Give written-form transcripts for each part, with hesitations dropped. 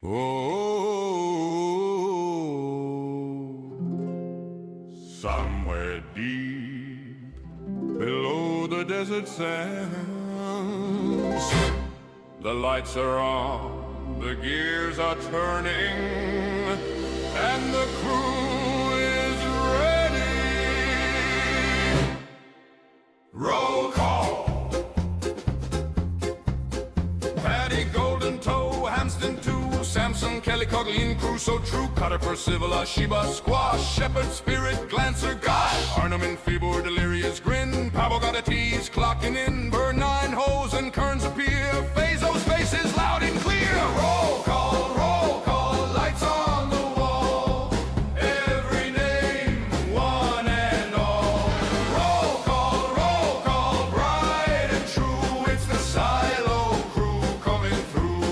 Oh, somewhere deep below the desert sands, the lights are on, the gears are turning, and the crew is ready. Roll call. Patty, Golden Toe, Hamston 2, Samson, Kelly, Cogleen, Crusoe, True, Cutter, Percival, Sheba, Squash, Shepherd, Spirit, Glancer, Gosh, Arnhem, Feeble, Delirious, Grin, Pablo got a tease, clocking in, Burn 9, Hose, and Kerns appear, Phazo's face is loud and clear. Roll call, lights on the wall, every name, one and all. Roll call, bright and true, it's the Silo crew coming through.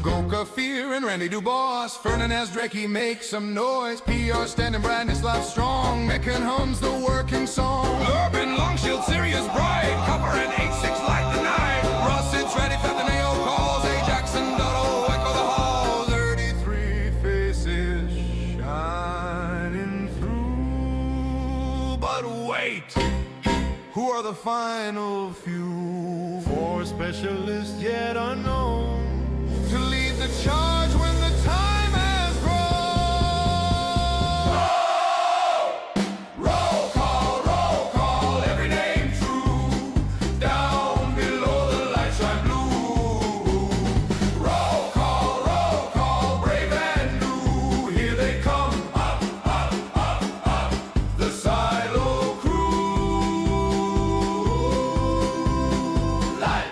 Goka, Fear, and Randy DuBois, Fernandez, Drakey, make some noise. PR, Stan, and Branislav Strong, Mecken hums the working song. Urban, Longshield, Sirius, Bright, Copper, and 8-6 light the night. Ross, it's ready, Fatheneo calls, Ajax and Dotto echo the halls. 33 faces shining through. But wait, who are the final few? 4 specialists yet unknown to lead the charge when the time has grown. Roll call, every name true. Down below the lights shine blue. Roll call, brave and new. Here they come, up, the Silo crew. Light.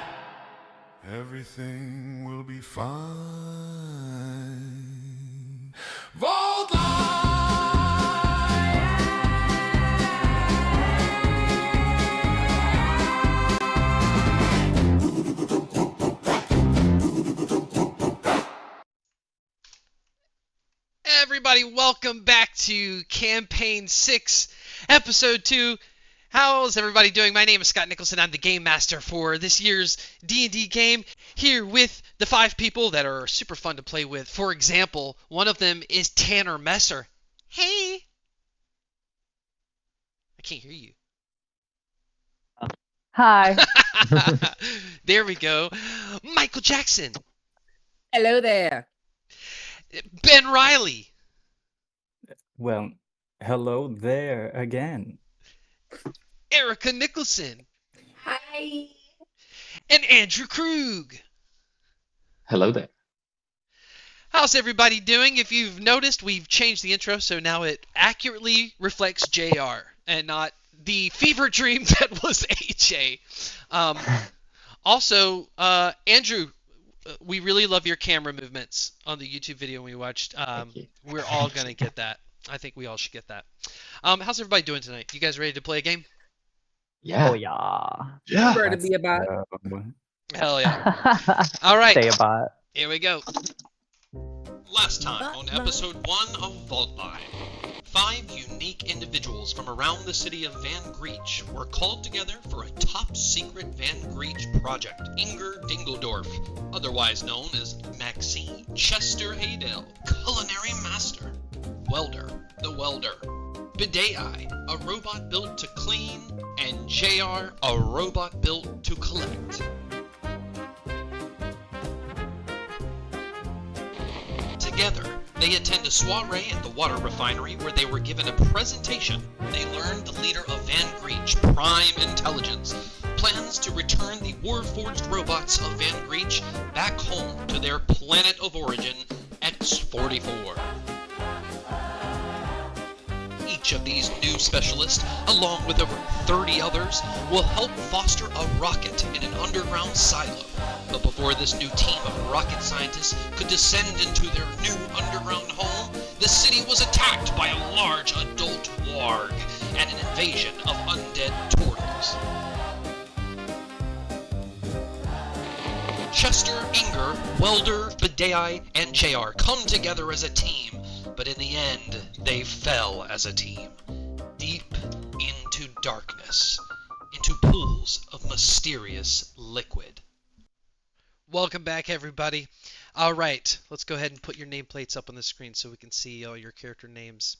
Everything will be fine. Vaultline! Everybody, welcome back to Campaign 6, Episode 2. How's everybody doing? My name is Scott Nicholson. I'm the Game Master for this year's D&D game, here with the 5 people that are super fun to play with. For example, one of them is Tanner Messer. Hey! I can't hear you. Hi. There we go. Michael Jackson. Hello there. Ben Reiley. Well, hello there again. Erica Nicholson. Hi. And Andrew Krug. Hello there. How's everybody doing? If you've noticed, we've changed the intro, so now it accurately reflects JR and not the fever dream that was AJ. Also, Andrew, we really love your camera movements on the YouTube video we watched. We're all going to get that. I think we all should get that. How's everybody doing tonight? You guys ready to play a game? Yeah. Oh yeah. Yeah. Where to be about. Hell yeah. All right. Say about. Here we go. Last time on episode 1 of Vaultline, 5 unique individuals from around the city of Van Greech were called together for a top-secret Van Greech project. Inger Dingledorf, otherwise known as Maxine Chester Haydale, culinary master. Welder, the welder. Bidei, a robot built to clean, and JR, a robot built to collect. Together, they attend a soiree at the water refinery where they were given a presentation. They learned the leader of Van Greech, Prime Intelligence, plans to return the war-forged robots of Van Greech back home to their planet of origin, X-44. Each of these new specialists, along with over 30 others, will help foster a rocket in an underground silo. But before this new team of rocket scientists could descend into their new underground home, the city was attacked by a large adult warg and an invasion of undead turtles. Chester, Inger, Welder, Bidei, and JR come together as a team, but in the end, they fell as a team, deep into darkness, into pools of mysterious liquid. Welcome back, everybody. All right, let's go ahead and put your nameplates up on the screen so we can see all your character names.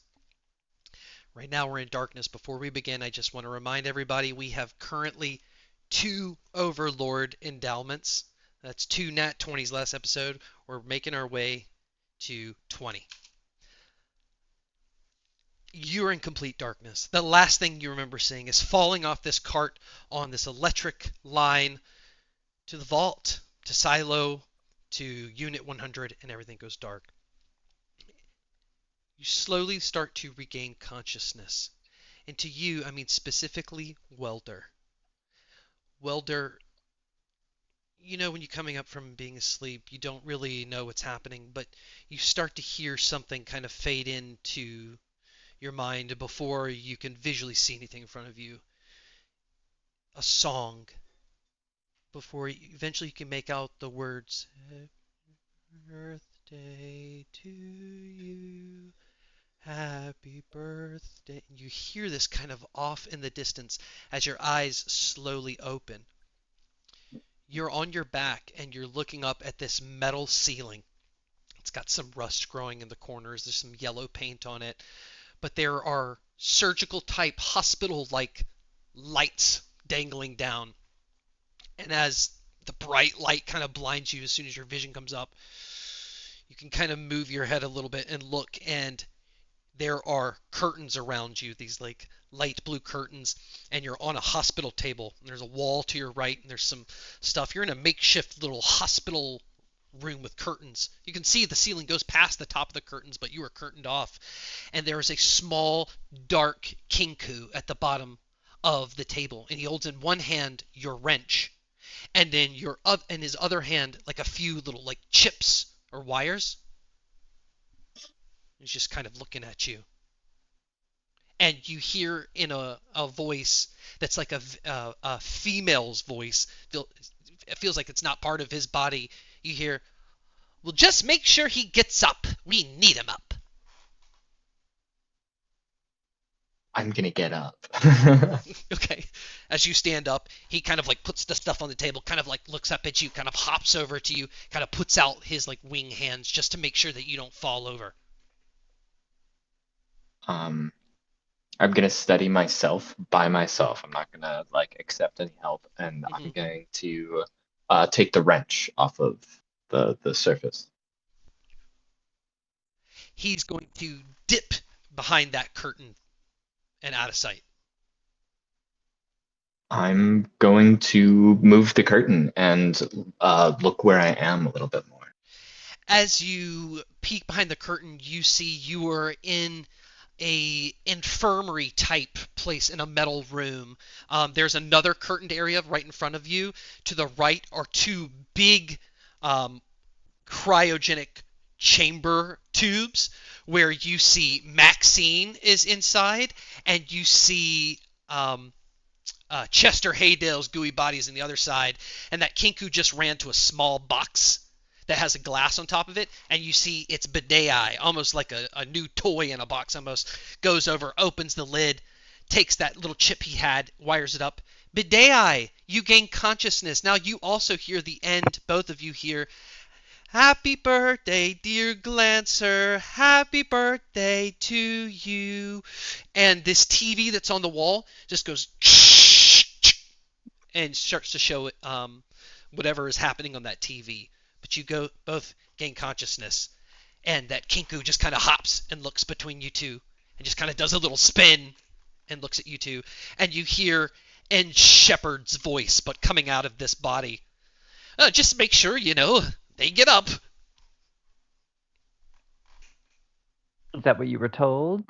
Right now we're in darkness. Before we begin, I just want to remind everybody we have currently 2 Overlord endowments. That's 2 Nat 20s last episode. We're making our way to 20. You're in complete darkness. The last thing you remember seeing is falling off this cart on this electric line to the vault, to Silo, to Unit 100, and everything goes dark. You slowly start to regain consciousness. And to you, I mean specifically Welder. Welder, you know when you're coming up from being asleep, you don't really know what's happening, but you start to hear something kind of fade into your mind before you can visually see anything in front of you. A song. Before eventually you can make out the words, Happy birthday to you. Happy birthday. You hear this kind of off in the distance as your eyes slowly open. You're on your back and you're looking up at this metal ceiling. It's got some rust growing in the corners. There's some yellow paint on it. But there are surgical type hospital-like lights dangling down. And as the bright light kind of blinds you as soon as your vision comes up, you can kind of move your head a little bit and look, and there are curtains around you, these like light blue curtains, and you're on a hospital table. And there's a wall to your right, and there's some stuff. You're in a makeshift little hospital room with curtains. You can see the ceiling goes past the top of the curtains, but you are curtained off. And there is a small, dark kinku at the bottom of the table, and he holds in one hand your wrench, and then in his other hand like a few little like chips or wires. He's just kind of looking at you. And you hear in a voice that's like a female's voice. It feels like it's not part of his body. You hear, "Well, just make sure he gets up. We need him up." I'm gonna get up. Okay. As you stand up, he kind of like puts the stuff on the table, kind of like looks up at you, kind of hops over to you, kind of puts out his like wing hands just to make sure that you don't fall over. I'm gonna study myself by myself. I'm not gonna like accept any help, and I'm going to take the wrench off of the surface. He's going to dip behind that curtain and out of sight. I'm going to move the curtain and look where I am a little bit more. As you peek behind the curtain, you see you are in a infirmary type place in a metal room. There's another curtained area right in front of you. To the right are 2 big cryogenic chamber tubes where you see Maxine is inside, and you see Chester Haydale's gooey bodies on the other side, and that Kinku just ran to a small box that has a glass on top of it, and you see it's bidet eye, almost like a new toy in a box almost, goes over, opens the lid, takes that little chip he had, wires it up. Bidet eye, you gain consciousness. Now you also hear the end, both of you hear, "Happy birthday, dear Glancer. Happy birthday to you." And this TV that's on the wall just goes and starts to show whatever is happening on that TV. But you both gain consciousness, and that Kinku just kind of hops and looks between you two and just kind of does a little spin and looks at you two. And you hear in Shepard's voice, but coming out of this body, "Just make sure, they get up." Is that what you were told?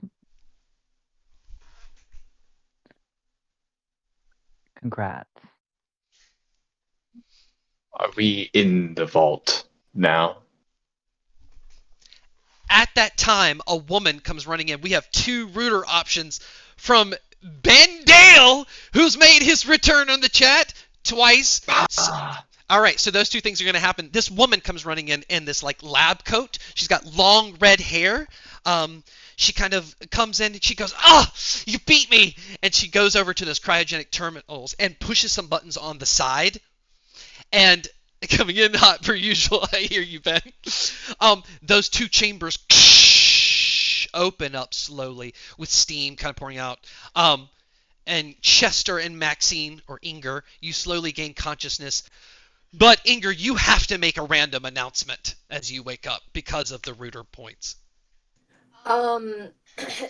Congrats. Are we in the vault now? At that time, a woman comes running in. We have 2 rooter options from Ben Dale, who's made his return on the chat twice. All right, so those 2 things are going to happen. This woman comes running in this like lab coat. She's got long red hair. She kind of comes in and she goes, you beat me!" And she goes over to those cryogenic terminals and pushes some buttons on the side. And Coming in hot per usual. I hear you, Ben. Those two chambers open up slowly with steam kind of pouring out. And Chester and Maxine, or Inger, you slowly gain consciousness. But Inger, you have to make a random announcement as you wake up because of the rooter points. Um,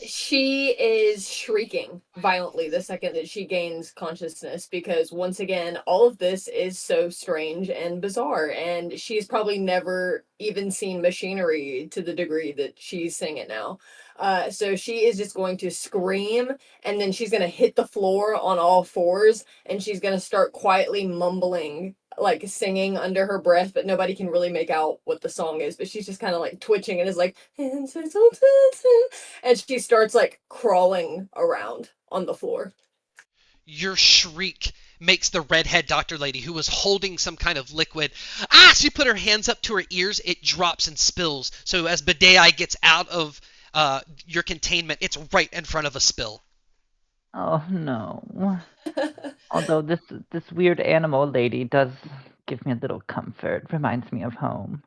she is shrieking violently the second that she gains consciousness because once again, all of this is so strange and bizarre, and she's probably never even seen machinery to the degree that she's seeing it now. So she is just going to scream, and then she's gonna hit the floor on all fours, and she's gonna start quietly mumbling, like singing under her breath, but nobody can really make out what the song is. But she's just kind of like twitching and is like, and she starts like crawling around on the floor. Your shriek makes the redhead doctor lady, who was holding some kind of liquid, she put her hands up to her ears. It drops and spills. So as Badei gets out of your containment, it's right in front of a spill. Oh no. Although this weird animal lady does give me a little comfort, reminds me of home.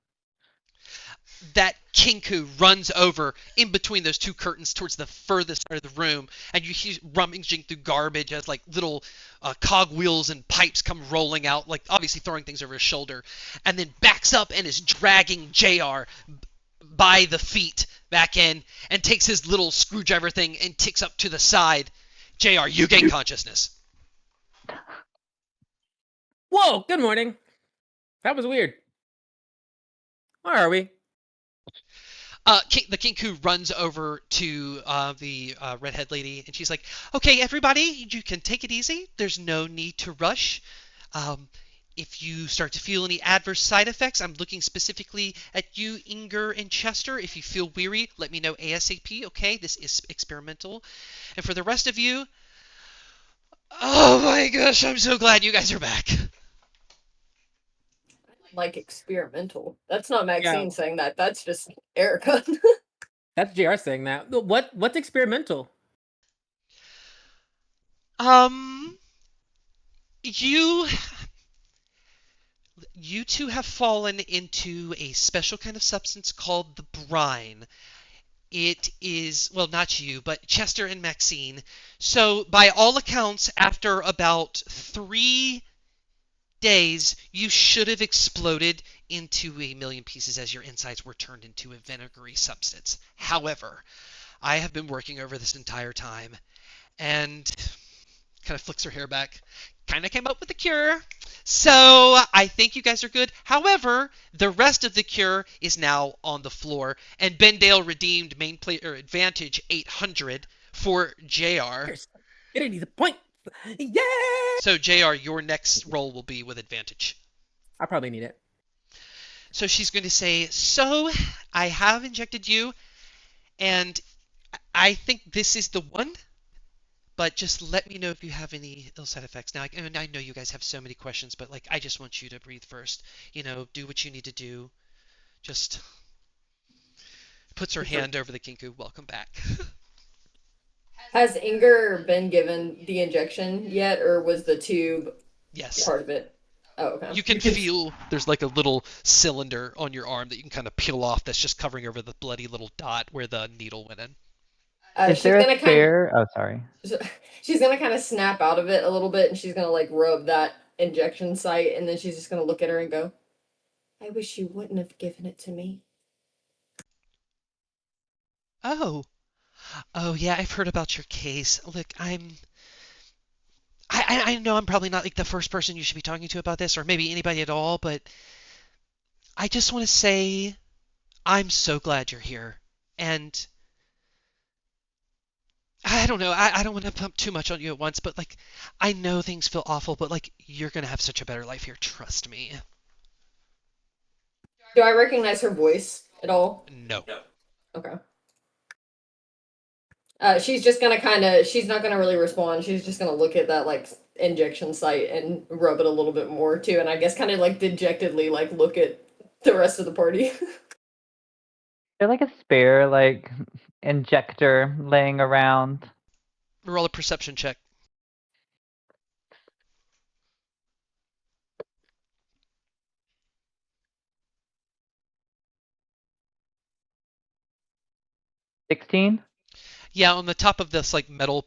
That Kinku runs over in between those two curtains towards the furthest side of the room, and you hear rummaging through garbage as like little cogwheels and pipes come rolling out, like obviously throwing things over his shoulder, and then backs up and is dragging JR by the feet back in and takes his little screwdriver thing and ticks up to the side. JR, you gain consciousness. Whoa, good morning. That was weird. Where are we? The Kinku runs over to the redhead lady, and she's like, "Okay, everybody, you can take it easy. There's no need to rush. If you start to feel any adverse side effects, I'm looking specifically at you, Inger and Chester. If you feel weary, let me know ASAP, okay? This is experimental. And for the rest of you, oh my gosh, I'm so glad you guys are back." Like experimental. That's not Maxine saying that. That's just Erica. That's JR saying that. What's experimental? You two have fallen into a special kind of substance called the brine. It is, well, not you, but Chester and Maxine. So, by all accounts, after about 3 days, you should have exploded into a million pieces as your insides were turned into a vinegary substance. However, I have been working over this entire time, and kind of flicks her hair back, kind of came up with a cure. So I think you guys are good. However, the rest of the cure is now on the floor, and Bendale redeemed main player advantage 800 for JR. It ain't the point. Yeah. So JR, your next roll will be with advantage. I probably need it. So she's going to say, "So I have injected you, and I think this is the one. But just let me know if you have any ill side effects." Now, I know you guys have so many questions, but like, I just want you to breathe first. Do what you need to do. Just puts her hand over the Kinku. Welcome back. Has Inger been given the injection yet, or was the tube part of it? Oh, okay. You can feel there's like a little cylinder on your arm that you can kind of peel off that's just covering over the bloody little dot where the needle went in. Is there a spare? Oh, sorry. She's gonna kind of snap out of it a little bit, and she's gonna like rub that injection site, and then she's just gonna look at her and go, "I wish you wouldn't have given it to me." Oh yeah, I've heard about your case. Look, I know I'm probably not like the first person you should be talking to about this, or maybe anybody at all, but I just want to say I'm so glad you're here, and I don't know. I don't want to pump too much on you at once, but like, I know things feel awful, but like, you're gonna have such a better life here. Trust me. Do I recognize her voice at all? No. Okay. She's just gonna she's not gonna really respond. She's just gonna look at that like injection site and rub it a little bit more too, and I guess kind of like dejectedly like look at the rest of the party. Is there like a spare like injector laying around? Roll a perception check. 16? Yeah, on the top of this like metal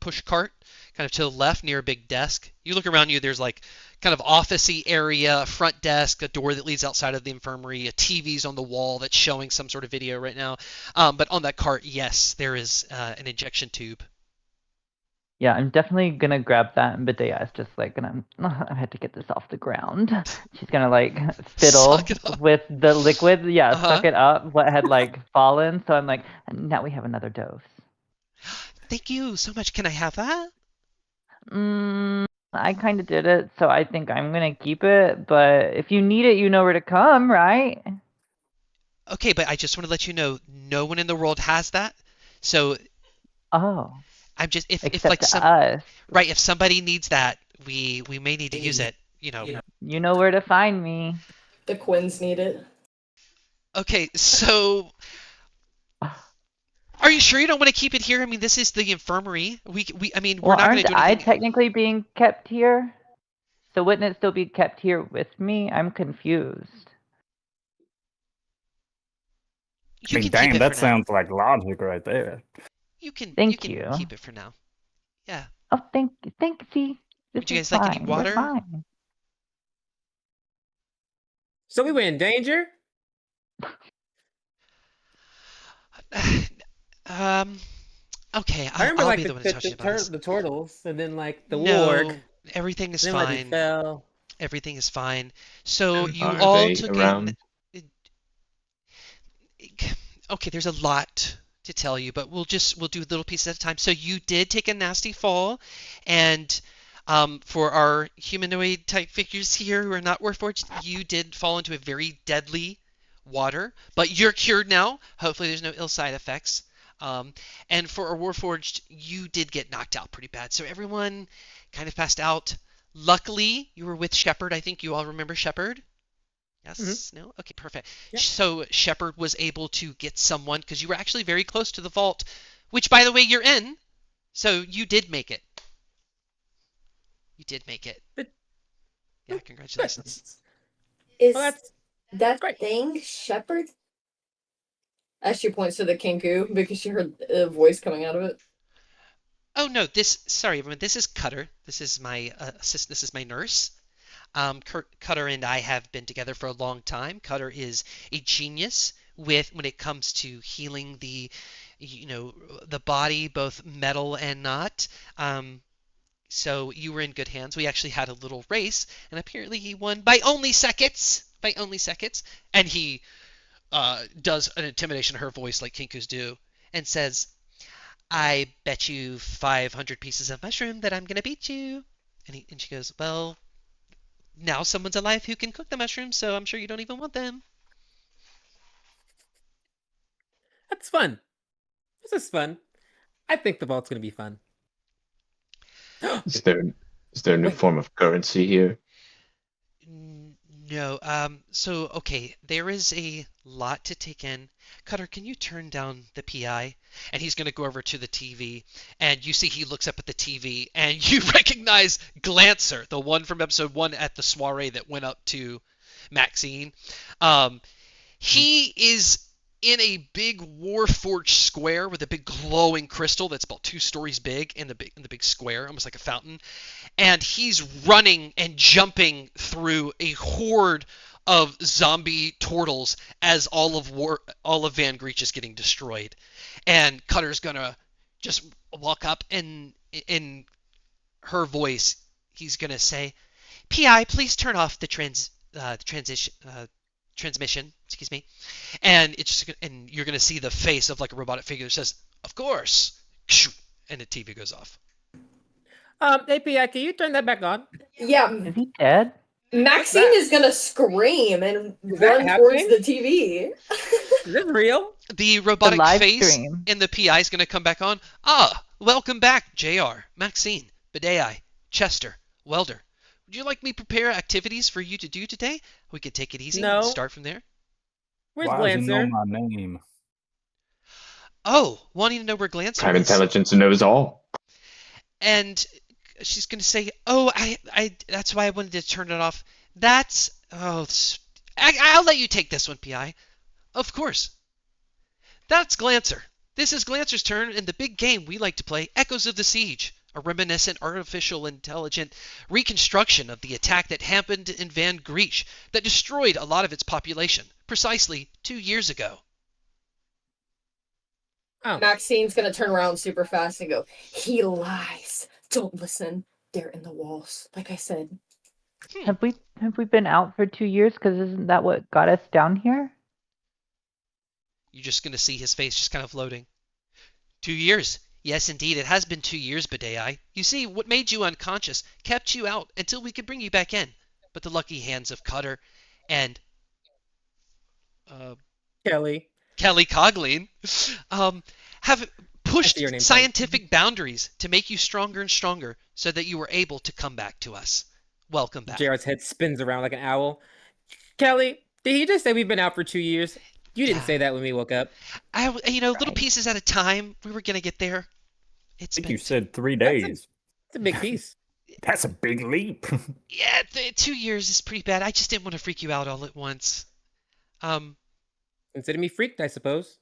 push cart, kind of to the left near a big desk. You look around you, there's like kind of officey area, a front desk, a door that leads outside of the infirmary, a TV's on the wall that's showing some sort of video right now. But on that cart, yes, there is an injection tube. Yeah, I'm definitely gonna grab that, and Bedea's just like gonna. I had to get this off the ground. She's gonna like fiddle Suck it up. with the liquid. Yeah, Uh-huh. suck it up. What had like fallen? So I'm like, now we have another dose. Thank you so much. Can I have that? I kind of did it, so I think I'm gonna keep it. But if you need it, you know where to come, right? Okay, but I just want to let you know, no one in the world has that. So Oh, I'm just if except like some us. right, if somebody needs that, we may need to use it. You know where to find me. The Quins need it. Okay, so are you sure you don't want to keep it here? I mean, this is the infirmary. I mean, we're Well, not going to aren't do I anything. technically being kept here? So wouldn't it still be kept here with me? I'm confused. You I mean, can keep damn, it that for now. sounds like logic right there. You can Thank you. keep it for now. Yeah. Oh, thank you. See, this Would you is guys like any fine. We're water? fine. So we were in danger? Okay, I remember I'll like be the one to talk to you about this. the turtles, and then like the No, warg, everything is then Letty fine. fell. Everything is fine. So you Are all they took around? Okay, there's a lot to tell you, but we'll do little pieces at a time. So you did take a nasty fall, and for our humanoid type figures here who are not Warforged, you did fall into a very deadly water, but you're cured now. Hopefully, there's no ill side effects. And for our Warforged, you did get knocked out pretty bad. So everyone kind of passed out. Luckily, you were with Shepard. I think you all remember Shepard. Yes? No? Okay, perfect. Yeah. So Shepard was able to get someone because you were actually very close to the vault, which, by the way, you're in. So you did make it. You did make it. Yeah, congratulations. Is Well, that's that great. thing Shepherd? As she points to the Kinku because she heard a voice coming out of it. Oh no, sorry everyone, this is Cutter. This is my assistant. This is my nurse. Cutter and I have been together for a long time. Cutter is a genius when it comes to healing the body, both metal and not. So you were in good hands. We actually had a little race, and apparently he won by only seconds. By only seconds, and he does an intimidation of her voice like Kinkus do, and says, "I bet you 500 pieces of mushroom that I'm gonna beat you." And she goes, "Well, now someone's alive who can cook the mushrooms, so I'm sure you don't even want them." That's fun. This is fun. I think the vault's gonna be fun. Is there a new Wait. form of currency here? No. So, okay, there is a lot to take in. Cutter, can you turn down the PI? And he's going to go over to the TV, and you see he looks up at the TV, and you recognize Glancer, the one from episode 1 at the soiree that went up to Maxine. He is in a big Warforged square with a big glowing crystal that's about 2 stories big in the big square, almost like a fountain. And he's running and jumping through a horde of zombie turtles as all of Van Greech is getting destroyed. And Cutter's gonna just walk up and in her voice, he's gonna say, "PI, please turn off the transmission. Excuse me." And and you're gonna see the face of like a robotic figure that says, "Of course," and the TV goes off. API, can you turn that back on? Yeah, Is he dead? Maxine is gonna scream and that run towards happening? the TV. Is this real? The robotic live face stream. in the PI is going to come back on. Welcome back, JR, Maxine, Badei, Chester, Welder. Would you like me to prepare activities for you to do today? We could take it easy No. and start from there. Where's Why does he know Glancer? my name? Oh, wanting to know where Glancer Prime is. intelligence knows all. And she's going to say, that's why I wanted to turn it off. I'll let you take this one, PI. Of course. That's Glancer. This is Glancer's turn in the big game we like to play, Echoes of the Siege, a reminiscent artificial intelligent reconstruction of the attack that happened in Van Griesch that destroyed a lot of its population precisely 2 years ago. Oh, Maxine's gonna turn around super fast and go, "He lies. Don't listen. They're in the walls, like I said." Have we been out for 2 years? Because isn't that what got us down here? You're just going to see his face just kind of floating. 2 years. Yes, indeed, it has been 2 years, Badei. You see, what made you unconscious kept you out until we could bring you back in. But the lucky hands of Cutter and Kelly. Kelly Cogleen have pushed your name tag. scientific boundaries to make you stronger and stronger so that you were able to come back to us. Welcome back. JR's head spins around like an owl. Kelly, did he just say we've been out for 2 years? You didn't Yeah. say that when we woke up. Little Right. pieces at a time. We were going to get there. I think you said 3 That's days. It's a big piece. That's a big leap. Yeah, 2 years is pretty bad. I just didn't want to freak you out all at once. Consider me freaked, I suppose.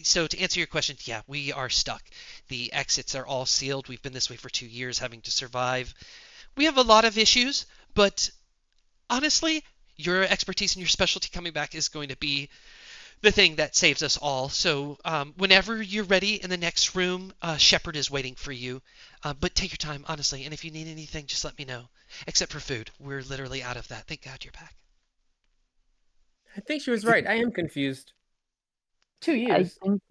So to answer your question, yeah, we are stuck. The exits are all sealed. We've been this way for 2 years, having to survive. We have a lot of issues, but honestly, your expertise and your specialty coming back is going to be the thing that saves us all. So whenever you're ready in the next room, Shepard is waiting for you. But take your time, honestly. And if you need anything, just let me know. Except for food. We're literally out of that. Thank God you're back. I think she was right. I am confused. 2 I years. think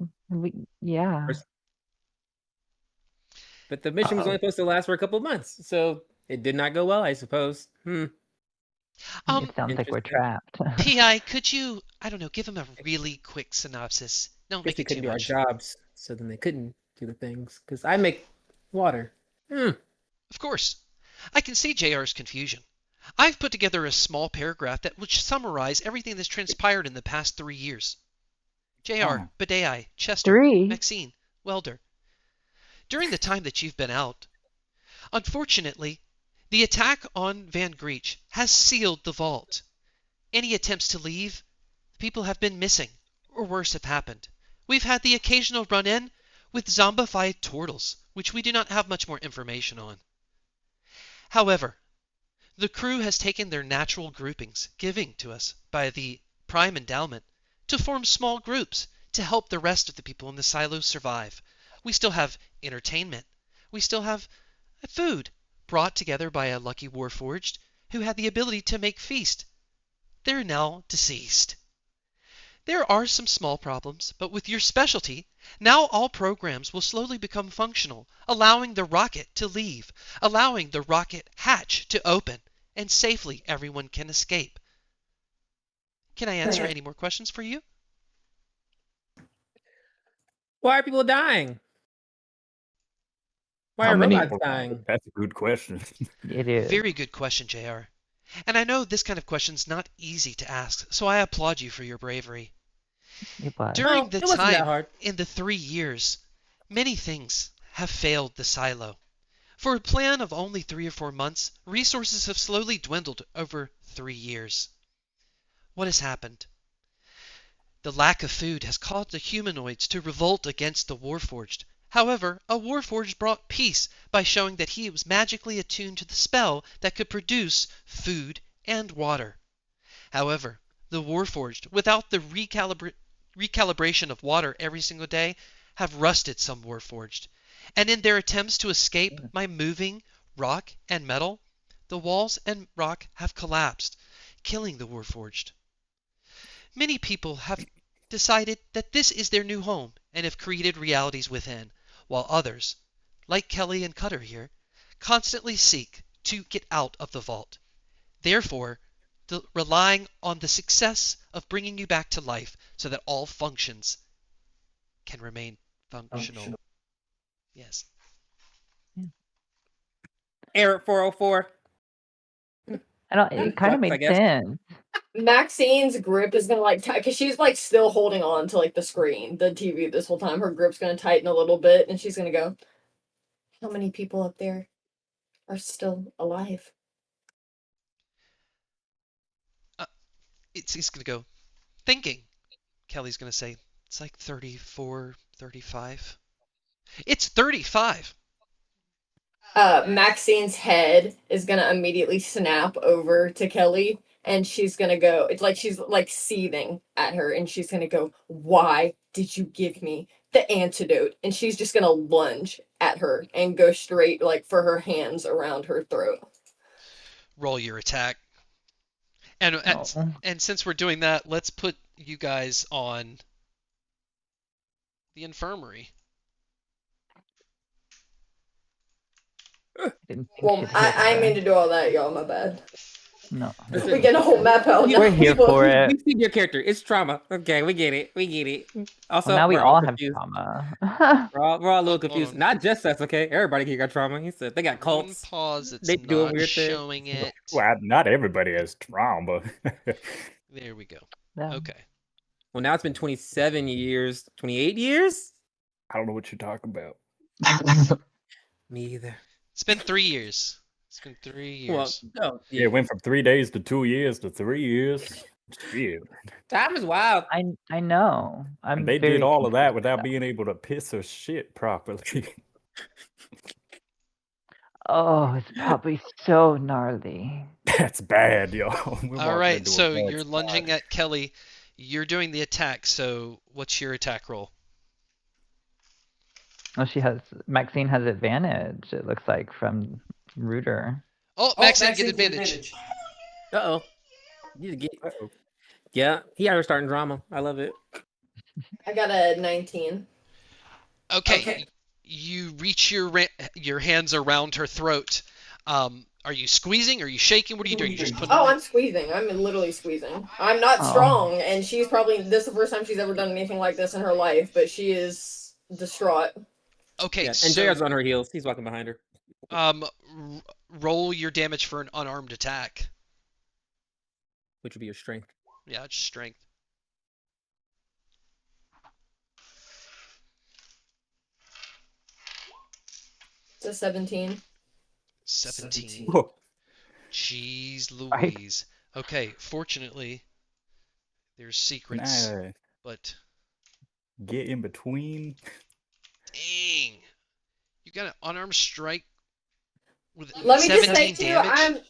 yeah. But the mission was only supposed to last for a couple of months, so it did not go well, I suppose. It sounds like we're Interesting. trapped. P.I., could you, I don't know, give him a really quick synopsis? Don't Guess make we it too couldn't do our much. jobs, so then they couldn't do the things. Because I make water. Of course. I can see JR's confusion. I've put together a small paragraph that will summarize everything that's transpired in the past 3 years. JR, Badei, Chester, 3? Maxine, Welder. During the time that you've been out, unfortunately, the attack on Van Griesch has sealed the vault. Any attempts to leave, people have been missing, or worse have happened. We've had the occasional run-in with zombified turtles, which we do not have much more information on. However, the crew has taken their natural groupings given to us by the Prime Endowment to form small groups to help the rest of the people in the silos survive. We still have entertainment. We still have food brought together by a lucky warforged who had the ability to make feast. They're now deceased. There are some small problems, but with your specialty, now all programs will slowly become functional, allowing the rocket to leave, allowing the rocket hatch to open, and safely everyone can escape. Can I answer any more questions for you? Why are people dying? Why How are many- robots dying? That's a good question. It is. Very good question, JR. And I know this kind of question's not easy to ask, so I applaud you for your bravery. It was. During No, the it wasn't that time hard. in the 3 years, many things have failed the silo. For a plan of only 3 or 4 months, resources have slowly dwindled over 3 years. What has happened? The lack of food has caused the humanoids to revolt against the Warforged. However, a Warforged brought peace by showing that he was magically attuned to the spell that could produce food and water. However, the Warforged, without the recalibration of water every single day, have rusted some Warforged. And in their attempts to escape by moving rock and metal, the walls and rock have collapsed, killing the Warforged. Many people have decided that this is their new home and have created realities within, while others, like Kelly and Cutter here, constantly seek to get out of the vault. Therefore, relying on the success of bringing you back to life so that all functions can remain functional. Yes. Error 404. I don't. It kind of Sucks, I made guess. sense. Maxine's grip is gonna like because she's like still holding on to like the screen, the TV this whole time. Her grip's gonna tighten a little bit, and she's gonna go, "How many people up there are still alive?" He's going to go, thinking. Kelly's going to say, It's like 34, 35. It's 35. Maxine's head is gonna immediately snap over to Kelly, and she's gonna go. It's like she's like seething at her, and she's gonna go, "Why did you give me the antidote?" And she's just gonna lunge at her and go straight like for her hands around her throat. Roll your attack. And Oh. and since we're doing that, let's put you guys on the infirmary. Didn't think Well, she'd hit I her. mean to do all that, y'all. My bad. No. We get a whole map out. We're here for it. We've seen your character. It's trauma. Okay, we get it. We get it. Also, Well, now we we're all have confused. trauma. We're all a little Hold confused. on. Not just us, okay? Everybody here got trauma. He said they got One cults. pause. It's They doing not weird things. showing it. Well, not everybody has trauma. There we go. Yeah. Okay. Well, now it's been 27 years, 28 years? I don't know what you're talking about. Me either. It's been 3 years. It's been 3 years. Well, oh, Yeah, it went from 3 days to 2 years to 3 years. Shit. time is wild. I know. I'm And they very did all of that confused without now. being able to piss or shit properly. Oh, it's probably so gnarly. That's bad, y'all. We're All walking right. into a So bad you're spot. lunging at Kelly. You're doing the attack. So what's your attack roll? Oh, Maxine has advantage, it looks like, from Rooter. Oh, Maxine, get advantage. Uh-oh. You get... Uh-oh. Yeah, he out here starting drama. I love it. I got a 19. Okay. You reach your hands around her throat. Are you squeezing? Are you shaking? What are you doing? You just put. Oh, I'm squeezing. I'm literally squeezing. I'm not Oh. strong, and she's probably this is the first time she's ever done anything like this in her life. But she is distraught. Okay. Yeah, and So JR's on her heels. He's walking behind her. roll your damage for an unarmed attack. Which would be your strength. Yeah, it's strength. It's a 17. 17. Whoa. Jeez Right. Louise. Okay, fortunately, there's secrets, Nah, but get in between. dang. You got an unarmed strike with Let me just 17 say too, damage?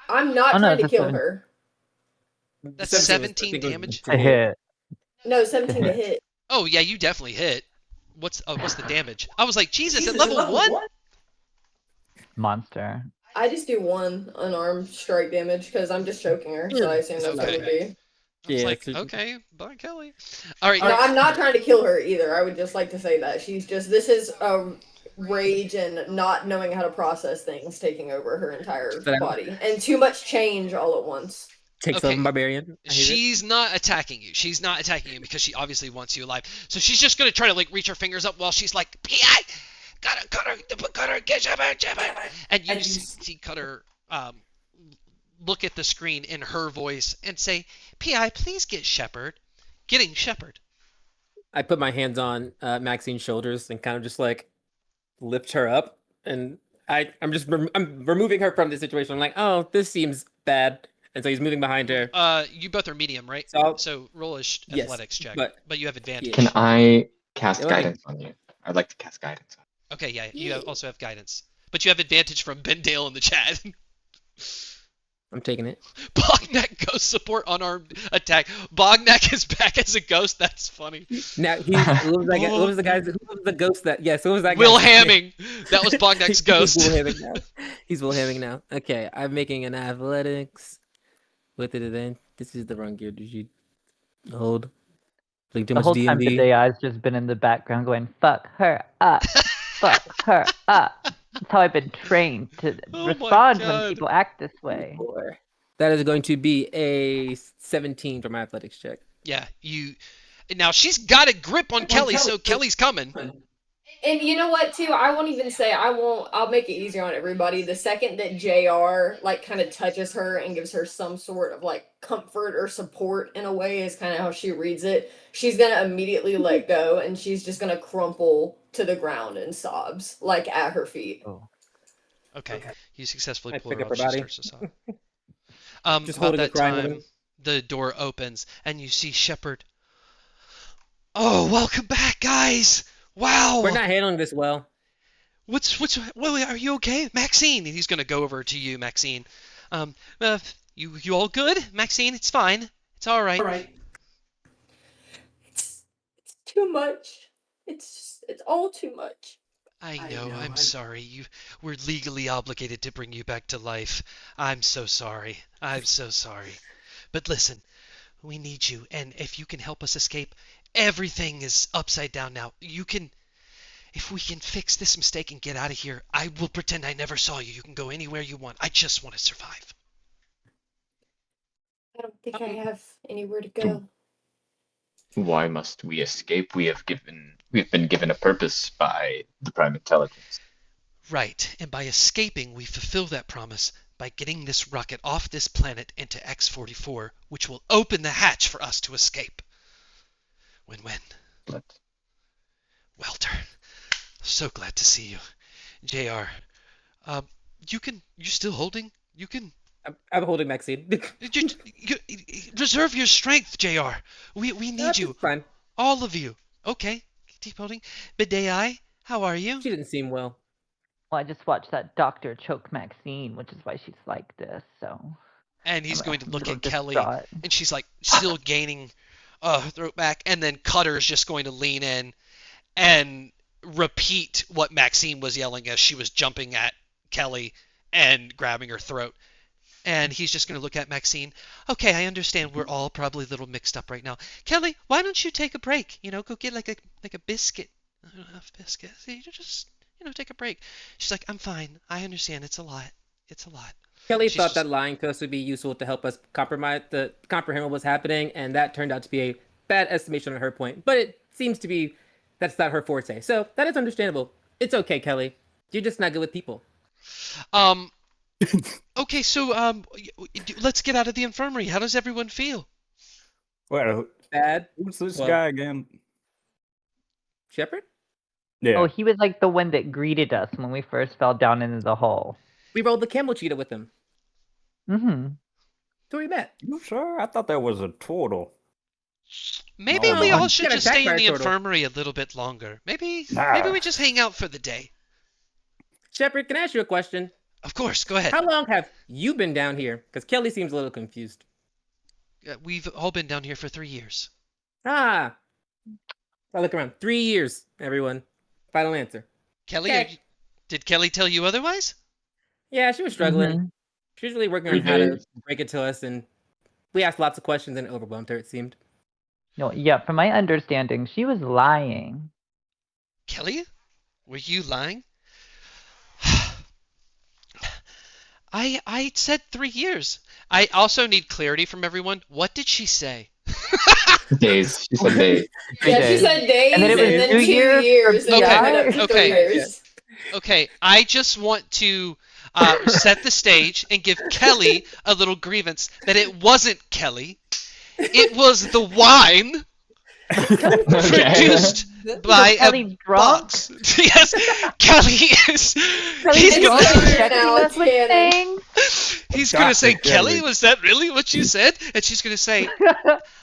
I'm not Oh, no, trying to it's a kill 7. her. That's 17 was- 17 damage? To hit. No, 17 to hit. Oh, yeah, you definitely hit. What's the damage? I was like, Jesus, at level 1? Monster. I just do 1 unarmed strike damage because I'm just choking her, so I assume that's what it would be. I was Yeah, like, so- okay, bye, Kelly. All right, No, I'm not trying to kill her either. I would just like to say that this is rage and not knowing how to process things taking over her entire So that- body, and too much change all at once. Takes Okay. over barbarian. I hear it. she's not attacking you. She's not attacking you because she obviously wants you alive. So she's just gonna try to like reach her fingers up while she's like, "P.I. Cutter, get Shepard. And you see Cutter look at the screen in her voice and say, "P.I., please get Shepard." Getting Shepard. I put my hands on Maxine's shoulders and kind of just like lift her up, and I'm removing her from the situation. I'm like, oh, this seems bad, and so he's moving behind her. You both are medium, right? So I'll- So roll a Yes, athletics check, but- but you have advantage. Can I cast Yeah, let me- guidance on you? I'd like to cast guidance on Okay, yeah, you also have guidance, but you have advantage from Ben Dale in the chat. I'm taking it. Bognak ghost support unarmed attack. Bognak is back as a ghost. That's funny. Now what was that guy? What was the guy? Who was the ghost that? Yes, who was that? Will guy? Hamming. That was Bognak's ghost. He's Will Hamming now. He's Will Hamming now. Okay, I'm making an athletics. What did it then? This is the wrong gear. Did you hold? Like too The much whole time D&D? today, I've just been in the background going, fuck her up. Fuck her up. That's how I've been trained to Oh my respond when God. people act this way. Four. That is going to be a 17 for my athletics check. Yeah, you. Now she's got a grip on Kelly, so Kelly's coming. And you know what, too? I won't even say I'll make it easier on everybody. The second that JR like kind of touches her and gives her some sort of like comfort or support in a way is kind of how she reads it. She's gonna immediately let go and she's just gonna crumple to the ground and sobs like at her feet. Oh. Okay, you successfully I pull pick her up off. her She body. starts to sob. Just About holding her, that crying with time, him. the door opens and you see Shepard Oh, welcome back, guys. Wow. We're not handling this well. Well, are you okay? Maxine, and he's going to go over to you, Maxine. Um, uh, you all good? Maxine, it's fine. It's all right. All right. It's too much. It's all too much. I I know, know, I'm I- sorry. We're legally obligated to bring you back to life. I'm so sorry. I'm so sorry. But listen, we need you, and if you can help us escape, everything is upside down now. If we can fix this mistake and get out of here, I will pretend I never saw you. You can go anywhere you want. I just want to survive. I don't think I have anywhere to go. Why must we escape? We've been given a purpose by the Prime Intelligence. Right, and by escaping, we fulfill that promise by getting this rocket off this planet into X-44, which will open the hatch for us to escape. Win-win. But Welter, so glad to see you. JR, you still holding? You can I'm holding Maxine. you reserve your strength, JR. We need That's you, fine. all of you. Okay, keep holding. Bidei, how are you? She didn't seem well. Well, I just watched that doctor choke Maxine, which is why she's like this. So. And he's I'm going to a look little at Kelly, distraught. and she's like still gaining her throat back, and then Cutter's just going to lean in and repeat what Maxine was yelling as she was jumping at Kelly and grabbing her throat. And he's just going to look at Maxine. Okay, I understand we're all probably a little mixed up right now. Kelly, why don't you take a break? Go get like a biscuit. I don't have biscuit. See, you just take a break. She's like, I'm fine. I understand. It's a lot. It's a lot. Kelly She's thought just- that lying to us would be useful to help us comprehend what was happening, and that turned out to be a bad estimation on her point. But it seems to be that's not her forte, so that is understandable. It's okay, Kelly. You're just not good with people. Okay, so let's get out of the infirmary. How does everyone feel? Well, Bad who's this Well- guy again? Shepherd? Yeah. Oh, he was like the one that greeted us when we first fell down into the hole. We rolled the camel cheetah with him. Mm-hmm. So we met. You sure? I thought that was a turtle. Maybe Oh, we I'm all should getting just stay attacked by in a the turtle. infirmary a little bit longer. Maybe Nah. we just hang out for the day. Shepherd, can I ask you a question? Of course, go ahead. How long have you been down here? Because Kelly seems a little confused. We've all been down here for 3 years. Ah. I look around. 3 years, everyone. Final answer. Kelly, Okay. did Kelly tell you otherwise? Yeah, she was struggling. Mhm. She was really working on how to break it to us, and we asked lots of questions and it overwhelmed her, it seemed. No, yeah, from my understanding, she was lying. Kelly, were you lying? I said 3 years. I also need clarity from everyone. What did she say? days. She said days. Yeah, she days. said days, And then it was 2 2 years years, for and Okay, then it went up to okay. 3 years. Okay, I just want to set the stage and give Kelly a little grievance that it wasn't Kelly. It was the wine produced by Kelly a drunk? box. Yes, Kelly is. He's Kelly's gonna, drunk. Checking Now us it's with canon. things? he's gonna say, Chocolate Kelly. Kelly, was that really what you said? And she's gonna say,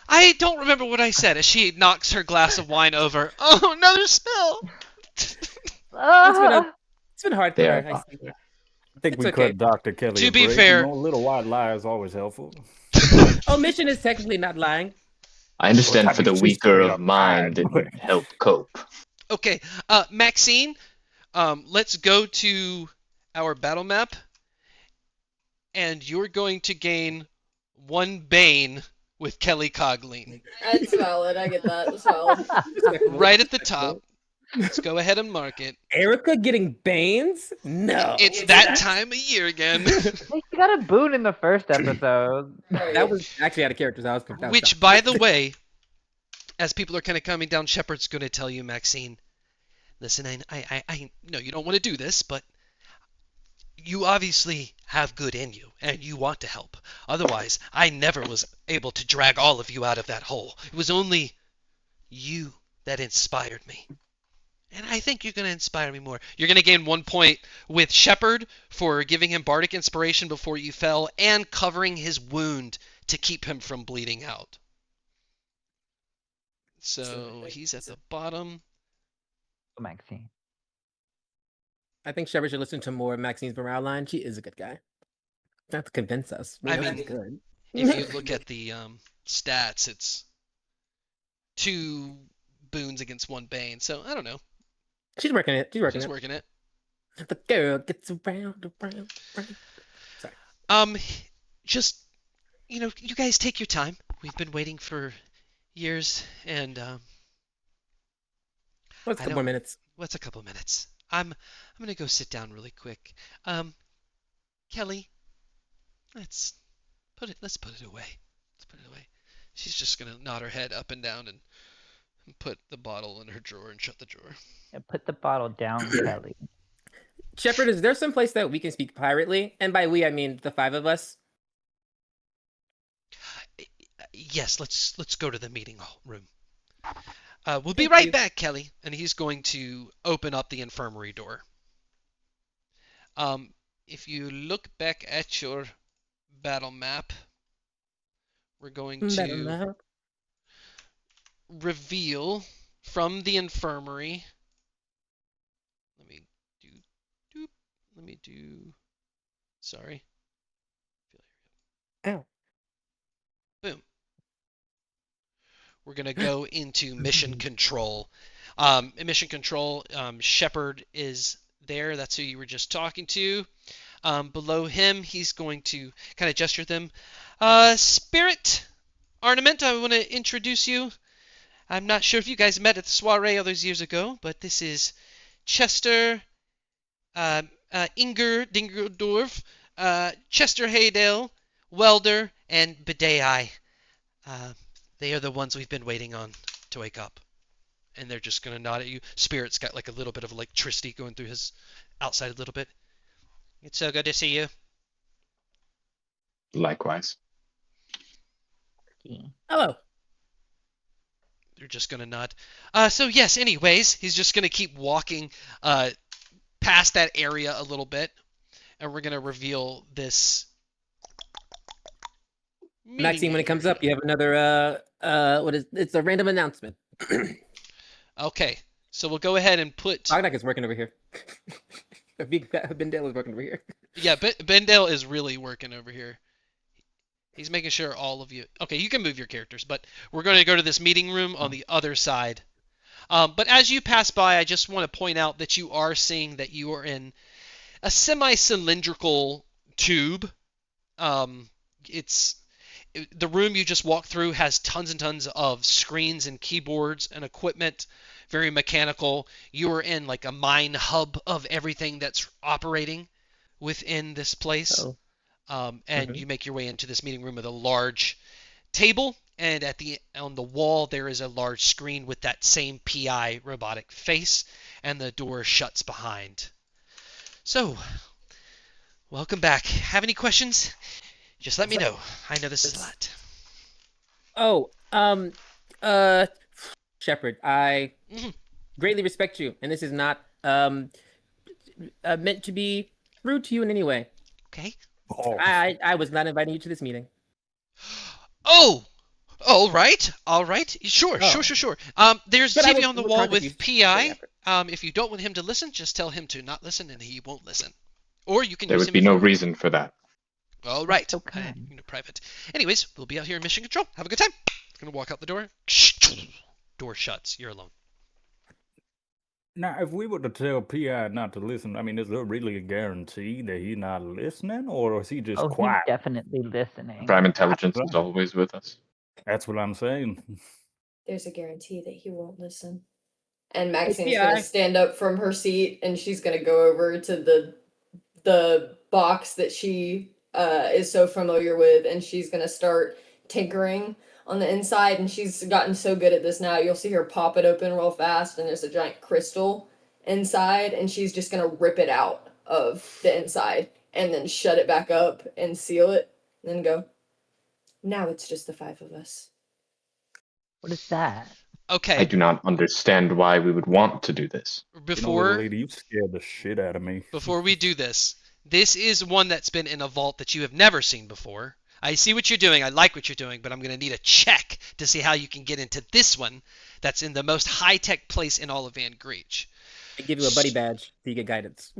I don't remember what I said. As she knocks her glass of wine over. Oh, another spill. Ah. It's been hard for They her. are I see. I think It's we okay. cut Dr. Kelly To a be break. fair- You know, a little white lie is always helpful. Omission is technically not lying. I understand Well, for the she's weaker straight of up mind, it lying. would help cope. Okay, Maxine, let's go to our battle map, and you're going to gain 1 Bane with Kelly Cogleen. That's valid. I get that. That's valid. Right at the top. Let's go ahead and mark it. Erica getting Banes? No. It's that time of year again. She got a boon in the first episode. That was actually out of character. So I was confused. Which, by the way, as people are kind of coming down, Shepard's going to tell you, Maxine, listen, I know you don't want to do this, but you obviously have good in you, and you want to help. Otherwise, I never was able to drag all of you out of that hole. It was only you that inspired me. And I think you're going to inspire me more. You're going to gain 1 point with Shepard for giving him bardic inspiration before you fell and covering his wound to keep him from bleeding out. So he's at the bottom. Maxine. I think Shepard should listen to more of Maxine's morale line. She is a good guy. Not to convince us. We I know mean, she's good. If you look at the stats, it's 2 boons against 1 bane. So I don't know. She's working it. She's working it. The girl gets around. Sorry. Just you guys take your time. We've been waiting for years, and What's a couple more minutes? what's a couple minutes? I'm gonna go sit down really quick. Kelly, let's put it away. Let's put it away. She's just gonna nod her head up and down and put the bottle in her drawer and shut the drawer. Yeah, put the bottle down, Kelly. Shepard, is there some place that we can speak privately? And by we, I mean the 5 of us. Yes, let's go to the meeting room. We'll be right back, Kelly. And he's going to open up the infirmary door. If you look back at your battle map, we're going to reveal from the infirmary. Let me do. Sorry. Ow. Boom. We're going to go into mission control. Mission control, Shepard is there. That's who you were just talking to. Below him, he's going to kind of gesture them. Spirit Ornament, I want to introduce you. I'm not sure if you guys met at the soiree all those years ago, but this is Chester Inger Dingerdorf, Chester Haydale, Welder, and Bidei. They are the ones we've been waiting on to wake up. And they're just going to nod at you. Spirit's got like a little bit of electricity going through his outside a little bit. It's so good to see you. Likewise. Hello. They're just going to nod. So yes, anyways, he's just going to keep walking past that area a little bit. And we're going to reveal this. Maxine, when it comes up, you have another, it's a random announcement. Okay, so we'll go ahead and put... Ognak is working over here. Bendale is working over here. Yeah, Bendale is really working over here. He's making sure all of you... Okay, you can move your characters, but we're going to go to this meeting room on the other side. But as you pass by, I just want to point out that you are seeing that you are in a semi-cylindrical tube. The room you just walked through has tons and tons of screens and keyboards and equipment, very mechanical. You are in like a mine hub of everything that's operating within this place. And you make your way into this meeting room with a large table, and on the wall there is a large screen with that same PI robotic face, and the door shuts behind. So, welcome back. Have any questions? Just let me know. I know this is a lot. Shepard, I greatly respect you, and this is not meant to be rude to you in any way. Okay. Oh, I was not inviting you to this meeting. Oh! All right. Sure. There's But I TV will- on the will wall contact with you. PI. If you don't want him to listen, just tell him to not listen, and he won't listen. Or you can There use would him be if no you- reason for that. All right. So kind. Private. Anyways, we'll be out here in mission control. Have a good time. Gonna walk out the door. Door shuts. You're alone. now, if we were to tell PI not to listen, I mean, is there really a guarantee that he's not listening, or is he just Oh, he's quiet? definitely listening. Prime intelligence Right. is always with us. That's what I'm saying. There's a guarantee that he won't listen. And Maxine's Yeah. gonna stand up from her seat and she's gonna go over to the box that she is so familiar with, and she's gonna start tinkering on the inside, and she's gotten so good at this now, you'll see her pop it open real fast, and there's a giant crystal inside, and she's just gonna rip it out of the inside and then shut it back up and seal it, and then go, now it's just the 5 of us. What is that? Okay. I do not understand why we would want to do this. You know, Before little lady, you scared the shit out of me. before we do this, this is one that's been in a vault that you have never seen before. I see what you're doing. I like what you're doing, but I'm going to need a check to see how you can get into this one that's in the most high-tech place in all of Van Greech. I give you a buddy badge so you get guidance.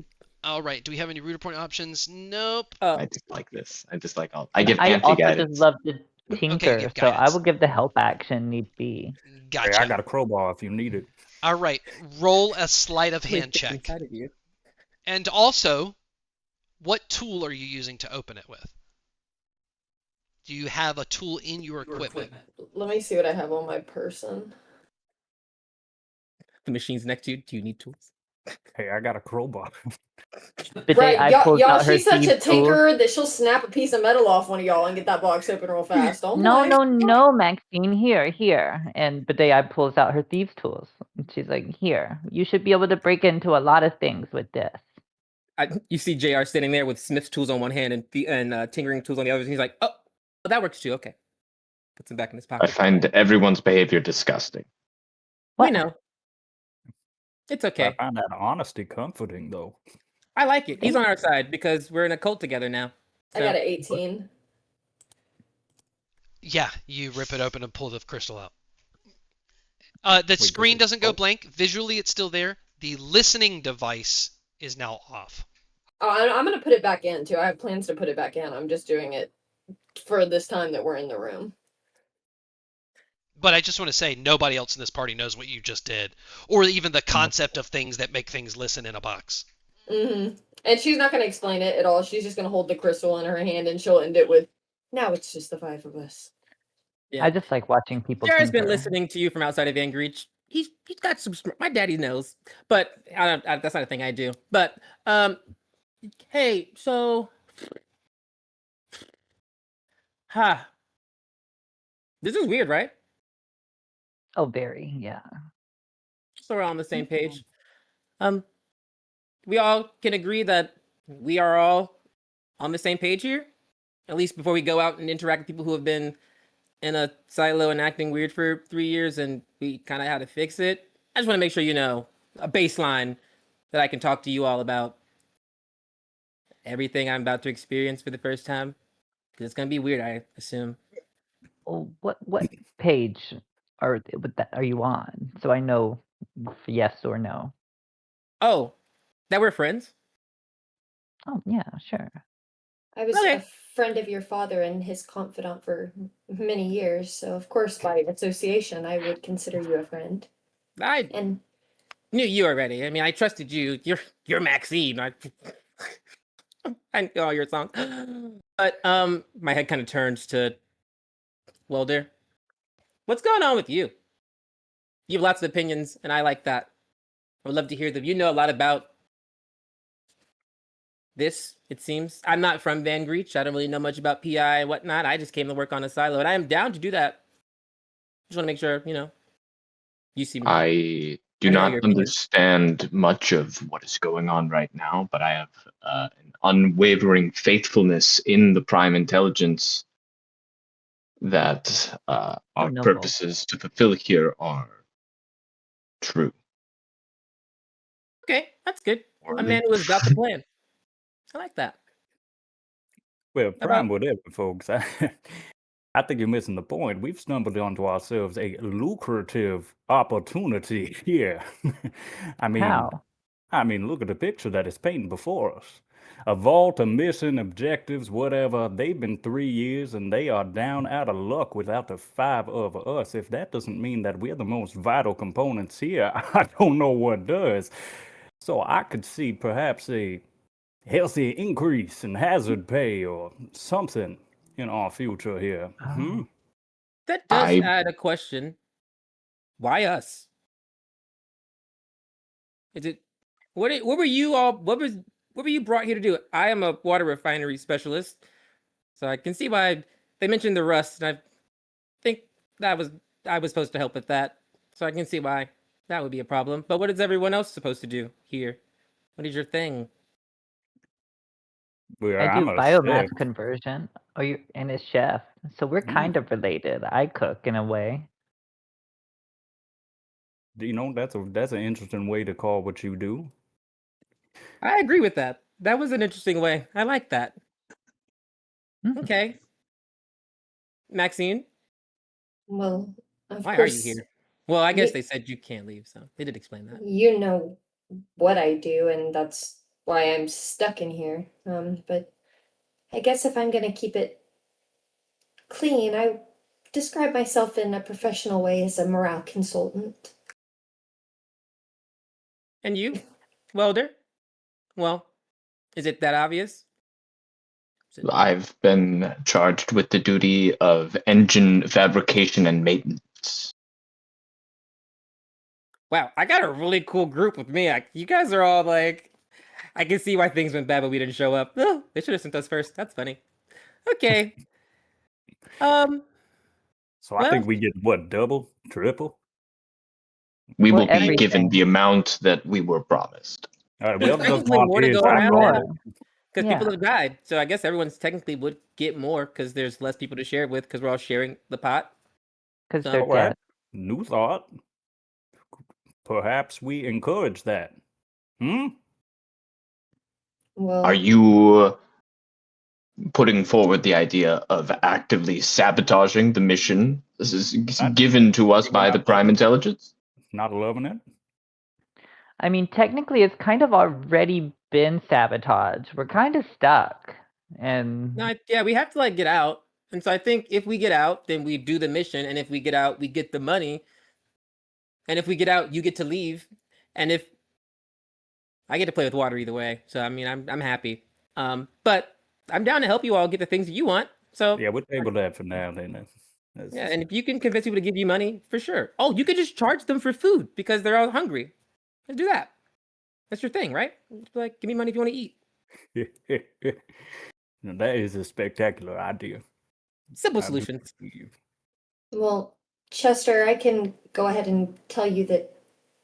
All right. Do we have any router point options? Nope. I dislike this. I dislike all. I give I also just anti-guidance. love to Okay, tinker, give so I guidance. will give the help action need be. Gotcha. Hey, I got a crowbar if you need it. All right. Roll a sleight of hand It's check. inside of you. And also, what tool are you using to open it with? Do you have a tool in your equipment? Let me see what I have on my person. The machine's next to you. Do you need tools? Hey, I got a crowbar. But Right, I y'all, pulls y'all out her she's such a thieves' tools. tinker that she'll snap a piece of metal off one of y'all and get that box open real fast. Don't No, lie. no, Maxine, here. And Badea pulls out her thieves' tools. And she's like, here, you should be able to break into a lot of things with this. You see JR standing there with Smith's tools on one hand and tinkering tools on the other. And he's like, oh, well, that works too. Okay. Puts them back in his I pocket. find everyone's behavior disgusting. We What? know. It's I okay. find that honesty comforting, though. I like it. He's on our side because we're in a cult together now. I got an 18. Yeah, you rip it open and pull the crystal out. The screen doesn't go blank. Visually, it's still there. The listening device is now off. Oh, I'm going to put it back in, too. I have plans to put it back in. I'm just doing it for this time that we're in the room. But I just want to say, nobody else in this party knows what you just did, or even the concept of things that make things listen in a box. Mm-hmm. And she's not going to explain it at all. She's just going to hold the crystal in her hand, and she'll end it with, now it's just the 5 of us. Yeah. I just like watching people JR's been tinker. listening to you from outside of Van Greech. He's got some. My daddy knows, but that's not a thing I do. But hey, so, this is weird, right? Oh, very, yeah. So we're all on the same page. We all can agree that we are all on the same page here, at least before we go out and interact with people who have been in a silo and acting weird for 3 years, and we kind of had to fix it. I just want to make sure you know a baseline that I can talk to you all about everything I'm about to experience for the first time, because it's gonna be weird, I assume. Oh, what page are you on? So I know yes or no. Oh, that we're friends? Oh, yeah, sure. I was Okay. a friend of your father and his confidant for many years, so of course, by association, I would consider you a friend. I And knew you already. I mean, I trusted you. You're Maxine. I know all your songs. But my head kind of turns to Welder. What's going on with you? You have lots of opinions, and I like that. I would love to hear them. You know a lot about this, it seems. I'm not from Van Greech. I don't really know much about PI and whatnot. I just came to work on a silo, and I am down to do that. Just want to make sure, you see me. I do I know not your opinions. understand much of what is going on right now, but I have an unwavering faithfulness in the Prime Intelligence that our noble. purposes to fulfill here are true. Okay, that's good. A Worthy. man who is about the plan. I like that. Well, about- prime whatever, folks. I think you're missing the point. We've stumbled onto ourselves a lucrative opportunity here. I mean, look at the picture that is painting before us. A vault, a mission, objectives, whatever. They've been 3 years and they are down out of luck without the 5 of us. If that doesn't mean that we're the most vital components here, I don't know what does. So I could see perhaps a healthy increase in hazard pay or something in our future here. Oh. That does I- add a question. Why us? Is it what were you all what were you brought here to do? I am a water refinery specialist, so I can see why they mentioned the rust, and I think I was supposed to help with that. So I can see why that would be a problem. But what is everyone else supposed to do here? What is your thing? Well, I do I'm a biomass chef. conversion. Oh, you and a chef. So we're kind of related. I cook in a way. That's an interesting way to call what you do. I agree with that. That was an interesting way. I like that. Mhm. Okay. Maxine, well, of why course, are you here? Well, I guess they said you can't leave, so they did explain that. You know what I do, and that's why I'm stuck in here. But I guess if I'm gonna keep it clean, I describe myself in a professional way as a morale consultant. And you, welder? Well, is it that obvious? I've been charged with the duty of engine fabrication and maintenance. Wow, I got a really cool group with me. You guys are all like, I can see why things went bad, but we didn't show up. Oh, they should have sent us first. That's funny. Okay. So I think we get what, double, triple? We Well, will be given everything. the amount that we were promised. All right, There's well, just technically more to volunteer go Or around more. now because people Yeah. have died. So I guess everyone's technically would get more because there's less people to share it with because we're all sharing the pot. Because So- they're All right. dead. New thought. Perhaps we encourage that. Well, Are you putting forward the idea of actively sabotaging the mission this is given to us by the Prime Intelligence? Not loving it? I mean, technically, it's kind of already been sabotaged. We're kind of stuck. And No, yeah, we have to like get out. And so I think if we get out, then we do the mission. And if we get out, we get the money. And if we get out, you get to leave. And if I get to play with water either way. So I mean I'm happy. But I'm down to help you all get the things that you want. So Yeah, we'll table that for now then. yeah, and if you can convince people to give you money, for sure. Oh, you could just charge them for food because they're all hungry. Let's do that. That's your thing, right? Like, give me money if you want to eat. Now, that is a spectacular idea. Simple I solutions. believe. well, Chester, I can go ahead and tell you that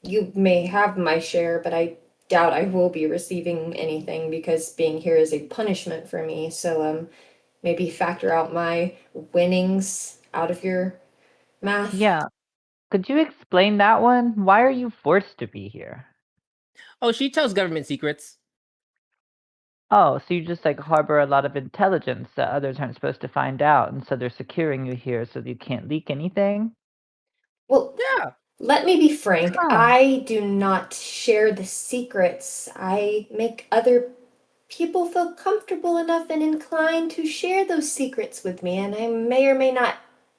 you may have my share, but I doubt I will be receiving anything because being here is a punishment for me. So maybe factor out my winnings out of your math. yeah. Could you explain that one? Why are you forced to be here? Oh, she tells government secrets. Oh, so you just like harbor a lot of intelligence that others aren't supposed to find out, and so they're securing you here so that you can't leak anything? Well, Yeah. let me be frank. Huh. I do not share the secrets. I make other people feel comfortable enough and inclined to share those secrets with me, and I may or may not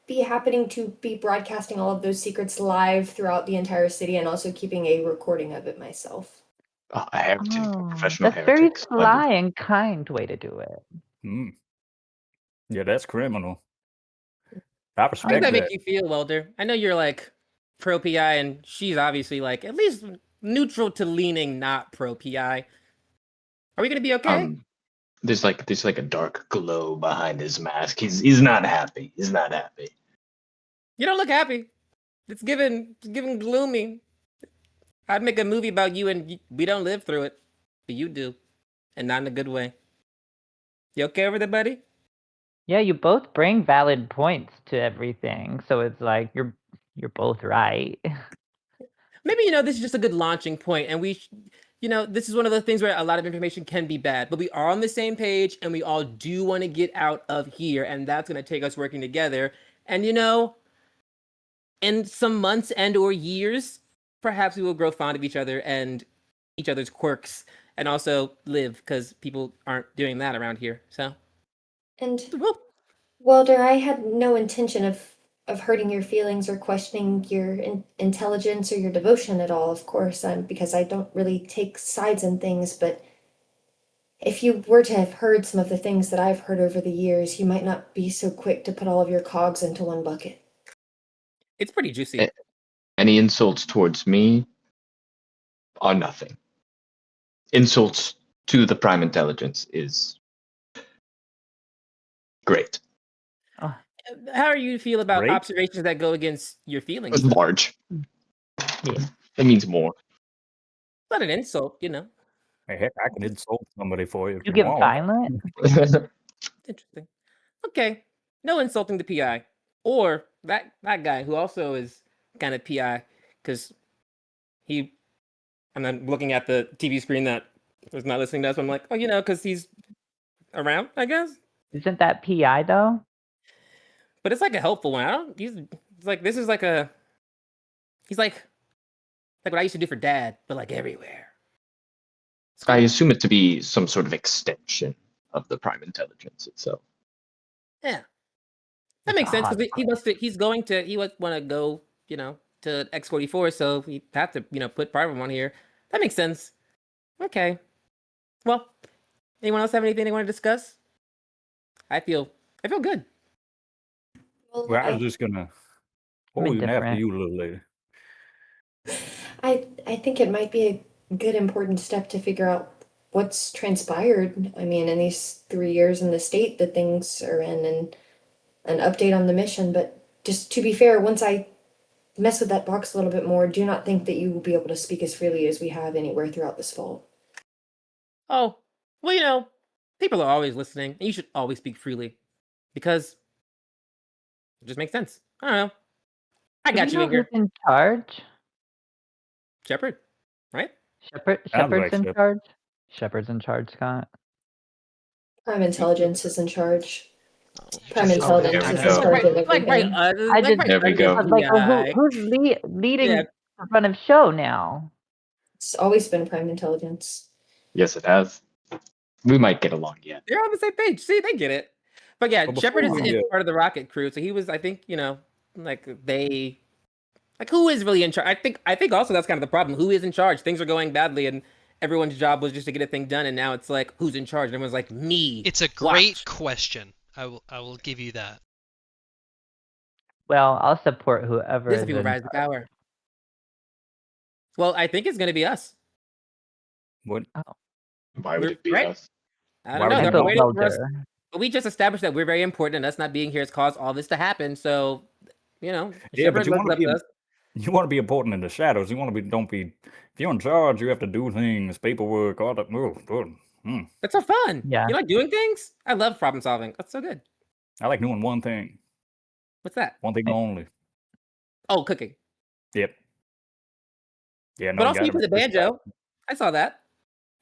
be happening to be broadcasting all of those secrets live throughout the entire city and also keeping a recording of it myself. A heretic, a Oh, professional that's very heretic. Splendid. sly and kind way to do it. Yeah, that's criminal. I How does respect that that. make you feel, Welder? I know you're like pro PI, and she's obviously like at least neutral to leaning not pro PI. Are we gonna be okay? There's like a dark glow behind his mask. He's not happy. He's not happy. You don't look happy. It's giving gloomy. I'd make a movie about you, and we don't live through it, but you do, and not in a good way. You okay over there, buddy? Yeah, you both bring valid points to everything, so it's like you're both right. Maybe this is just a good launching point, and this is one of the things where a lot of information can be bad, but we are on the same page, and we all do want to get out of here, and that's going to take us working together. And in some months and or years, perhaps we will grow fond of each other and each other's quirks, and also live because people aren't doing that around here. So, And well, Walter, I had no intention of hurting your feelings or questioning your intelligence or your devotion at all, of course, because I don't really take sides in things, but if you were to have heard some of the things that I've heard over the years, you might not be so quick to put all of your cogs into one bucket. it's pretty juicy. Any insults towards me are nothing. Insults to the Prime Intelligence is great. How do you feel about Great. observations that go against your feelings? It's large. Yeah. It means more. Not an insult, Hey, heck, I can insult somebody for you if You you get want. violent? Interesting. Okay. No insulting the PI. Or that guy who also is kind of PI because I'm not looking at the TV screen that was not listening to us. I'm like, oh, because he's around, I guess. Isn't that PI though? But it's like a helpful one. It's like this is like a He's like what I used to do for Dad, but like everywhere. I assume it to be some sort of extension of the Prime Intelligence itself. Yeah, that makes sense because he want to go, to X-44, so he have to, put Prime on here. That makes sense. Okay. Well, anyone else have anything they want to discuss? I feel good. Well, I was just gonna hold after you, little lady. I think it might be a good important step to figure out what's transpired. I mean, in these 3 years in the state that things are in, and an update on the mission. But just to be fair, once I mess with that box a little bit more, do not think that you will be able to speak as freely as we have anywhere throughout this fall. Oh, well, people are always listening, and you should always speak freely because it just makes sense. I don't know. I got you, Inger. Who's in charge? Shepard, right? Shepard's in charge? Shepard's in charge, Scott. Prime Intelligence is in charge. Prime There Intelligence we is in go. charge of everything. There we go. Who's leading the front of show now? It's always been Prime Intelligence. Yes, it has. We might get along yet. They're on the same page. See, they get it. But yeah, Shepard is part of the rocket crew, so he was, I think, who is really in charge? I think also that's kind of the problem. Who is in charge? Things are going badly, and everyone's job was just to get a thing done, and now it's like, who's in charge? And everyone's like, me. It's a great question. I will give you that. Well, I'll support whoever. This people rise to power. Well, I think it's going to be us. What? Oh. Why would it be us? I don't know. They're waiting for us. But we just established that we're very important, and us not being here has caused all this to happen. So, yeah, but you want to be important in the shadows. You want to be. If you're in charge, you have to do things, paperwork, all that. That's so fun. Yeah. You like doing things? I love problem solving. That's so good. I like doing one thing. What's that? One thing only. Oh, cooking. Yep. Yeah, no. But also you play the banjo. I saw that.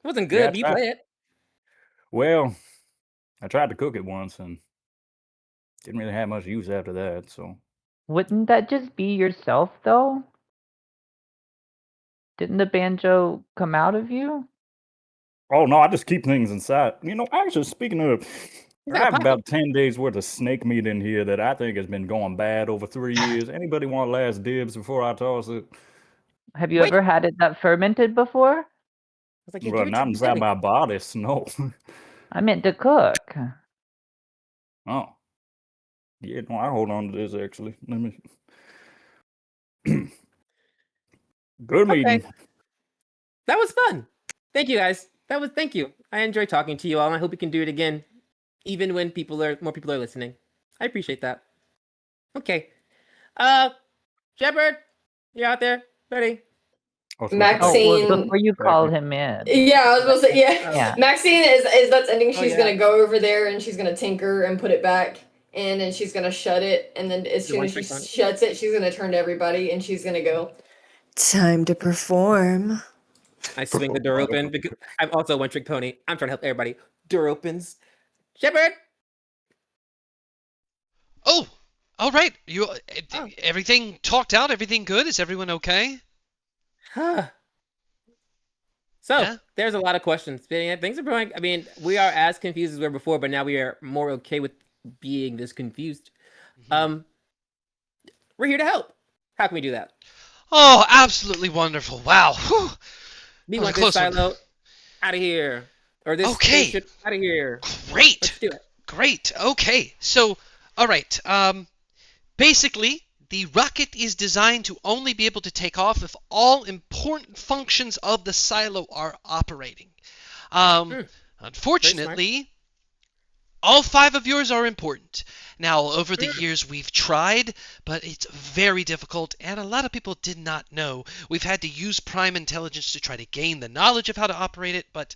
It wasn't good, but you play it. Well, I tried to cook it once and didn't really have much use after that, so. Wouldn't that just be yourself, though? Didn't the banjo come out of you? Oh, no, I just keep things inside. Actually, speaking of, I have about 10 days worth of snake meat in here that I think has been going bad over 3 years. Anybody want last dibs before I toss it? Have you ever had it that fermented before? Well, not inside my bodice, no. I meant to cook. Oh. Yeah, no, I hold on to this, actually. Let me... Good meeting. That was fun. Thank you, guys. Thank you. I enjoyed talking to you all, and I hope we can do it again, even when more people are listening. I appreciate that. Okay. Shepard, you're out there. Ready? Maxine. Before you call him in. Yeah, I was supposed to say, yeah. Maxine is that's ending. She's gonna go over there and she's gonna tinker and put it back, and then she's gonna shut it, and then as soon as she shuts it, she's gonna turn to everybody and she's gonna go, "Time to perform." I swing the door open because I'm also a one-trick pony. I'm trying to help everybody. Door opens. Shepard. Oh, all right. Everything talked out. Everything good. Is everyone okay? So there's a lot of questions. Things are going. I mean, we are as confused as we were before, but now we are more okay with being this confused. We're here to help. How can we do that? Oh, absolutely wonderful! Wow. Whew. We want this silo out of here, or this spaceship out of here. Great. Let's do it. Great. Okay. So, all right. Basically, the rocket is designed to only be able to take off if all important functions of the silo are operating. Unfortunately, all 5 of yours are important. Now, over the years, we've tried, but it's very difficult, and a lot of people did not know. We've had to use Prime Intelligence to try to gain the knowledge of how to operate it, but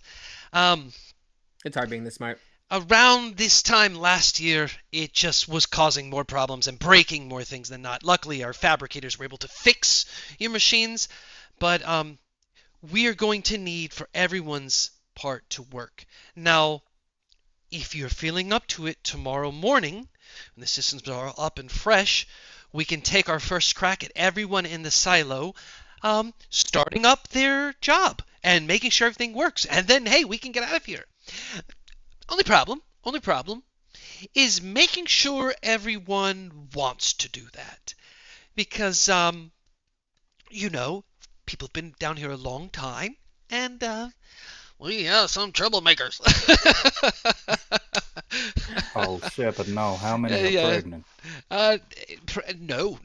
it's hard being this smart. Around this time last year, it just was causing more problems and breaking more things than not. Luckily, our fabricators were able to fix your machines, but we are going to need for everyone's part to work. Now, if you're feeling up to it tomorrow morning, when the systems are up and fresh, we can take our first crack at everyone in the silo starting up their job and making sure everything works. And then, hey, we can get out of here. Only problem is making sure everyone wants to do that. Because, people have been down here a long time, and, we have some troublemakers. Oh, Shepard, no. How many are Yeah. pregnant? No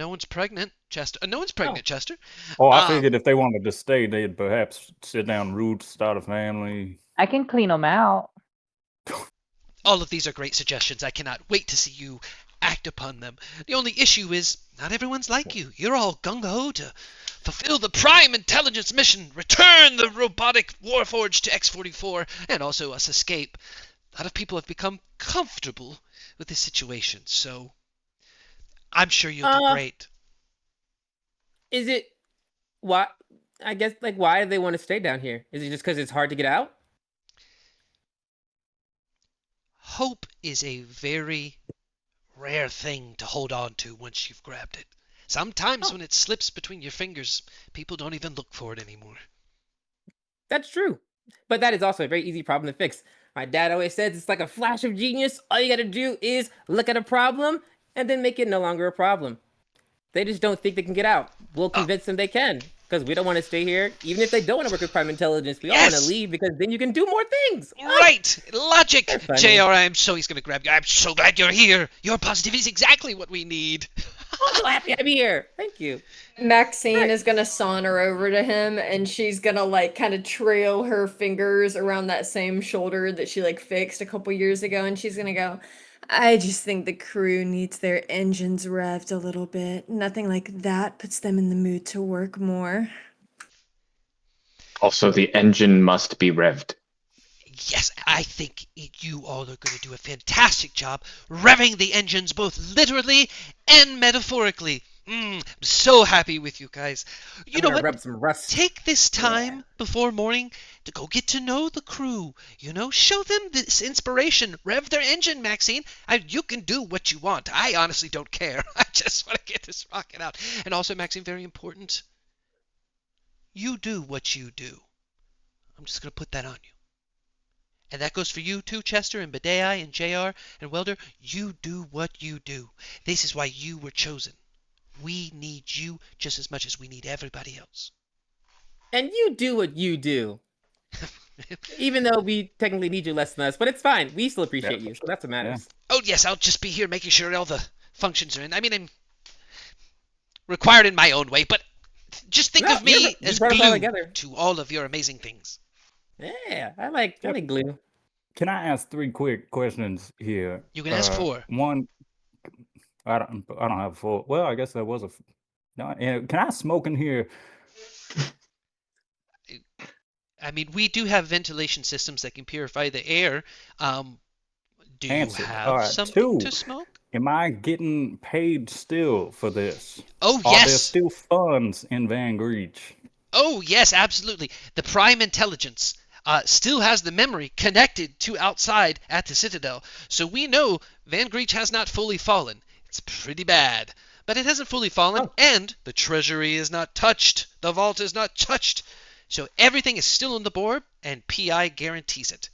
one's pregnant, Chester. No one's pregnant, Chester. Oh, I figured if they wanted to stay, they'd perhaps sit down roots, start a family. I can clean them out. All of these are great suggestions. I cannot wait to see you act upon them. The only issue is not everyone's like you. You're all gung-ho to fulfill the prime intelligence mission, return the robotic warforged to X-44, and also us escape. A lot of people have become comfortable with this situation, so I'm sure you'll do great. Is it why? I guess why do they want to stay down here? Is it just because it's hard to get out? Hope is a very rare thing to hold on to once you've grabbed it. Sometimes when it slips between your fingers, people don't even look for it anymore. That's true. But that is also a very easy problem to fix. My dad always says it's like a flash of genius. All you got to do is look at a problem and then make it no longer a problem. They just don't think they can get out. We'll convince them they can, because we don't want to stay here. Even if they don't want to work with prime intelligence, we all want to leave, because then you can do more things. Right! Logic! JR, he's going to grab you. I'm so glad you're here. Your positivity is exactly what we need. I'm so happy to be here. Thank you. Maxine is going to saunter over to him, and she's going to, kind of trail her fingers around that same shoulder that she, fixed a couple years ago, and she's going to go, I just think the crew needs their engines revved a little bit. Nothing like that puts them in the mood to work more. Also, the engine must be revved. Yes, I think you all are going to do a fantastic job revving the engines both literally and metaphorically. I'm so happy with you guys. You know what? Rub some rust. Take this time before morning to go get to know the crew. Show them this inspiration. Rev their engine, Maxine. You can do what you want. I honestly don't care. I just want to get this rocket out. And also, Maxine, very important. You do what you do. I'm just going to put that on you. And that goes for you too, Chester, and Badei, and JR, and Welder. You do what you do. This is why you were chosen. We need you just as much as we need everybody else. And you do what you do. Even though we technically need you less than us, but it's fine. We still appreciate you, so that's what matters. Oh, yes, I'll just be here making sure all the functions are in. I mean, I'm required in my own way, but just think of me as glue to all of your amazing things. Yeah, I like glue. Can I ask 3 quick questions here? You can ask 4. One, I don't have 4. Well, I guess there was a. No, can I smoke in here? I mean, we do have ventilation systems that can purify the air. Do you have something to smoke? Am I getting paid still for this? Oh, yes. Are there still funds in Van Greech? Oh, yes, absolutely. The Prime Intelligence still has the memory connected to outside at the Citadel. So we know Van Greech has not fully fallen. It's pretty bad. But it hasn't fully fallen, and the treasury is not touched. The vault is not touched. So everything is still on the board, and PI guarantees it.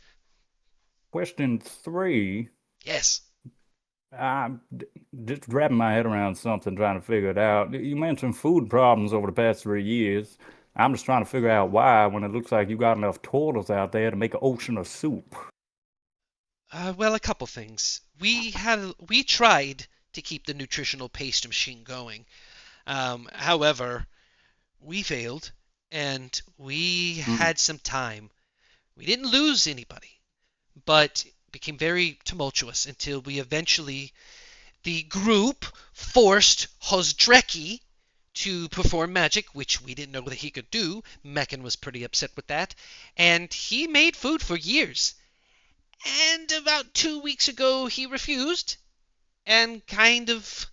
Question 3. Yes. I'm just wrapping my head around something, trying to figure it out. You mentioned food problems over the past 3 years. I'm just trying to figure out why, when it looks like you got enough turtles out there to make an ocean of soup. Well, a couple things. We tried to keep the nutritional paste machine going. However, we failed, and we had some time. We didn't lose anybody, but it became very tumultuous until we eventually, the group forced Hozdreki to perform magic, which we didn't know that he could do. Meccan was pretty upset with that, and he made food for years. And about 2 weeks ago, he refused and kind of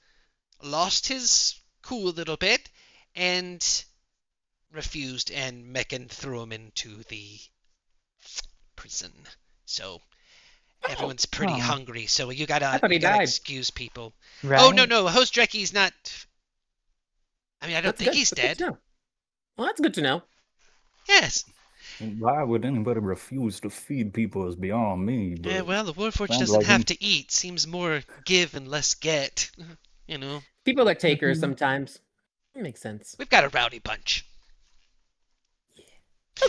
lost his cool a little bit and refused, and Meccan threw him into the prison. So Everyone's pretty hungry, so you gotta died. excuse people. Right? Oh no, Host Drecky's not. I mean, I don't think he's dead. Well, that's good to know. Yes. Why would anybody refuse to feed people is beyond me. But Well, the Warforged sounds doesn't like have to eat. Seems more give and less get. You know. People are takers sometimes. It makes sense. We've got a rowdy bunch.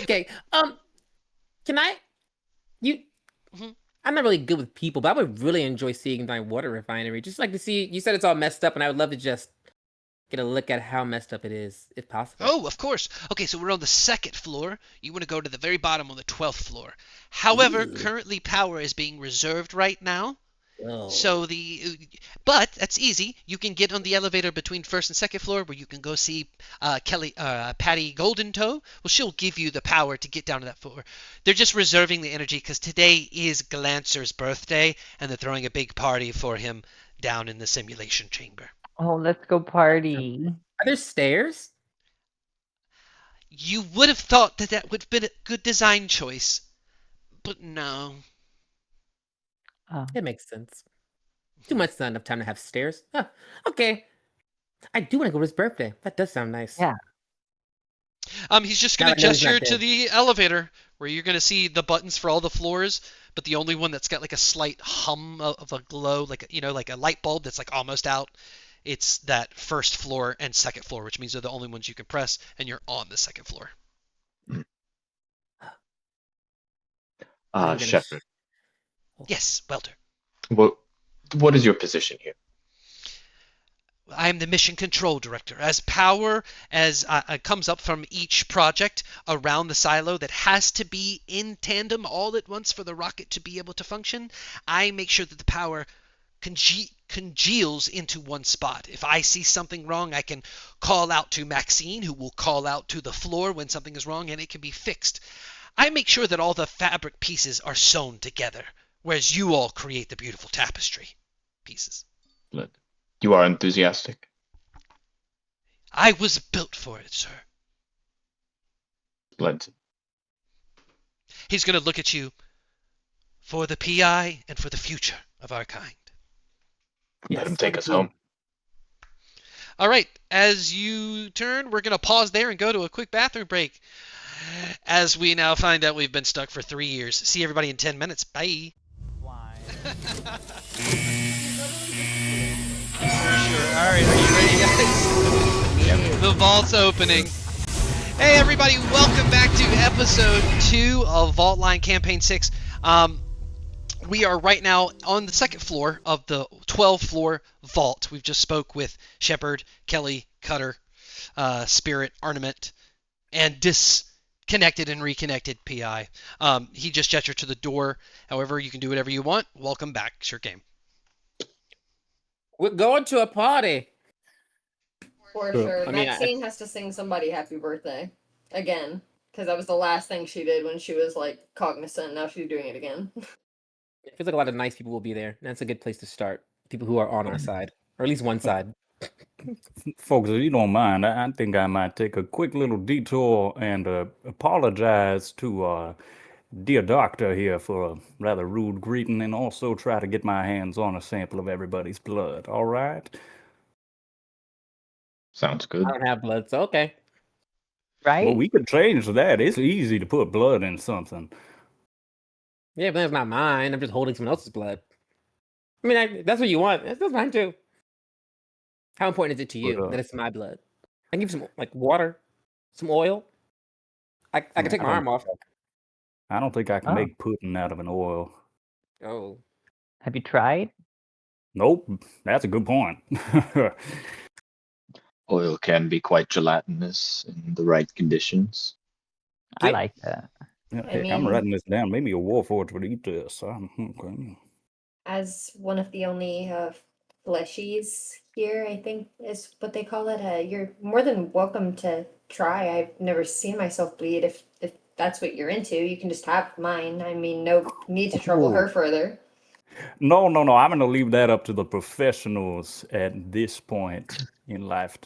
Okay. Can I? Mhm. I'm not really good with people, but I would really enjoy seeing my water refinery. Just like to see. You said it's all messed up, and I would love to just get a look at how messed up it is, if possible. Oh, of course. Okay, so we're on the 2nd floor. You want to go to the very bottom on the 12th floor. However, currently power is being reserved right now. Oh. So but that's easy. You can get on the elevator between 1st and 2nd floor, where you can go see Patty Goldentoe. Well, she'll give you the power to get down to that floor. They're just reserving the energy because today is Glancer's birthday, and they're throwing a big party for him down in the simulation chamber. Oh, let's go party. Are there stairs? You would have thought that would have been a good design choice, but no. Oh. It makes sense. 2 months is not enough time to have stairs. Huh. Okay. I do want to go to his birthday. That does sound nice. Yeah. He's just going to gesture to the elevator where you're going to see the buttons for all the floors, but the only one that's got like a slight hum of a glow, like like a light bulb that's like almost out. It's that 1st floor and 2nd floor, which means they're the only ones you can press, and you're on the 2nd floor. Shepard. Yes, Welter. What is your position here? I am the mission control director. As power as comes up from each project around the silo that has to be in tandem all at once for the rocket to be able to function, I make sure that the power congeals into one spot. If I see something wrong, I can call out to Maxine, who will call out to the floor when something is wrong, and it can be fixed. I make sure that all the fabric pieces are sewn together, whereas you all create the beautiful tapestry pieces. You are enthusiastic. I was built for it, sir. Splendid. He's going to look at you for the PI and for the future of our kind. Let him take us home. All right, as you turn, we're going to pause there and go to a quick bathroom break, as we now find out we've been stuck for 3 years. See everybody in 10 minutes. Bye. Sure. All right, are you ready, guys? Yep. The vault's opening. Hey, everybody, welcome back to episode 2 of Vaultline Campaign 6. We are right now on the 2nd floor of the 12th floor vault. We've just spoke with Shepard, Kelly, Cutter, Spirit, Armament, and disconnected and reconnected PI. He just gestured to the door. However, you can do whatever you want. Welcome back. Sure game. We're going to a party. For sure. Maxine has to sing somebody happy birthday. Again. Because that was the last thing she did when she was, like, cognizant. Now she's doing it again. It feels like a lot of nice people will be there. That's a good place to start. People who are on our side. Or at least one side. Folks, if you don't mind, I think I might take a quick little detour and apologize to dear doctor here for a rather rude greeting, and also try to get my hands on a sample of everybody's blood. All right? Sounds good. I don't have blood, so okay. Right? Well, we could change that. It's easy to put blood in something. Yeah, but that's not mine. I'm just holding someone else's blood. I mean, that's what you want. That's mine too. How important is it to you that it's my blood? I can give you some like water, some oil. I can take my arm off. I don't think I can make pudding out of an oil. Oh. Have you tried? Nope. That's a good point. Oil can be quite gelatinous in the right conditions. I like that. I'm writing this down. Maybe a Warforged would eat this. Okay. As one of the only fleshies here, I think is what they call it. You're more than welcome to try. I've never seen myself bleed. If that's what you're into, you can just have mine. I mean, no need to trouble her further. No. I'm going to leave that up to the professionals at this point in life.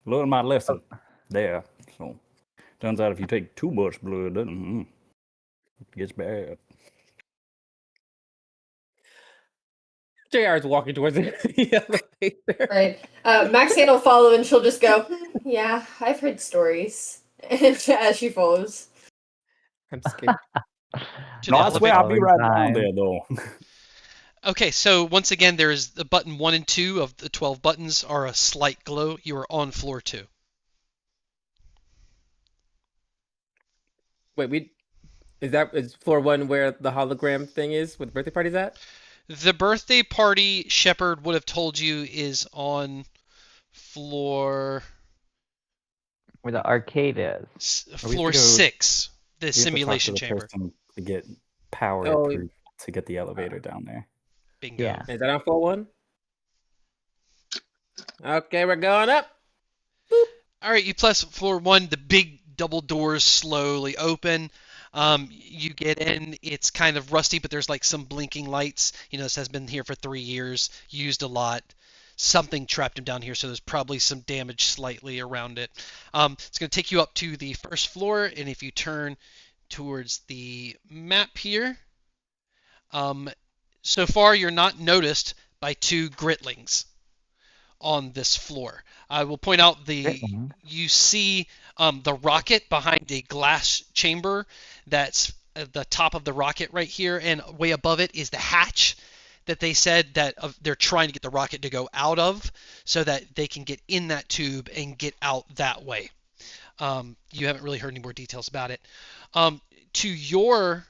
Learn my lesson there. So, turns out if you take too much blood, then it gets bad. JR is walking towards the elevator. Right. Maxine will follow and she'll just go, yeah, I've heard stories. As she follows. I'm scared. No, I swear I'll be right down Time. there, though. Okay, so once again, there's the button 1 and 2 of the 12 buttons are a slight glow. You are on floor 2. Wait, is floor 1 where the hologram thing is, where the birthday party's at? The birthday party, Shepard would have told you, is on floor Where the arcade is. floor 6, the simulation chamber. To get power approved to get the elevator down there. Bingo. Yeah. Is that on floor 1? Okay, we're going up. All right, you press floor 1. The big double doors slowly open. You get in. It's kind of rusty, but there's like some blinking lights. You know, this has been here for 3 years, used a lot. Something trapped him down here, so there's probably some damage slightly around it. It's going to take you up to the first floor, and if you turn towards the map here, so far you're not noticed by 2 gritlings on this floor. I will point out you see the rocket behind a glass chamber. That's the top of the rocket right here, and way above it is the hatch that they said that they're trying to get the rocket to go out of so that they can get in that tube and get out that way. You haven't really heard any more details about it. To your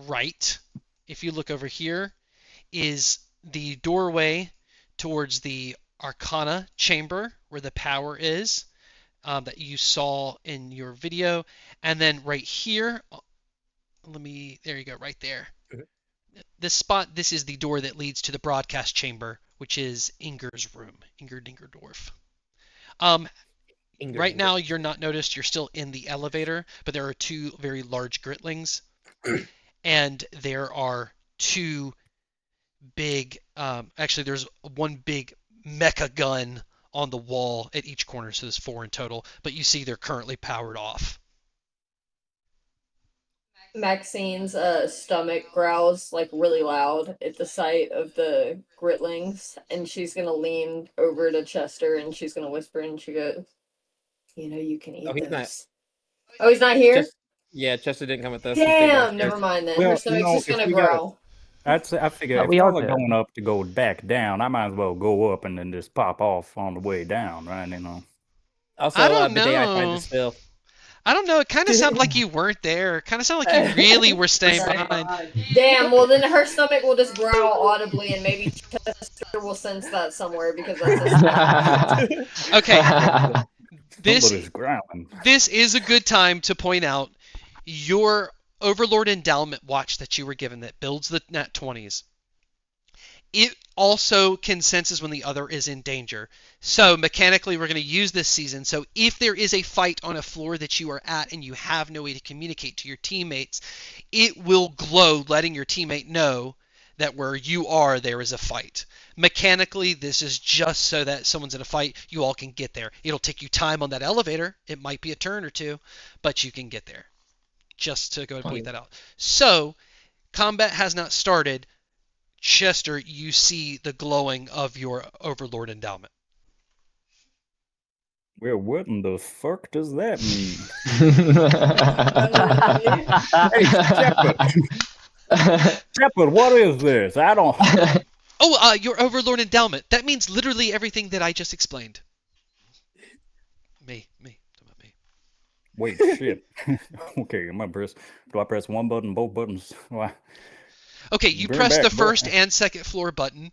right, if you look over here, is the doorway towards the Arcana chamber where the power is that you saw in your video. And then right here, there you go, right there. This spot, this is the door that leads to the broadcast chamber, which is Inger's room, Inger Dingerdorf. Right now, you're not noticed. You're still in the elevator, but there are 2 very large gritlings, and there are 2 big. Actually, there's 1 big mecha gun on the wall at each corner, so there's 4 in total. But you see, they're currently powered off. Maxine's stomach growls like really loud at the sight of the gritlings, and she's gonna lean over to Chester and she's gonna whisper, and she goes, "You know you can eat he's this." Oh, he's not here? Chester didn't come with us. Damn, never mind then. Well, Her stomach's just gonna growl. I figure if y'all are going up to go back down, I might as well go up and then just pop off on the way down, right? You know. Also, I don't the day I know. find the spill. I don't know. It kind of sounded like you weren't there. It kind of sounded like you really were staying behind. Damn, well then her stomach will just growl audibly, and maybe Chester will sense that somewhere because that's his stomach. Okay. Somebody's growling. This is a good time to point out your Overlord Endowment watch that you were given that builds the nat 20s. It also can sense when the other is in danger. So mechanically, we're going to use this season. So if there is a fight on a floor that you are at and you have no way to communicate to your teammates, it will glow, letting your teammate know that where you are, there is a fight. Mechanically, this is just so that someone's in a fight, you all can get there. It'll take you time on that elevator. It might be a turn or 2, but you can get there. Just to go and point that out. So, combat has not started. Chester, you see the glowing of your Overlord Endowment. Well, what in the fuck does that mean? Hey, Shepard, what is this? I don't... Your Overlord Endowment. That means literally everything that I just explained. Me. Wait, shit. Okay, do I press one button, both buttons? Why? Okay, you press the first and second floor button.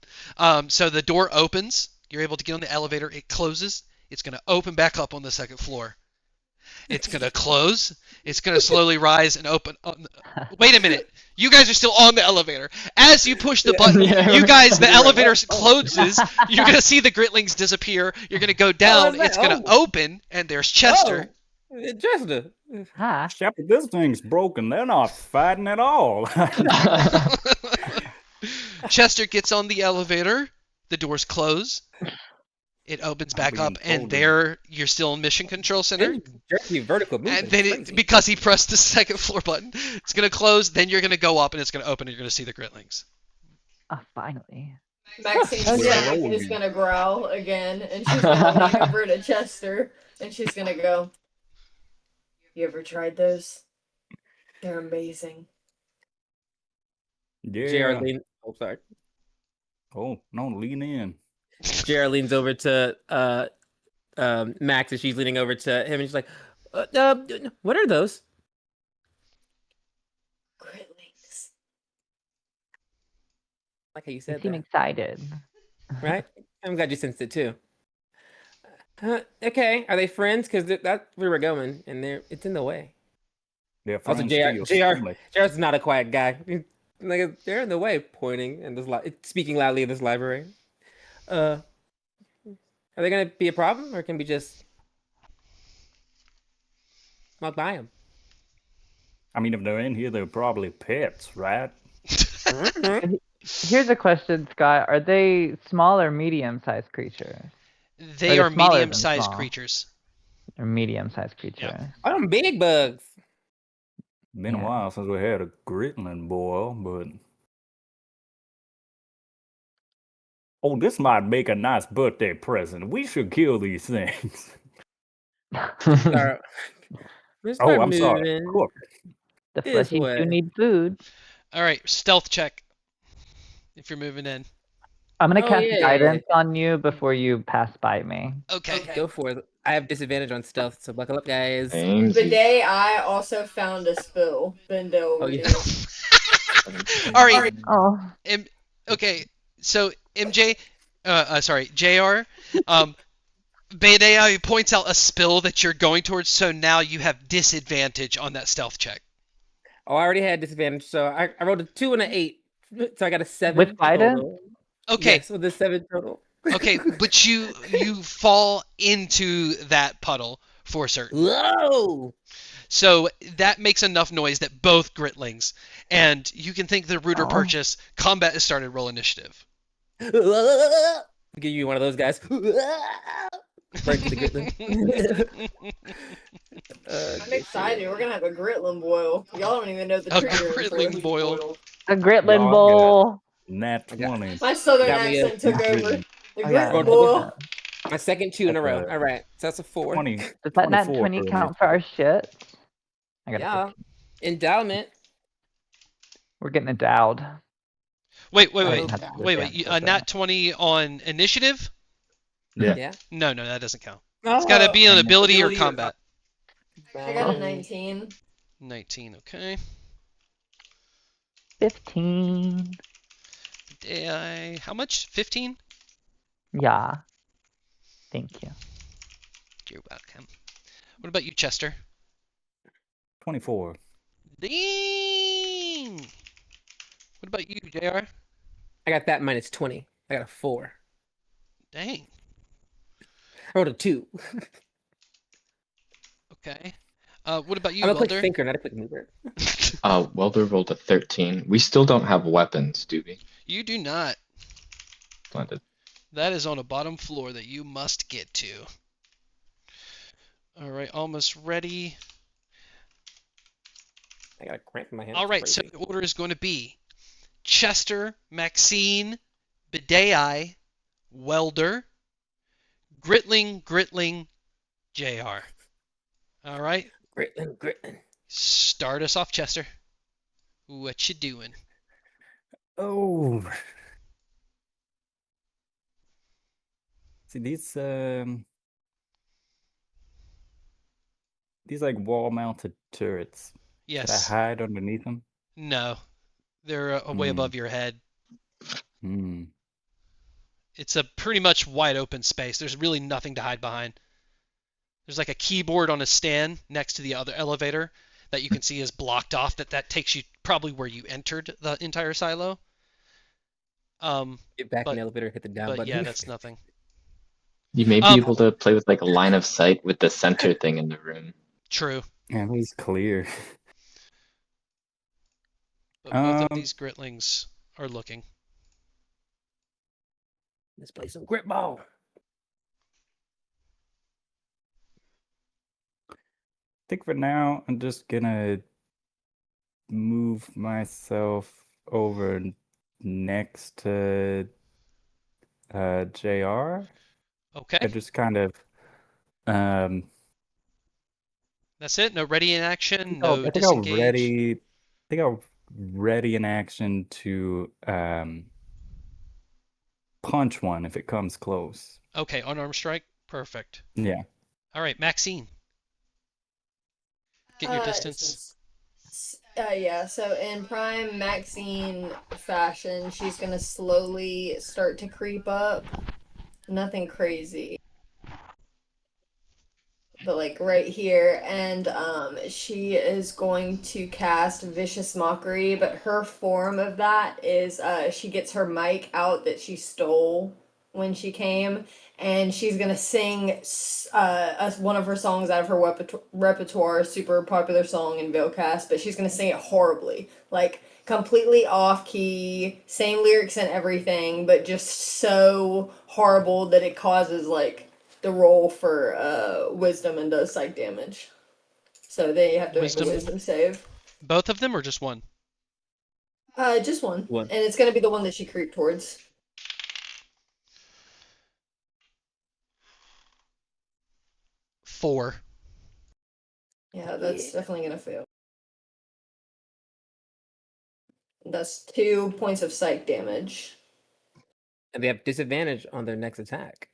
So the door opens. You're able to get on the elevator. It closes. It's going to open back up on the second floor. It's going to close. It's going to slowly rise and open. Wait a minute. You guys are still on the elevator. As you push the button, the elevator closes. You're going to see the gritlings disappear. You're going to go down. It's going to open, and there's Chester. Chester. Hi. Shepard, this thing's broken. They're not fighting at all. Chester gets on the elevator. The doors close. It opens back up, and there you're still in Mission Control Center. Vertical movement. And then because he pressed the second floor button, it's going to close. Then you're going to go up, and it's going to open, and you're going to see the gritlings. Oh, finally. Maxine's Oh, yeah. stomach is gonna growl again, and she's gonna lean over to Chester, and she's gonna go, "You ever tried those? They're amazing." Yeah. JR oh, sorry. Oh, no, lean in. JR leans over to Max, and she's leaning over to him, and she's like, "What are those?" Gritlings. Like how you You said seem that, excited. right? I'm glad you sensed it too. Okay, are they friends? Because that's where we're going, and it's in the way. They're Also, friends to your JR, stomach. JR's not a quiet guy. Like they're in the way, pointing and speaking loudly in this library. Are they gonna be a problem, or can we just walk by them? I mean, if they're in here, they're probably pets, right? Here's a question, Scott. Are they small or medium-sized creatures? They Or are smaller than medium-sized small? creatures. Or medium-sized creatures. Oh, them big bugs. Been a Yeah. while since we had a Gritling boil, but oh, this might make a nice birthday present. We should kill these things. Start, let's Oh, start I'm sorry. moving Cook. The this fleshies way. do need food. All right, stealth check. If you're moving in. I'm gonna Oh, cast yeah. guidance on you before you pass by me. Okay. Go for it. I have disadvantage on stealth, so buckle up, guys. Thank The you. day I also found a spill. Bend over Oh, yeah. you. All right. Oh, Okay. So MJ, sorry, JR. Bedea points out a spill that you're going towards, so now you have disadvantage on that stealth check. Oh, I already had disadvantage, so I rolled a 2 and an 8, so I got a 7 with guidance? total. Okay. Yes, with a 7 total. Okay, but you fall into that puddle for certain. Whoa! So that makes enough noise that both Gritlings, and you can think the Rooter Oh. purchase, combat has started, roll initiative. I'll give you one of those guys. Right to the Gritling. I'm excited. We're gonna have a Gritling boil. Y'all don't even know the A trigger. Gritling boil. A Gritlin Y'all bowl. Nat 20. My southern Got me a- accent took over. The Oh, yeah. Gritling Roll boil. My second 2 in a That's row. a All right, so that's a 4. 20. Does that nat 24 20 for count for our shit? I got Yeah. 15. Endowment. We're getting endowed. Wait. I didn't have to do Wait. damage A with nat that. 20 on initiative? Yeah. Yeah. No, that doesn't count. It's got to be an ability or combat. I got a 19. 19, okay. 15. How much? 15? Yeah. Thank you. You're welcome. What about you, Chester? 24. Ding! What about you, JR? I got that minus 20. I got a 4. Dang. I rolled a 2. Okay. What about you, I'm a quick Welder? thinker, not a quick mover. Welder rolled a 13. We still don't have weapons, do we? You do not. Splendid. That is on a bottom floor that you must get to. All right, almost ready. I got a cramp in my hand. All right, so the order is going to be Chester, Maxine, Bedei, Welder, Gritling, JR. All right, Gritling. start us off, Chester. What you doing? Oh. See these like wall-mounted turrets. Yes. Should I hide underneath them? No, they're way above your head. Hmm. It's a pretty much wide open space. There's really nothing to hide behind. There's like a keyboard on a stand next to the other elevator that you can see is blocked off. That takes you probably where you entered the entire silo. Get back in the elevator, hit the down But button. yeah, that's nothing. You may be able to play with like a line of sight with the center thing in the room. True. Yeah, he's clear. But both of these Gritlings are looking. Let's play some grip ball. I think for now, I'm just gonna move myself over next to JR. Okay. I just kind of That's it? No ready in action, I think no I'll disengage? I think I'll ready in action to punch one if it comes close. Okay, unarmed strike? Perfect. Yeah. Alright, Maxine. Get your distance. Yeah, so in prime Maxine fashion, she's gonna slowly start to creep up. Nothing crazy. But like right here, and she is going to cast Vicious Mockery, but her form of that is she gets her mic out that she stole when she came, and she's gonna sing one of her songs out of her repertoire, super popular song in Veilcast, but she's gonna sing it horribly, like completely off key, same lyrics and everything, but just so horrible that it causes like the roll for wisdom and does psych damage. So they have to make a wisdom save. Both of them or just one? Just one. One. And it's gonna be the one that she creeped towards. 4. Yeah, that's definitely gonna fail. That's 2 points of psych damage. And they have disadvantage on their next attack.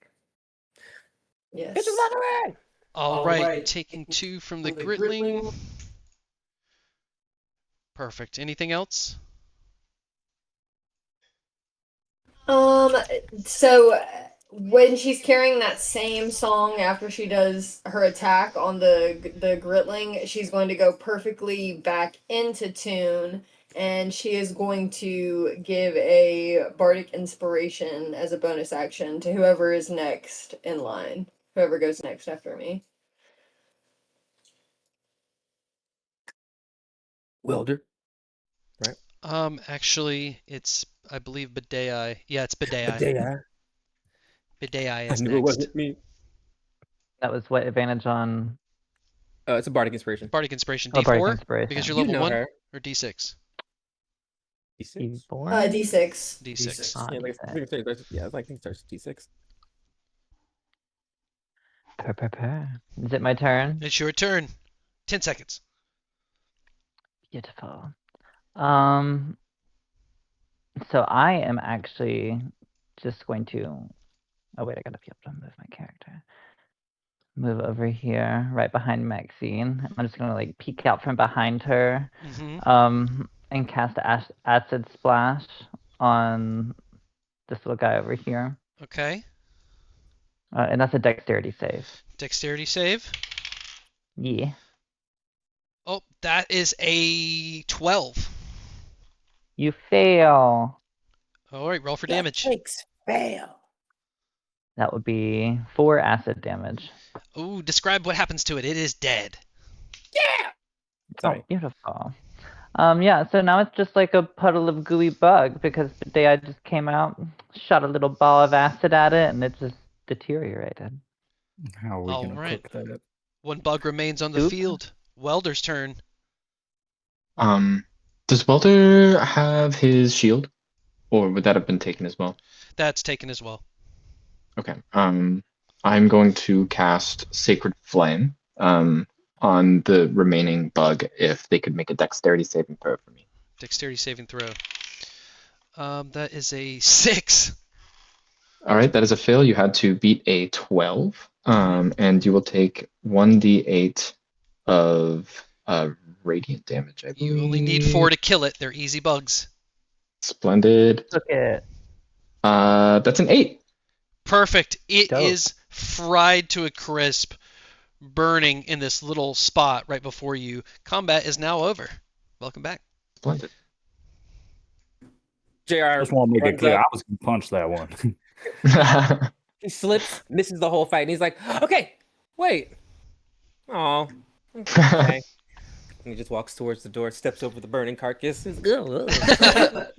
Yes. Alright, taking 2 from the Gritling. Perfect. Anything else? So when she's carrying that same song after she does her attack on the Gritling, she's going to go perfectly back into tune, and she is going to give a bardic inspiration as a bonus action to whoever is next in line. Whoever goes next after me. Welder. Actually, it's, I believe, Badei. Yeah, it's Badei. Badei. Badei I is knew next. it wasn't me. That was what advantage on? It's a bardic inspiration. Bardic Inspiration, Oh, Bardic D4? Inspiration. Because you're You level know 1? her. Or D6? D6. D6. D6. Ah, Yeah, like, I think I think it starts D6. Is it my turn? It's your turn. 10 seconds. Beautiful. So I am actually just going to. Oh wait, I gotta be able to move my character. Move over here, right behind Maxine. I'm just gonna like peek out from behind her, and cast acid splash on this little guy over here. Okay. And that's a dexterity save. Dexterity save. Yeah. Oh, that is a 12. You fail. Alright, roll for damage. Fail. That would be 4 acid damage. Ooh, describe what happens to it. It is dead. Oh, beautiful. Yeah, so now it's just like a puddle of gooey bug because the day I just came out, shot a little ball of acid at it, and it just deteriorated. How are we gonna cook that? One bug remains on the field. Welder's turn. Does Welder have his shield? Or would that have been taken as well? That's taken as well. Okay. I'm going to cast Sacred Flame on the remaining bug if they could make a dexterity saving throw for me. Dexterity saving throw. That is a 6. All right, that is a fail. You had to beat a 12, and you will take 1d8 of radiant damage, I believe. You only need 4 to kill it. They're easy bugs. Splendid. Look it. That's an 8. Perfect. It is fried to a crisp, burning in this little spot right before you. Combat is now over. Welcome back. Splendid. JR Just want me to runs clear. up. I was gonna punch that one. He slips, misses the whole fight, and he's like, "Okay, wait." Oh, okay. And he just walks towards the door, steps over the burning carcass. The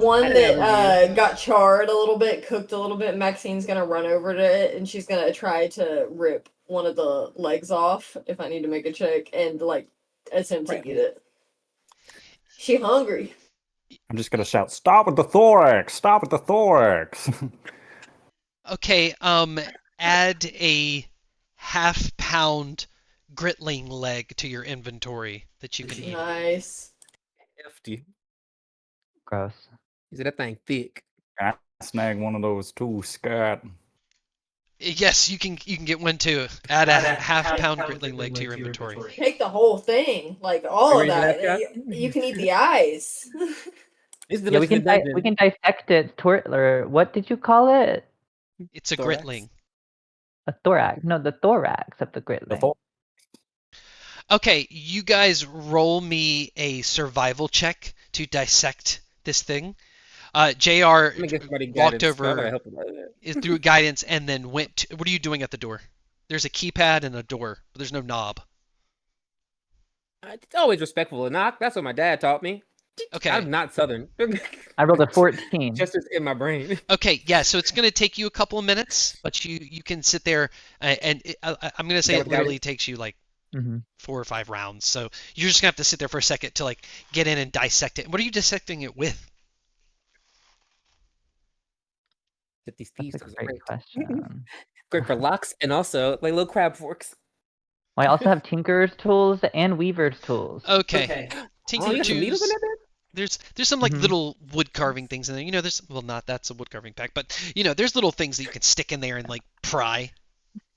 one that got charred a little bit, cooked a little bit, Maxine's gonna run over to it and she's gonna try to rip one of the legs off if I need to make a check and like attempt to eat it. She hungry. I'm just gonna shout, "Stop with the thorax! Stop with the thorax!" Okay, add a half-pound gritling leg to your inventory that you can eat. Nice. Hefty. Gross. Is that thing thick? I snag one of those too, Scott. Yes, you can get one too. Add a half-pound gritling leg to your inventory. Take the whole thing, like all of Ready for that. that, You can eat the eyes. It's Yeah, we delicious can in dungeon. we can dissect it. Or what did you call it? It's a Thorax. gritling. A thorax. No, the thorax of the The gritling. thought Okay, you guys roll me a survival check to dissect this thing. JR Let me get somebody walked guidance. I gotta over help him out with that. through guidance and then went to, what are you doing at the door? There's a keypad and a door, but there's no knob. It's always respectful to knock. That's what my dad taught me. Okay. I'm not Southern. I rolled a 14. Just in my brain. Okay, yeah, so it's going to take you a couple of minutes, but you can sit there and I'm going to say it literally takes you like 4 or 5 rounds. So you're just going to have to sit there for a second to like get in and dissect it. What are you dissecting it with? Get these thieves. That's a great question. Great for locks and also like little crab forks. Well, I also have tinker's tools and weaver's tools. Okay. Oh, you got some needles in there? There's some like little wood carving things in there. You know, that's a wood carving pack, but you know, there's little things that you can stick in there and like pry.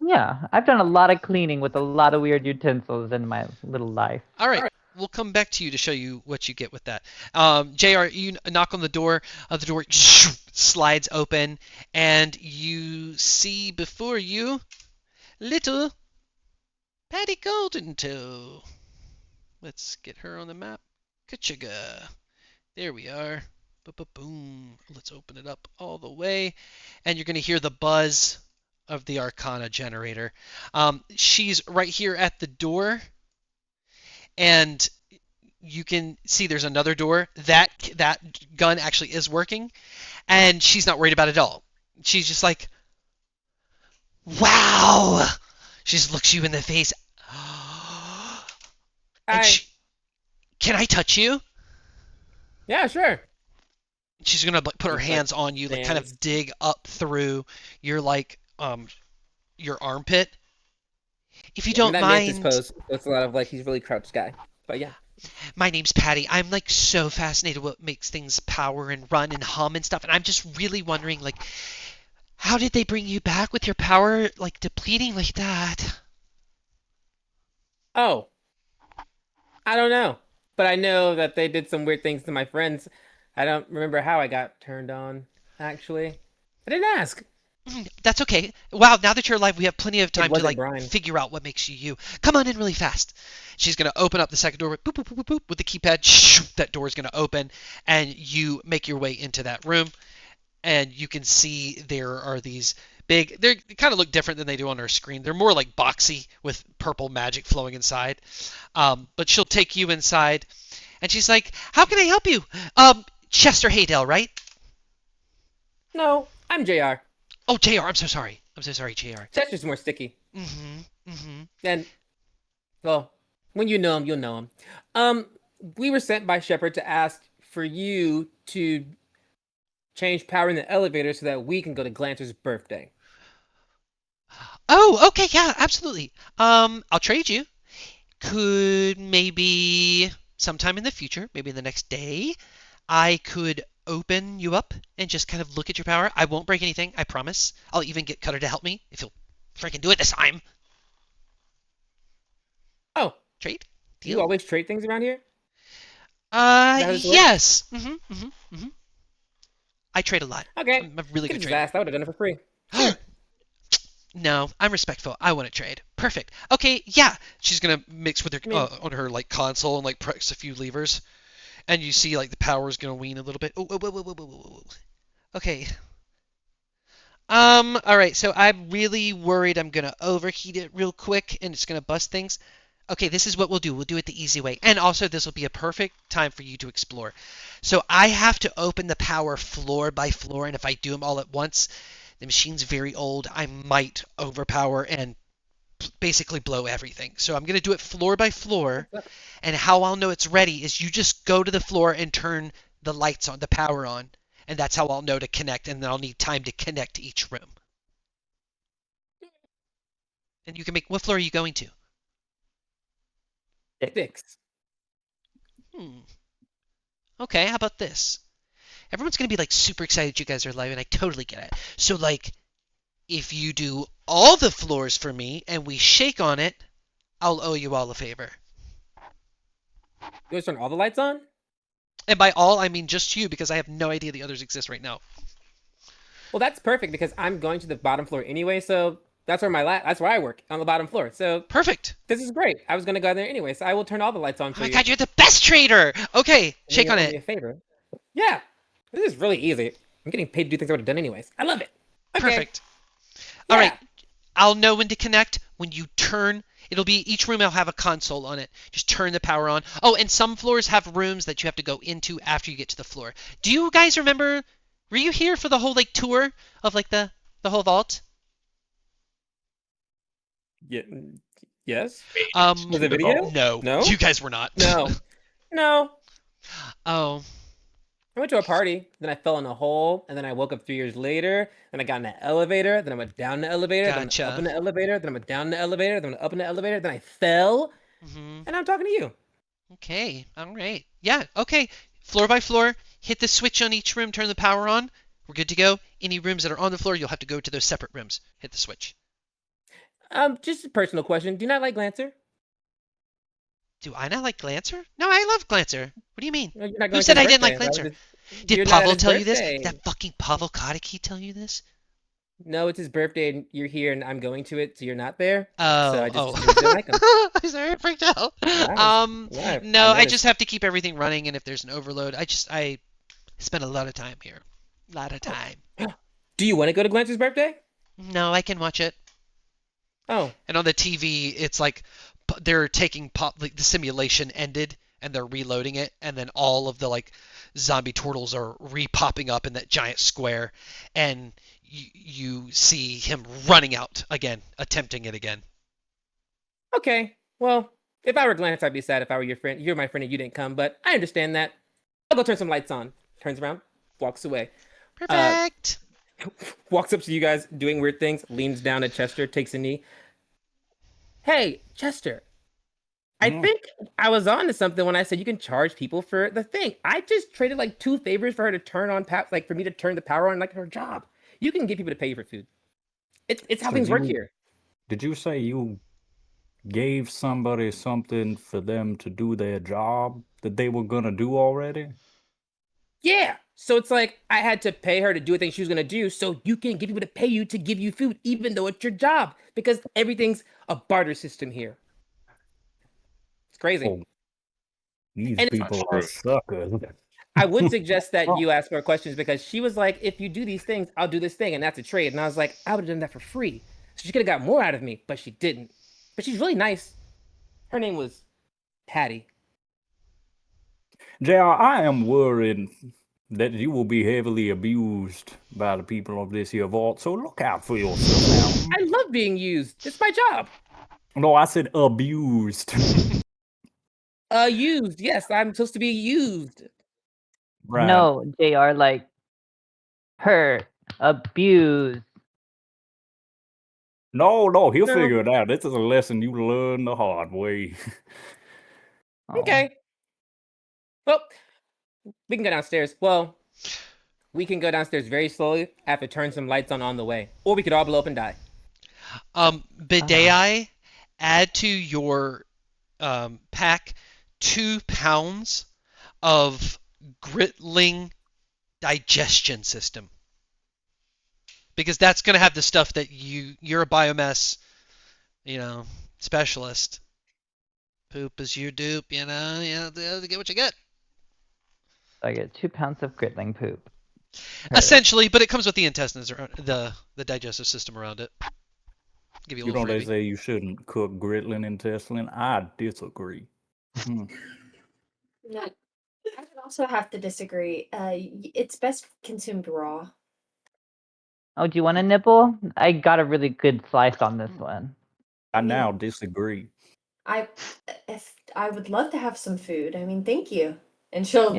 Yeah, I've done a lot of cleaning with a lot of weird utensils in my little life. All right. We'll come back to you to show you what you get with that. JR, you knock on the door. The door slides open, and you see before you little Patty Goldentoe. Let's get her on the map. Kachiga. There we are. Boom. Let's open it up all the way, and you're going to hear the buzz of the Arcana generator. She's right here at the door. And you can see there's another door. That gun actually is working, and she's not worried about it at all. She's just like, wow! She just looks you in the face. And can I touch you? Yeah, sure. She's gonna put her hands on you, like kind of dig up through your like your armpit. If you don't mind. Pose. It's a lot of like he's really crouched guy. But yeah. My name's Patty. I'm like so fascinated what makes things power and run and hum and stuff, and I'm just really wondering like how did they bring you back with your power like depleting like that? Oh. I don't know. But I know that they did some weird things to my friends. I don't remember how I got turned on, actually. I didn't ask. That's okay. Wow, now that you're alive, we have plenty of time to like Brian. figure out what makes you you. Come on in really fast. She's gonna open up the second door, boop, boop, boop, boop, boop, with the keypad. Shoo, that door is gonna open, and you make your way into that room, and you can see there are these big. They kind of look different than they do on our screen. They're more like boxy with purple magic flowing inside. But she'll take you inside, and she's like, "How can I help you?" Chester Haydell, right? No, I'm JR. Oh, JR, I'm so sorry. JR. Chester's more sticky. And, well, when you know him, you'll know him. We were sent by Shepard to ask for you to change power in the elevator so that we can go to Glanter's birthday. Oh, okay, yeah, absolutely. I'll trade you. Could maybe sometime in the future, maybe the next day, I could open you up and just kind of look at your power. I won't break anything, I promise. I'll even get Cutter to help me if he'll freaking do it this time. Oh. Trade? Do you always trade things around here? Yes. I trade a lot. Okay. I'm a really good trader. I would have done it for free. No, I'm respectful. I want to trade. Perfect. Okay, yeah. She's gonna mix with her on her like console and like press a few levers. And you see, like, the power's gonna wean a little bit. Oh. Okay. Alright, so I'm really worried I'm gonna overheat it real quick, and it's gonna bust things. Okay, this is what we'll do. We'll do it the easy way. And also, this will be a perfect time for you to explore. So I have to open the power floor by floor, and if I do them all at once, the machine's very old. I might overpower and basically blow everything. So I'm going to do it floor by floor, and how I'll know it's ready is you just go to the floor and turn the lights on, the power on, and that's how I'll know to connect, and then I'll need time to connect to each room. And you can make. What floor are you going to? 6. Okay, how about this? Everyone's gonna be like super excited you guys are live, and I totally get it. So like, if you do all the floors for me and we shake on it, I'll owe you all a favor. You guys turn all the lights on? And by all, I mean just you, because I have no idea the others exist right now. Well, that's perfect because I'm going to the bottom floor anyway, so that's where that's where I work, on the bottom floor. So Perfect. this is great. I was gonna go there anyway, so I will turn all the lights on Oh for my you. god, you're the best trader! Okay, shake on Me a it. favor. Yeah, this is really easy. I'm getting paid to do things I would have done anyways. I love it. Okay. Perfect. Yeah. All right, I'll know when to connect when you turn. It'll be each room will have a console on it. Just turn the power on. Oh, and some floors have rooms that you have to go into after you get to the floor. Do you guys remember? Were you here for the whole like tour of like the whole vault? Yeah. Yes. Um, Was it video? no. No. You guys were not. No. No. Oh, I went to a party, then I fell in a hole, and then I woke up 3 years later. Then I got in an elevator, then I went down the elevator, then I went up in the elevator, then I went down the elevator, then I went up in the elevator, then I fell, and I'm talking to you. Okay. All right. Yeah. Okay. Floor by floor, hit the switch on each room, turn the power on. We're good to go. Any rooms that are on the floor, you'll have to go to those separate rooms. Hit the switch. Just a personal question. Do you not like Glancer? Do I not like Glancer? No, I love Glancer. What do you mean? You're not Who going said to his I didn't like birthday. Glancer? You're Did not at Pavel his tell you this? birthday. Did that fucking Pavel Kodicki tell you this? No, it's his birthday, and you're here, and I'm going to it, so you're not there. Oh, so I just didn't like him. I'm sorry, I freaked out. Why? No, I just have to keep everything running, and if there's an overload, I spend a lot of time here. A lot of time. Do you want to go to Glancer's birthday? No, I can watch it. Oh. And on the TV, it's like they're taking like the simulation ended and they're reloading it, and then all of the like zombie turtles are re-popping up in that giant square, and you see him running out again, attempting it again. Okay. Well, if I were Glance, I'd be sad if I were your friend. You're my friend and you didn't come, but I understand that. I'll go turn some lights on. Turns around, walks away. Perfect. Walks up to you guys doing weird things, leans down at Chester, takes a knee. Hey, Chester. I think I was on to something when I said you can charge people for the thing. I just traded like 2 favors for her to turn on like for me to turn the power on like her job. You can get people to pay you for food. It's how things work here. Did you say you gave somebody something for them to do their job that they were gonna do already? Yeah. So it's like I had to pay her to do a thing she was gonna do, so you can get people to pay you to give you food, even though it's your job, because everything's a barter system here. It's crazy. Oh, these people are suckers. I would suggest that you ask more questions, because she was like, if you do these things, I'll do this thing, and that's a trade. And I was like, I would have done that for free. So she could have got more out of me, but she didn't. But she's really nice. Her name was Patty. JR, I am worried that you will be heavily abused by the people of this here vault, so look out for yourself now. I love being used. It's my job. No, I said abused. Used. Yes, I'm supposed to be used. Right. No, JR, like hurt, abused. No, he'll figure it out. This is a lesson you learn the hard way. Okay. Well, we can go downstairs. Well, we can go downstairs very slowly. I have to turn some lights on the way. Or we could all blow up and die. Bidet, add to your pack 2 pounds of Gritling digestion system. Because that's going to have the stuff that you're a biomass, specialist. Poop is your dupe, you get what you get. I get 2 pounds of Gritling poop. Essentially, but it comes with the intestines or the digestive system around it. Give you a little they freebie. say you shouldn't cook Gritling intestine. I disagree. No, I would also have to disagree. It's best consumed raw. Oh, do you want a nibble? I got a really good slice on this one. I now disagree. I would love to have some food. I mean, thank you. And she'll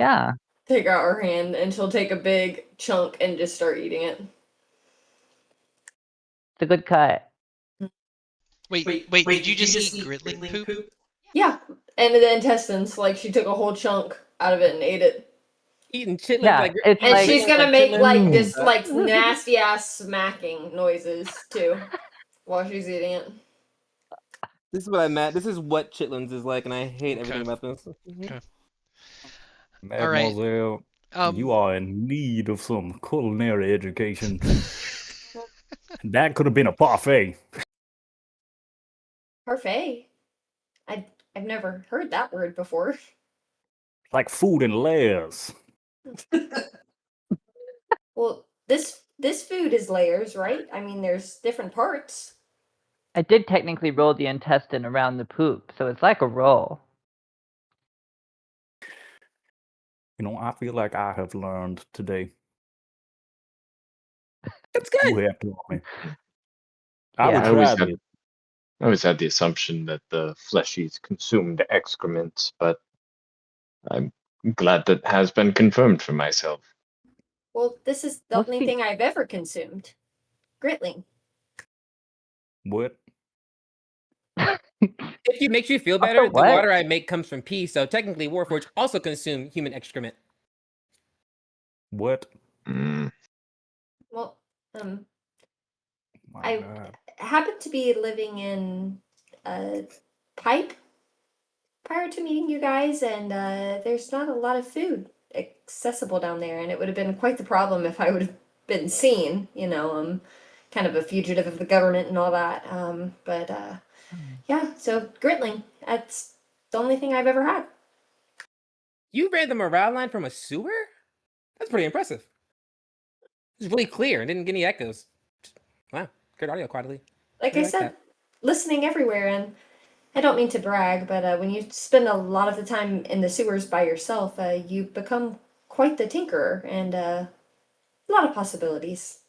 take out her hand and she'll take a big chunk and just start eating it. It's a good cut. Wait, did you just eat gritling poop? Yeah, and the intestines. Like she took a whole chunk out of it and ate it. Eating chitlins Yeah, like it's And like- she's gonna make chitlins. like this like nasty ass smacking noises too while she's eating it. This is what I meant. This is what chitlins is like, and I hate everything about this. Okay. Mademoiselle, you are in need of some culinary education. That could have been a parfait. Parfait? I've never heard that word before. Like food in layers. Well, this food is layers, right? I mean, there's different parts. I did technically roll the intestine around the poop, so it's like a roll. You know, I feel like I have learned today. That's good. You have taught me. Yeah. I would try this. I always had the assumption that the fleshies consumed excrement, but I'm glad that has been confirmed for myself. Well, this is the Let's only see. thing I've ever consumed. Gritling. What? If it makes you feel Also, better, the what? water I make comes from pee, so technically Warforged also consume human excrement. What? Mm. Well, My I God. happened to be living in a pipe prior to meeting you guys, and there's not a lot of food accessible down there, and it would have been quite the problem if I would have been seen. You know, I'm kind of a fugitive of the government and all that. But yeah, so Gritling, that's the only thing I've ever had. You ran the morale line from a sewer? That's pretty impressive. It's really clear and didn't get any echoes. Wow, good audio quality. Like I I like said, that. listening everywhere, and I don't mean to brag, but when you spend a lot of the time in the sewers by yourself, you become quite the tinkerer, and a lot of possibilities.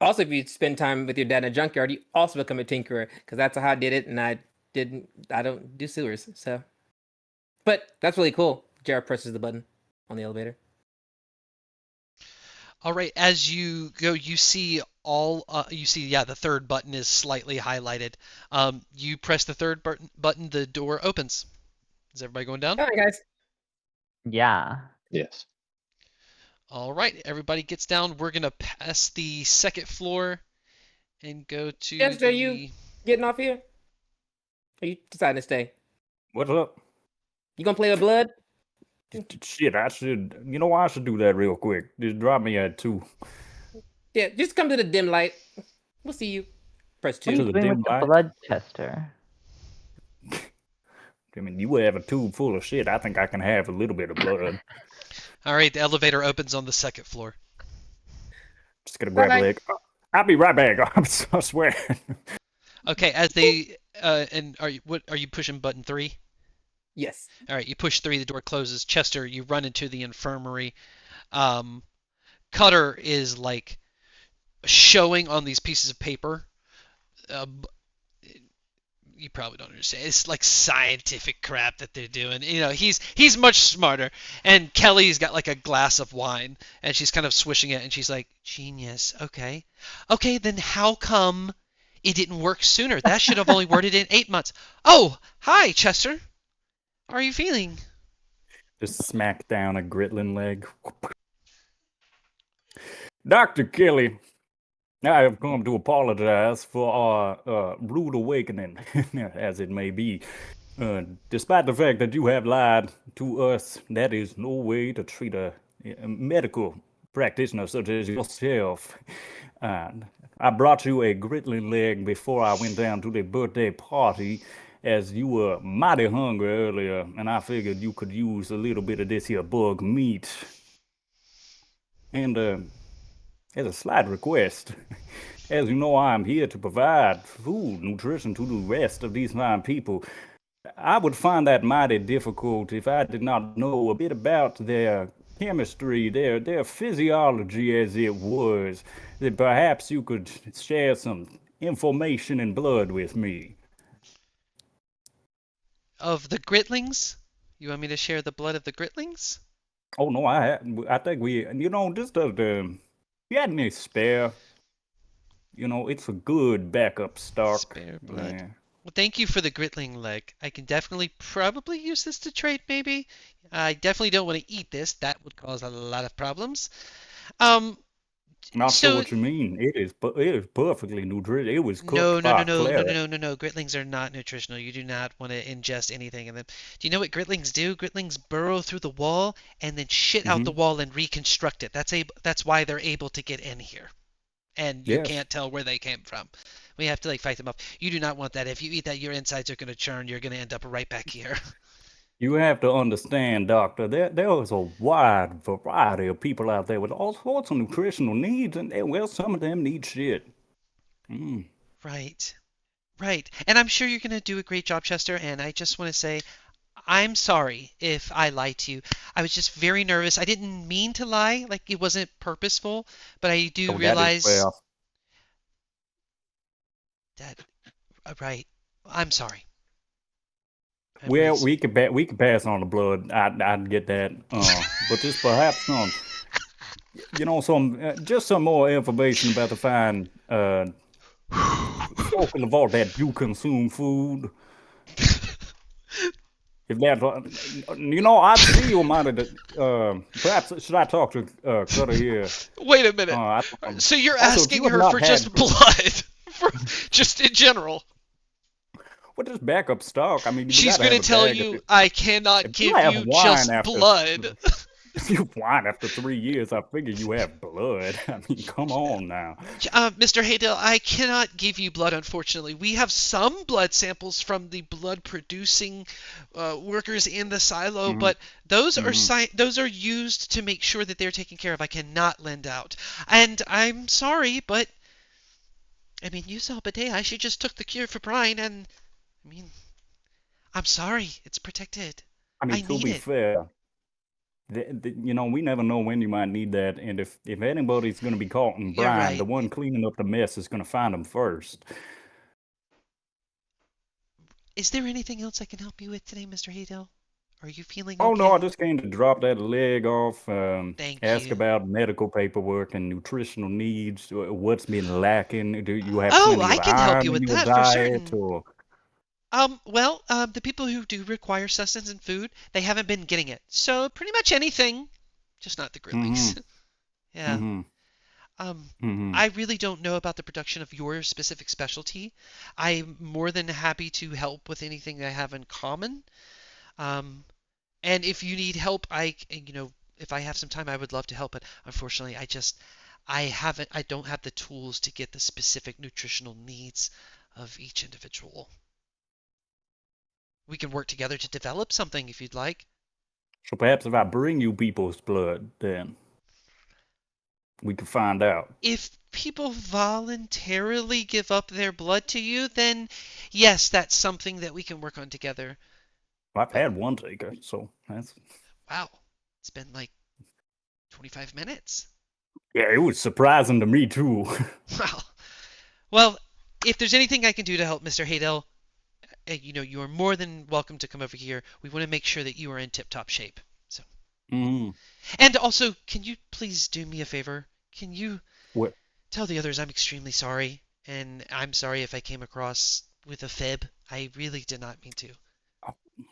Also, if you spend time with your dad in a junkyard, you also become a tinkerer, because that's how I did it, and I don't do sewers, so. But that's really cool. Jared presses the button on the elevator. All right, as you go, you see the third button is slightly highlighted. You press the third button, the door opens. Is everybody going down? Come on, guys. Yeah. Yes. All right, everybody gets down. We're gonna pass the second floor and go to Chester, you getting off here? Or you deciding to stay? What's up? You gonna play with blood? Shit, I should. You know, I should do that real quick. Just drop me at 2. Yeah, just come to the dim light. We'll see you. Press What are 2. you the doing dim with the light? blood, Chester? I mean, you have a tube full of shit. I think I can have a little bit of blood. All right, the elevator opens on the second floor. Just gonna grab a leg. I'll be right back. I swear. Okay, as they and are you pushing button 3? Yes. All right, you push 3, the door closes. Chester, you run into the infirmary. Cutter is like showing on these pieces of paper. You probably don't understand. It's like scientific crap that they're doing. You know, he's much smarter. And Kelly's got like a glass of wine, and she's kind of swishing it, and she's like, "Genius. Okay, then how come it didn't work sooner? That should have only worked in 8 months." Oh, hi, Chester. How are you feeling? Just smack down a Gritling leg. Dr. Kelly, I have come to apologize for our rude awakening, as it may be. Despite the fact that you have lied to us, that is no way to treat a medical practitioner such as yourself. I brought you a Gritling leg before I went down to the birthday party, as you were mighty hungry earlier, and I figured you could use a little bit of this here bug meat. And as a slight request, as you know, I'm here to provide food, nutrition to the rest of these fine people. I would find that mighty difficult if I did not know a bit about their chemistry, their physiology, as it was. That perhaps you could share some information and blood with me. Of the Gritlings? You want me to share the blood of the Gritlings? Oh no, I think we, just you had any spare? it's a good backup stock. Spare blood. Yeah. Well, thank you for the gritling leg. I can definitely probably use this to trade, maybe. I definitely don't want to eat this. That would cause a lot of problems. Not sure So what you mean. It is perfectly nutritious. It was no, cooked no, no, by no, no, Clara. no, no, no. Gritlings are not nutritional. You do not want to ingest anything in them. Do you know what gritlings do? Gritlings burrow through the wall and then shit out the Hmm. wall and reconstruct it. That's why they're able to get in here. And you Yes. can't tell where they came from. We have to like fight them off. You do not want that. If you eat that, your insides are going to churn. You're going to end up right back here. You have to understand, Doctor, there is a wide variety of people out there with all sorts of nutritional needs, and well, some of them need shit. Mm. Right. Right. And I'm sure you're going to do a great job, Chester. And I just want to say, I'm sorry if I lied to you. I was just very nervous. I didn't mean to lie. Like, it wasn't purposeful. But I do So that is realize well. that, right. I'm sorry. I'm really Well, sorry. we could pass on the blood. I'd get that. But just perhaps just some more information about the fine folk in the vault that do consume food. If that, I'd see you might have. Perhaps should I talk to Cutter here? Wait a minute. So you're Also, if asking you have her not for had- just blood? For just in general? What is backup stock? I mean, She's going to tell you, I cannot If you give have you wine just after- blood. If you whine after 3 years, I figure you have blood. I mean, come on now. Mr. Haydale, I cannot give you blood, unfortunately. We have some blood samples from the blood-producing workers in the silo, but those are used to make sure that they're taken care of. I cannot lend out. And I'm sorry, but I mean, you saw Bidet. She just took the cure for Brian, and I mean, I'm sorry. It's protected. I mean, to be fair, we never know when you might need that, and if anybody's going to be caught in brine, right. the one cleaning up the mess is going to find them first. Is there anything else I can help you with today, Mr. Haydale? Are you feeling Oh okay? no, I just came to drop that leg off, ask you. about medical paperwork and nutritional needs, what's been lacking. Do you have Oh, plenty I of can help iron you in with your that for diet, certain. or The people who do require sustenance and food, they haven't been getting it. So pretty much anything, just not the grizzlies. Yeah. I really don't know about the production of your specific specialty. I'm more than happy to help with anything I have in common. And if you need help, if I have some time, I would love to help. But unfortunately, I don't have the tools to get the specific nutritional needs of each individual. We can work together to develop something if you'd like. So perhaps if I bring you people's blood, then we can find out. If people voluntarily give up their blood to you, then yes, that's something that we can work on together. I've had one taker, so that's... Wow. It's been like 25 minutes. Yeah, it was surprising to me, too. Wow. Well, if there's anything I can do to help Mr. Haydale, you are more than welcome to come over here. We want to make sure that you are in tip-top shape. So. And also, can you please do me a favor? Can you tell the others I'm extremely sorry, and I'm sorry if I came across with a fib. I really did not mean to.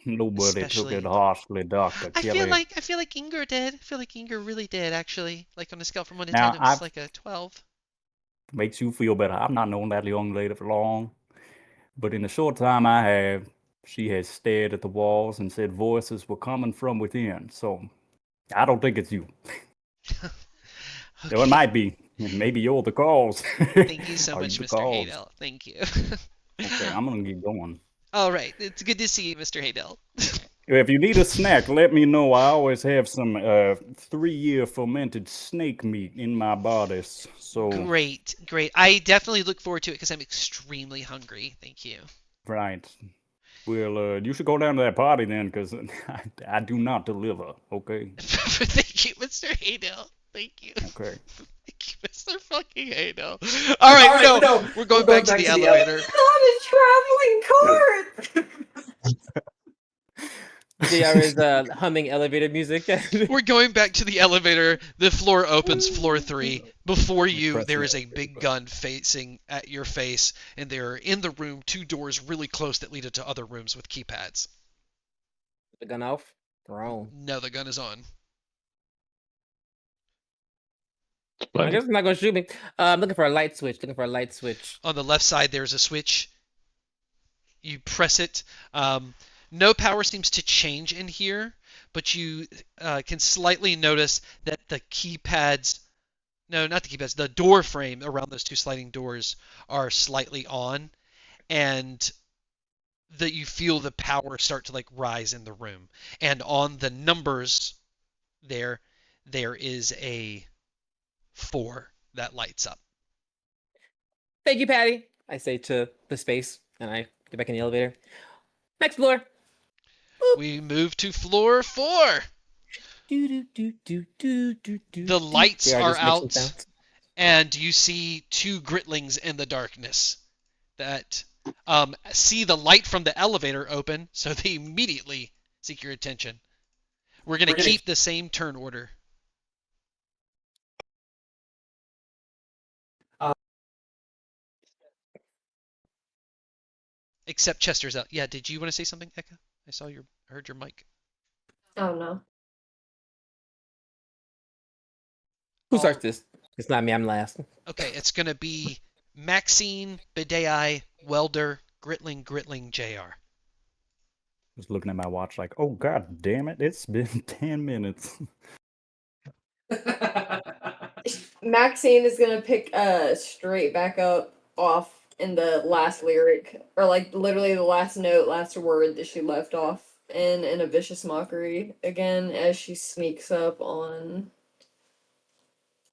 Nobody took it harshly, Dr. Kelly. I feel like Inger did. I feel like Inger really did, actually. Like on a scale from 1 to 10, it was like a 12. Makes you feel better. I've not known that young lady for long. But in the short time I have, she has stared at the walls and said voices were coming from within. So I don't think it's you. Though it might be. Maybe you're the cause. Thank you so much, Mr. Haydale. Thank you. Okay, I'm going to get going. All right. It's good to see you, Mr. Haydale. If you need a snack, let me know. I always have some 3-year fermented snake meat in my bodice. So Great. I definitely look forward to it because I'm extremely hungry. Thank you. Right. Well, you should go down to that party then, because I do not deliver, okay? Thank you, Mr. Haydale. Thank you. Okay. Thank you, Mr. fucking Haydale. All right, we're going back to the elevator. On a traveling cart! JR is humming elevator music. We're going back to the elevator. The floor opens, floor 3. Before you, Press there the is a big gun facing at your face, and there are in the room 2 doors really close that lead into other rooms with keypads. The gun off. Thrown. No, the gun is on. I guess it's not gonna shoot me. I'm looking for a light switch. On the left side, there's a switch. You press it. No power seems to change in here, but you can slightly notice that the keypads, no, not the keypads, the door frame around those 2 sliding doors are slightly on, and that you feel the power start to like rise in the room. And on the numbers there is a 4 that lights up. Thank you, Patty. I say to the space, and I get back in the elevator. Next floor. We move to floor 4. The lights are out, and you see 2 gritlings in the darkness that see the light from the elevator open, so they immediately seek your attention. We're going to keep the same turn order. Except Chester's out. Yeah, did you want to say something, Eka? I heard your mic. Oh no. Who starts this? It's not me, I'm last. Okay, it's going to be Maxine, Bidei, Welder, Gritling, JR. Just looking at my watch like, oh god damn it, it's been 10 minutes. Maxine is gonna pick straight back up off in the last lyric, or like literally the last note, last word that she left off in a vicious mockery again as she sneaks up on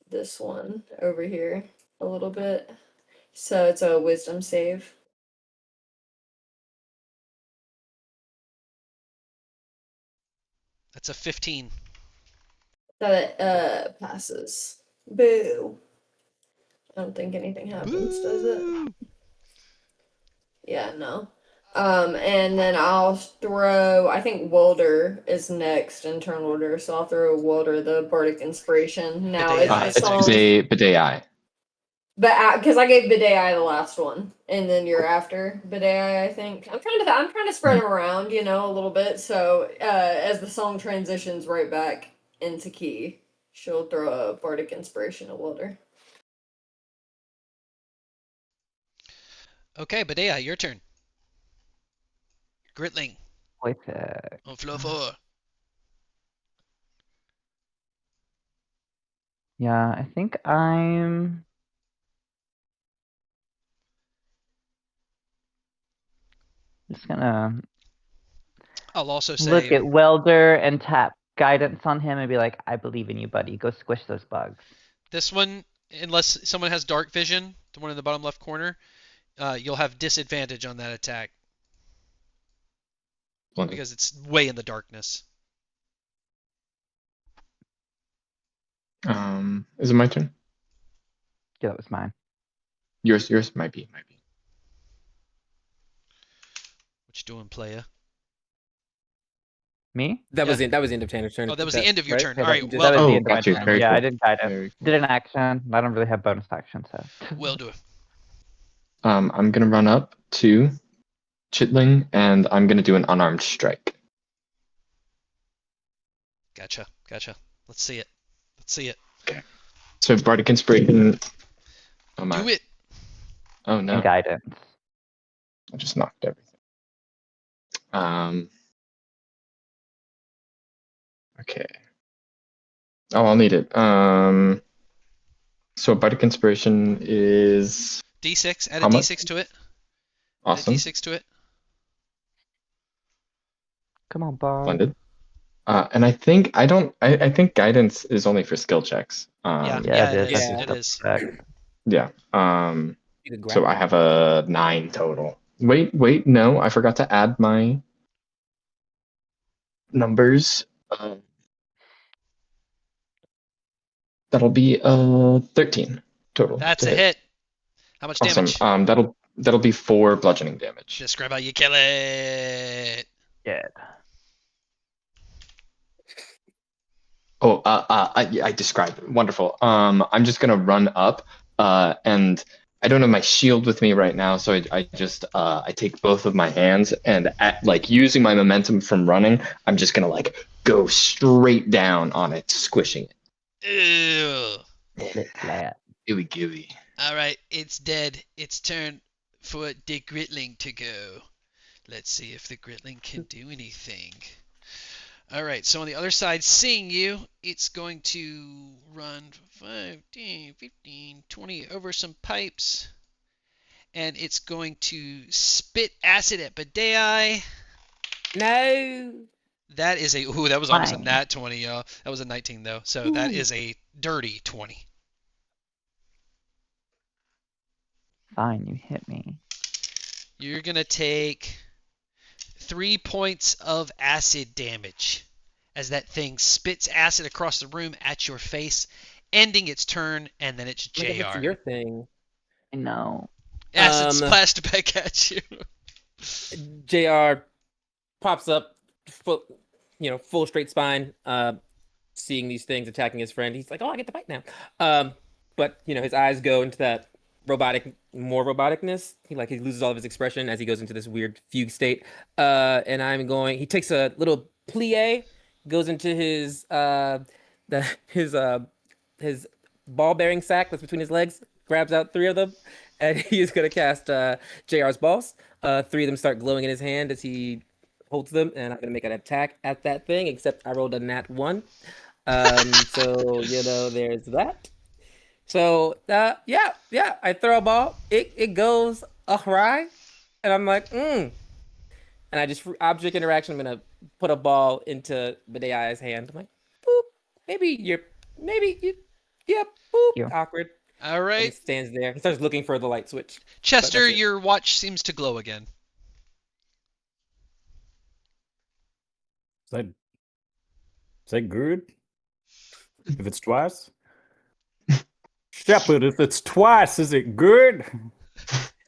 this one over here a little bit. So it's a wisdom save. That's a 15. That passes. Boo. I don't think anything happens, does it? Yeah, no. And then I'll throw, I think Welder is next in turn order, so I'll throw Welder the Bardic Inspiration. Now Bidei. is the song, Bidei. but because I gave Bidei the last one, and then you're after Bidei, I think. I'm trying to spread them around, you know, a little bit. So as the song transitions right back into key, she'll throw a Bardic Inspiration at Welder. Okay, Bidei, your turn. Gritling. Wait. On floor 4. Yeah, I think I'm just gonna I'll also say look at Welder and tap guidance on him and be like, I believe in you, buddy. Go squish those bugs. this one, unless someone has dark vision, the one in the bottom left corner, you'll have disadvantage on that attack. Because it's way in the darkness. Is it my turn? Yeah, that was mine. Yours might be. What you doing, playa? Me? That was the end of Tanner's turn. Oh, that was the end of your turn. Yeah, All right, that was well, the end of my got you. turn. Very Yeah, cool. I did guidance. Very cool. Did an action. I don't really have bonus action, so. will do it. I'm gonna run up to Chitling and I'm gonna do an unarmed strike. Gotcha. Let's see it. So Bardic Inspiration. Oh my. Do it. Oh no. And guidance. I just knocked everything. Okay. Oh, I'll need it. So Bardic Inspiration is D6. Add a how much? D6 to it. Awesome. Add a D6 to it. Come on, Bard. Splendid. And I think guidance is only for skill checks. Yeah, it is. it is. Yeah. You could grab So I have a 9 total. Wait, no, I forgot to add my numbers. That'll be 13 total. That's to a hit. How much Awesome. damage? That'll be 4 bludgeoning damage. Describe how you kill it. Yeah. Oh, I described it. Wonderful. I'm just gonna run up, and I don't have my shield with me right now, so I just I take both of my hands and like using my momentum from running, I'm just gonna like go straight down on it, squishing it. Ew. Lit flat. Gooey gooey. All right, it's dead. It's turn for the Gritling to go. Let's see if the Gritling can do anything. All right, so on the other side, seeing you, it's going to run 5, 10, 15, 20 over some pipes. And it's going to spit acid at Badei. No. That is a... Ooh, that was almost a Fine. nat 20, y'all. That was a 19, though. So that is a dirty 20. Fine, you hit me. You're going to take 3 points of acid damage as that thing spits acid across the room at your face, ending its turn, and then it's I guess JR. it's your thing. I know. Acid splashed back at you. JR pops up, full straight spine, seeing these things attacking his friend. He's like, oh, I get to fight now. But his eyes go into that more roboticness. He loses all of his expression as he goes into this weird fugue state. And he takes a little plie, goes into his his ball bearing sack that's between his legs, grabs out 3 of them, and he is gonna cast JR's balls. 3 of them start glowing in his hand as he holds them, and I'm gonna make an attack at that thing, except I rolled a nat 1. So there's that. So yeah, I throw a ball, it goes awry, and I'm like, And I just object interaction, I'm gonna put a ball into Badei's hand. I'm like, boop, yeah, boop, Here. awkward. All And right. he stands there. He starts looking for the light switch. Chester, your watch seems to glow again. Is that good? If it's twice? Shepard, if it's twice, is it good?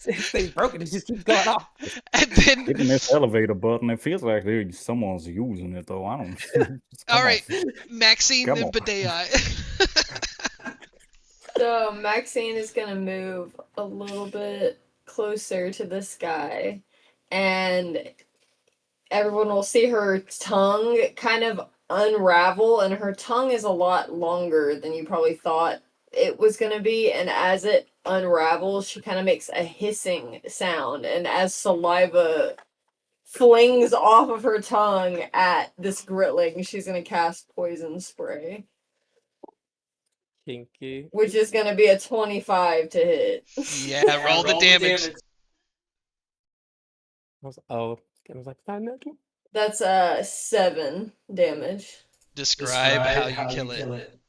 This thing's broken. It just keeps going off. And then... Hitting this elevator button, it feels like someone's using it, though. I don't... All right, Maxine Come and on. Badei. So Maxine is gonna move a little bit closer to this guy, and everyone will see her tongue kind of unravel, and her tongue is a lot longer than you probably thought it was gonna be, and as it unravels, she kind of makes a hissing sound, and as saliva flings off of her tongue at this Gritling, she's gonna cast Poison Spray. Kinky. Which is gonna be a 25 to hit. Yeah, roll the damage. I was like, find that one. That's 7 damage. Describe how you kill it.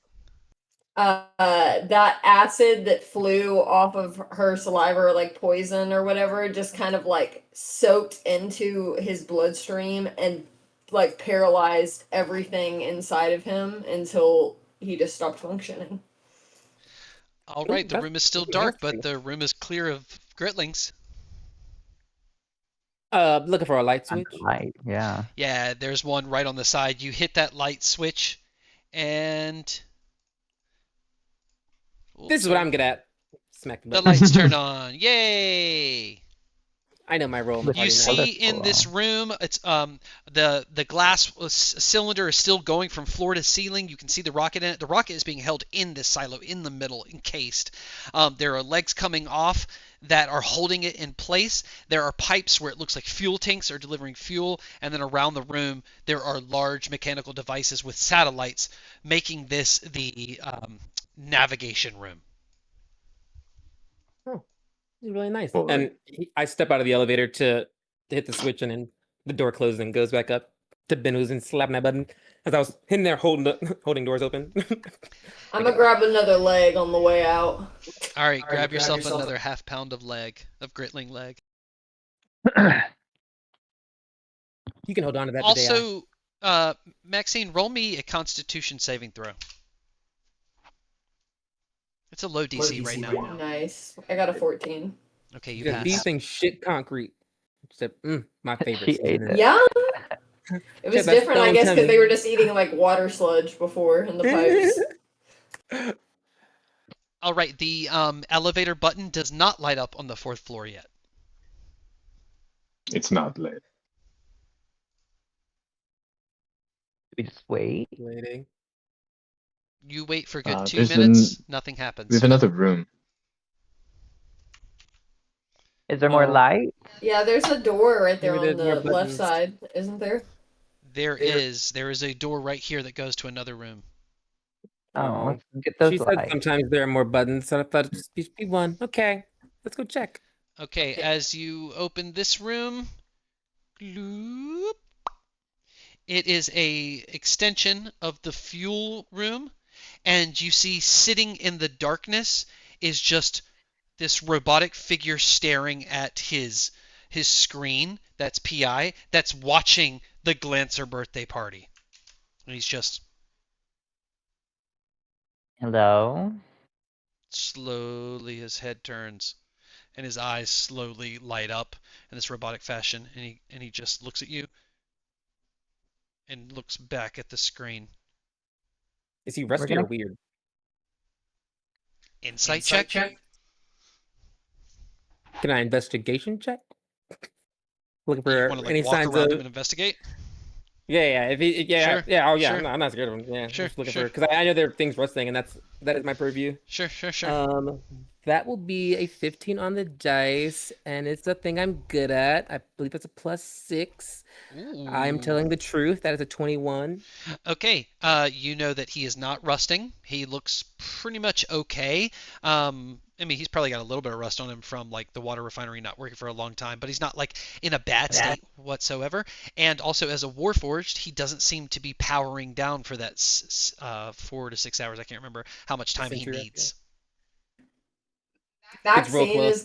That acid that flew off of her saliva, or like poison or whatever, just kind of like soaked into his bloodstream and like paralyzed everything inside of him until he just stopped functioning. All right, the room is still dark, but the room is clear of Gritlings. Looking for a light switch. Light, yeah. Yeah, there's one right on the side. You hit that light switch, and this is what I'm good at. Smack the lights turn on. Yay! I know my role. You see in this room, it's the glass cylinder is still going from floor to ceiling. You can see the rocket in it. The rocket is being held in this silo in the middle, encased. There are legs coming off that are holding it in place. There are pipes where it looks like fuel tanks are delivering fuel, and then around the room there are large mechanical devices with satellites, making this the navigation room. It's really nice. Cool. And I step out of the elevator to hit the switch, and then the door closes and goes back up to Benus and slap my button as I was in there holding doors open. I'm gonna grab another leg on the way out. All right, grab yourself another half pound of Gritling leg. You can hold on to that. Also, Maxine, roll me a Constitution saving throw. It's a low DC right now. Nice. I got a 14. Okay, you Because pass. these things shit concrete. Except, my favorite. She ate it. Yeah. It was That's different, I stone guess, because they tummy. were just eating like water sludge before in the pipes. All right, the elevator button does not light up on the 4th floor yet. It's not lit. We just wait. Waiting. You wait for a good 2 There's minutes, nothing we happens. have another room. Is there more Oh. light? Yeah, there's a door right there Maybe on there's more the left buttons. side, isn't there? There is a door right here that goes to another room. Oh, let's get those She said lights. sometimes there are more buttons, so I thought it'd just be one. Okay, let's go check. Okay, as you open this room, gloop, it is a extension of the fuel room, and you see sitting in the darkness is just this robotic figure staring at his screen. That's PI. That's watching the Glancer birthday party. And he's just Hello? slowly, his head turns and his eyes slowly light up in this robotic fashion, and he just looks at you and looks back at the screen. Is he rusty or weird? Insight check? Can I investigation check? Looking You for want to any like walk signs around of. him and investigate? Yeah. If he, Sure, yeah. Oh, yeah. sure. I'm not scared of him. Yeah, Sure, just looking sure. for because I know there are things rusting, and that is my purview. Sure. That will be a 15 on the dice, and it's a thing I'm good at. I believe it's a +6. I'm telling the truth. That is a 21. Okay, you know that he is not rusting. He looks pretty much okay. I mean, he's probably got a little bit of rust on him from like the water refinery not working for a long time, but he's not like in a bad state whatsoever. And also, as a Warforged, he doesn't seem to be powering down for that 4 to 6 hours. I can't remember how much time he needs. Maxine is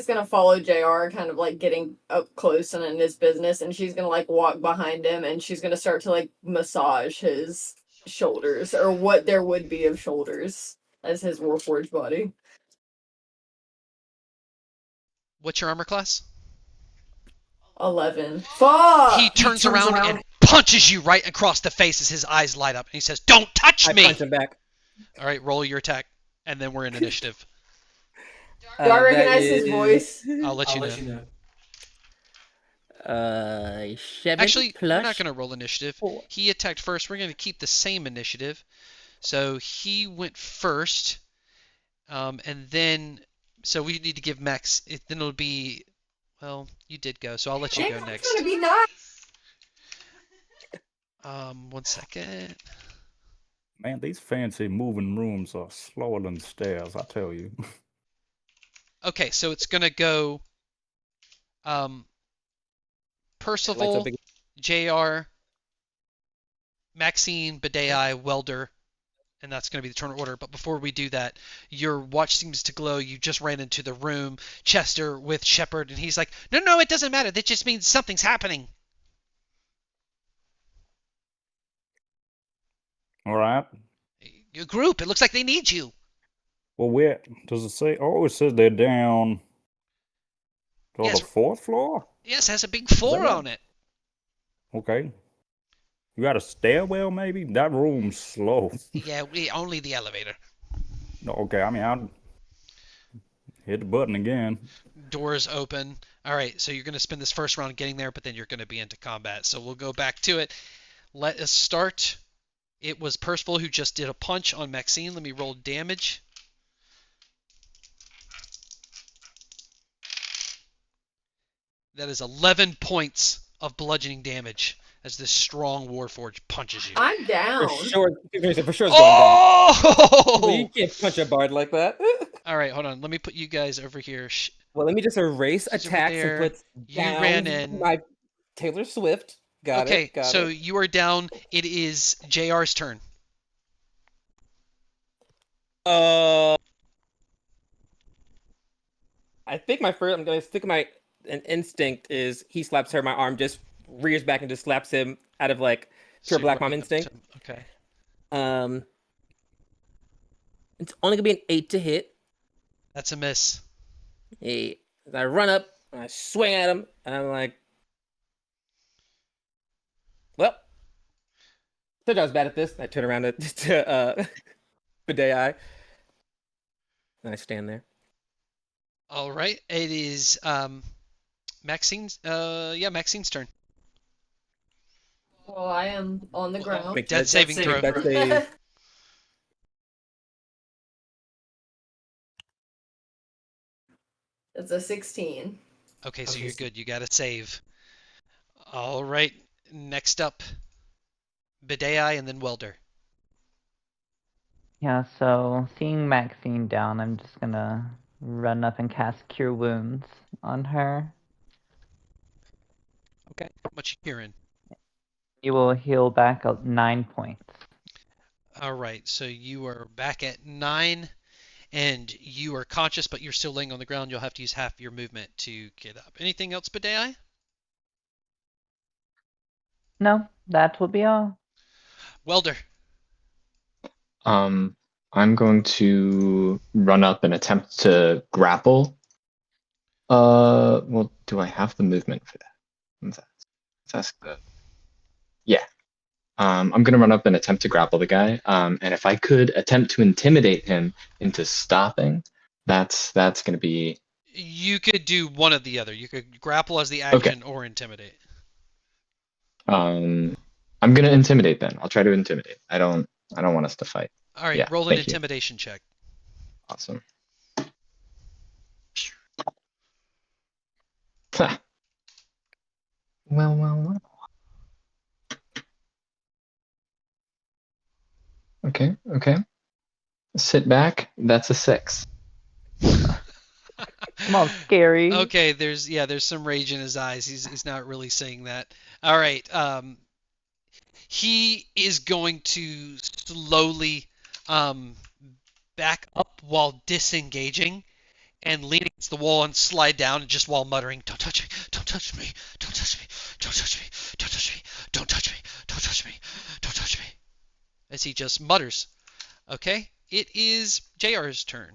gonna follow JR, kind of like getting up close and in his business, and she's gonna like walk behind him, and she's gonna start to like massage his shoulders, or what there would be of shoulders as his Warforged body. What's your armor class? 11. Fuck! He turns around and punches you right across the face as his eyes light up, and he says, "Don't touch me!" I punch him back. All right, roll your attack, and then we're in initiative. Do I recognize his voice? I'll let you know. 7 Actually, plus we're not going to roll initiative. 4. He attacked first. We're going to keep the same initiative. So he went first, and then so we need to give Max. Then it'll be, well, you did go, so I'll let you go next. It's gonna be nice. 1 second. Man, these fancy moving rooms are slower than stairs, I tell you. Okay, so it's gonna go. Percival, JR, Maxine, Badei, Welder, and that's going to be the turn order. But before we do that, your watch seems to glow. You just ran into the room, Chester with Shepard, and he's like, No, it doesn't matter. That just means something's happening. All right. Your group, it looks like they need you. Well, where does it say? Oh, it says they're down to Yes. the 4th floor? Yes, it has a big 4 on it. Okay. You got a stairwell, maybe? That room's slow. Yeah, only the elevator. No, okay, I mean, I'll hit the button again. Doors open. All right, so you're going to spend this first round getting there, but then you're going to be into combat. So we'll go back to it. Let us start. It was Percival who just did a punch on Maxine. Let me roll damage. That is 11 points of bludgeoning damage as this strong Warforged punches you. I'm down. For sure it's going down. Oh! You can't punch a bard like that. All right, hold on. Let me put you guys over here. Well, let me just erase She's over attacks there. and put You down ran in. my Taylor Swift. Got Okay, it. so you are down. It is JR's turn. I think I'm going to stick an instinct is he slaps her, my arm just rears back and just slaps him out of like pure black mom instinct. Okay. It's only gonna be an 8 to hit. That's a miss. I run up and I swing at him and I'm like, Said I was bad at this. I turn around to Bidei, and I stand there. All right, it is Maxine's turn. Well, I am on the ground. Make Death that saving throw. Make that save. It's a 16. Okay, so Okay, you're so- good. You got to save. All right, next up, Bidei and then Welder. Yeah, so seeing Maxine down, I'm just gonna run up and cast Cure Wounds on her. Okay, how much you hearing? You will heal back 9 points. All right, so you are back at 9, and you are conscious, but you're still laying on the ground. You'll have to use half your movement to get up. Anything else, Bidei? No, that will be all. Welder. I'm going to run up and attempt to grapple. Well, do I have the movement for that? Let's ask that. Yeah. I'm going to run up and attempt to grapple the guy. And if I could attempt to intimidate him into stopping, that's going to be. You could do one or the other. You could grapple as the action or intimidate. I'm going to intimidate then. I'll try to intimidate. I don't want us to fight. All right, Yeah, roll an thank you. intimidation check. Awesome. Well. Okay. Sit back. That's a 6. Come on, scary. Okay, there's some rage in his eyes. He's not really saying that. All right. He is going to slowly back up while disengaging and lean against the wall and slide down, and just while muttering, "Don't touch me! Don't touch me! Don't touch me! Don't touch me! Don't touch me! Don't touch me! Don't touch me! Don't touch me!" As he just mutters. Okay, it is JR's turn.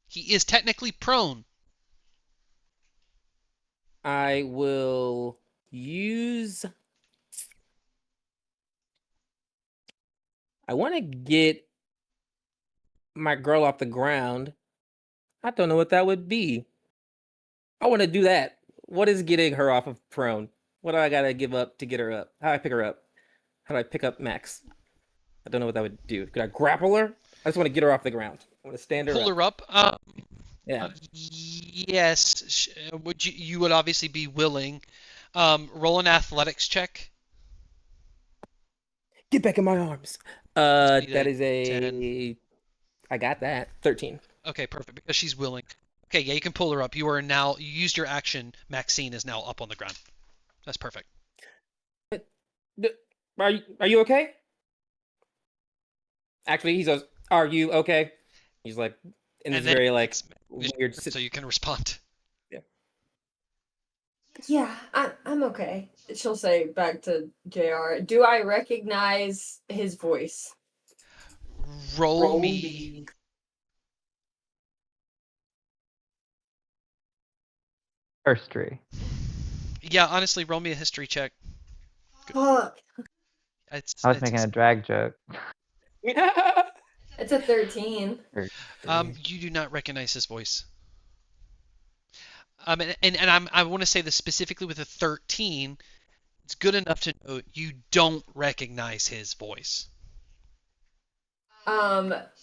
He is technically prone. I will use. I want to get my girl off the ground. I don't know what that would be. I want to do that. What is getting her off of prone? What do I gotta give up to get her up? How do I pick her up? How do I pick up Max? I don't know what that would do. Could I grapple her? I just want to get her off the ground. I want to stand her Pull up. her up. Yeah. Yes. Would you would obviously be willing. Roll an athletics check. Get back in my arms. Speed That at is a. 10. I got that. 13. Okay, perfect. Because she's willing. Okay, yeah, you can pull her up. You used your action. Maxine is now up on the ground. That's perfect. Are you okay? Actually, he says, "Are you okay?" He's like, in this very like weird. So you can respond. Yeah, I'm okay. She'll say back to JR, do I recognize his voice? Roll me. History. Yeah, honestly, roll me a history check. Fuck. I was making a drag joke. It's a 13. You do not recognize his voice. And I want to say this specifically with a 13. It's good enough to know you don't recognize his voice.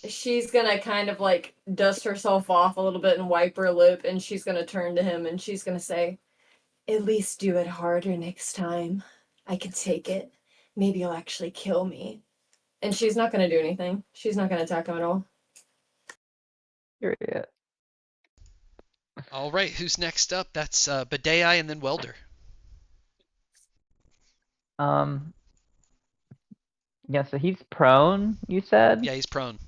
She's gonna kind of like dust herself off a little bit and wipe her lip, and she's gonna turn to him and she's gonna say, "At least do it harder next time. I can take it. Maybe you'll actually kill me." And she's not gonna do anything. She's not gonna attack him at all. Period. All right, who's next up? That's Bidei and then Welder. Yeah, so he's prone, you said? Yeah, he's prone.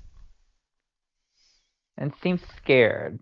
And seems scared.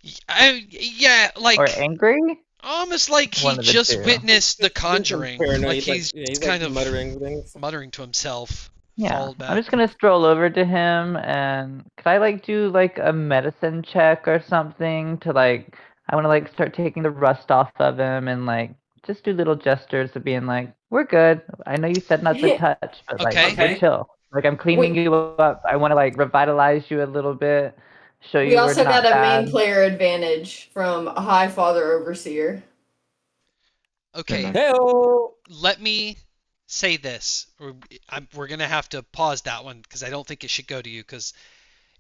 Yeah, like... Or angry? Almost like he just witnessed The Conjuring. Like he's kind of muttering to himself. Yeah, I'm just gonna stroll over to him and could I like do like a medicine check or something to like I want to like start taking the rust off of him and like just do little gestures of being like, "We're good. I know you said not to touch, but like Okay. we're chill. Like I'm cleaning We, you up. I want to like revitalize you a little bit, show we you we're also got not a main bad." player advantage from a High Father Overseer. Okay. Heyo. Let me say this. We're gonna have to pause that one because I don't think it should go to you because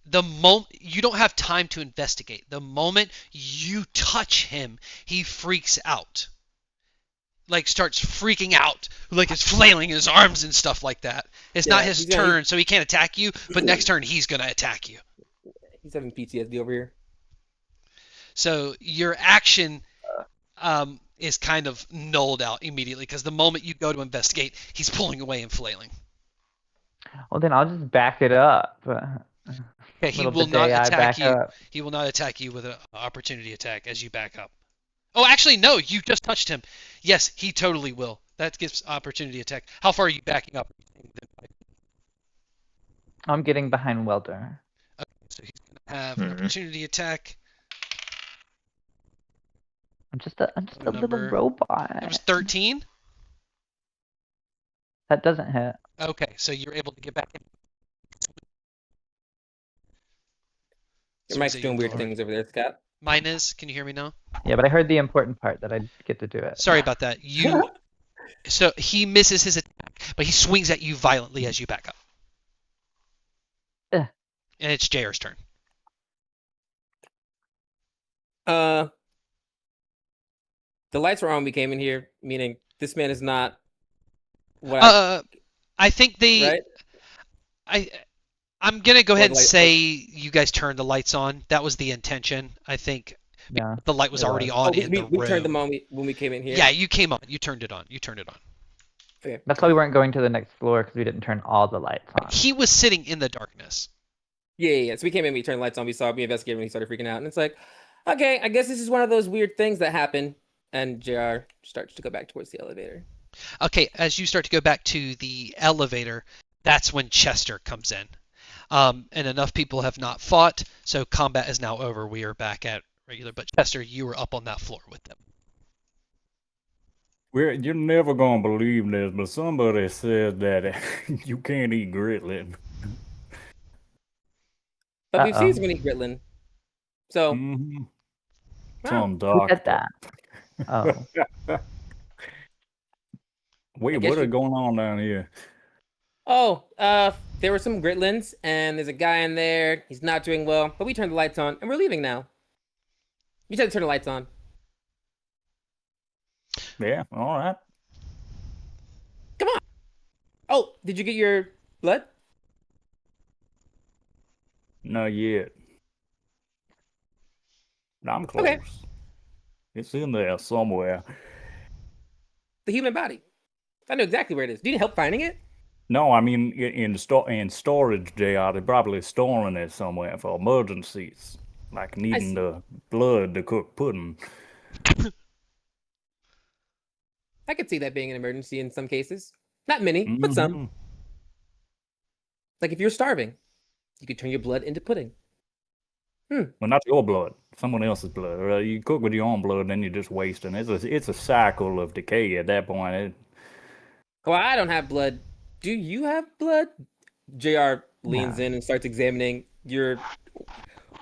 the moment you don't have time to investigate. The moment you touch him, he freaks out. Like starts freaking out, like is flailing his arms and stuff like that. It's not his turn, so he can't attack you. But next turn, he's gonna attack you. He's having PTSD over here. So your action is kind of nulled out immediately because the moment you go to investigate, he's pulling away and flailing. Well, then I'll just back it up. Okay, he will not attack you. He will not attack you with an opportunity attack as you back up. Oh, actually, no, you just touched him. Yes, he totally will. That gives opportunity attack. How far are you backing up? I'm getting behind Welder. Okay, so he's going to have an opportunity attack. I'm just a little robot. It was 13? That doesn't hit. Okay, so you're able to get back in. Your mic's doing weird things over there, Scott. Mine is. Can you hear me now? Yeah, but I heard the important part that I get to do it. Sorry about that. So he misses his attack, but he swings at you violently as you back up. And it's JR's turn. The lights were on when we came in here, meaning this man is not what I think they right? I'm gonna go ahead and say you guys turned the lights on. That was the intention. I think the light was already on in the room. We turned them on when we came in here. Yeah, you came on. You turned it on. Okay. That's why we weren't going to the next floor because we didn't turn all the lights on. He was sitting in the darkness. Yeah. So we came in, we turned the lights on, we saw me investigating, and he started freaking out, and it's like, okay, I guess this is one of those weird things that happen. And JR starts to go back towards the elevator. Okay, as you start to go back to the elevator, that's when Chester comes in. And enough people have not fought, so combat is now over. We are back at regular. But Chester, you were up on that floor with them. Well, you're never gonna believe this, but somebody said that you can't eat gritlet. But we've seen someone eat Gritlin. So Some doctor. That. Oh. Wait, what is going on down here? Oh, there were some Gritlins, and there's a guy in there. He's not doing well, but we turned the lights on, and we're leaving now. You said to turn the lights on. Yeah, all right. Come on. Oh, did you get your blood? Not yet. I'm close. Okay. It's in there somewhere. The human body. I know exactly where it is. Do you need help finding it? No, I mean in storage, JR. They're probably storing it somewhere for emergencies, like needing the blood to cook pudding. I could see that being an emergency in some cases. Not many, but some. Like if you're starving, you could turn your blood into pudding. Well, not your blood, someone else's blood. You cook with your own blood, then you're just wasting. It's a cycle of decay at that point. Well, I don't have blood. Do you have blood? JR leans in and starts examining your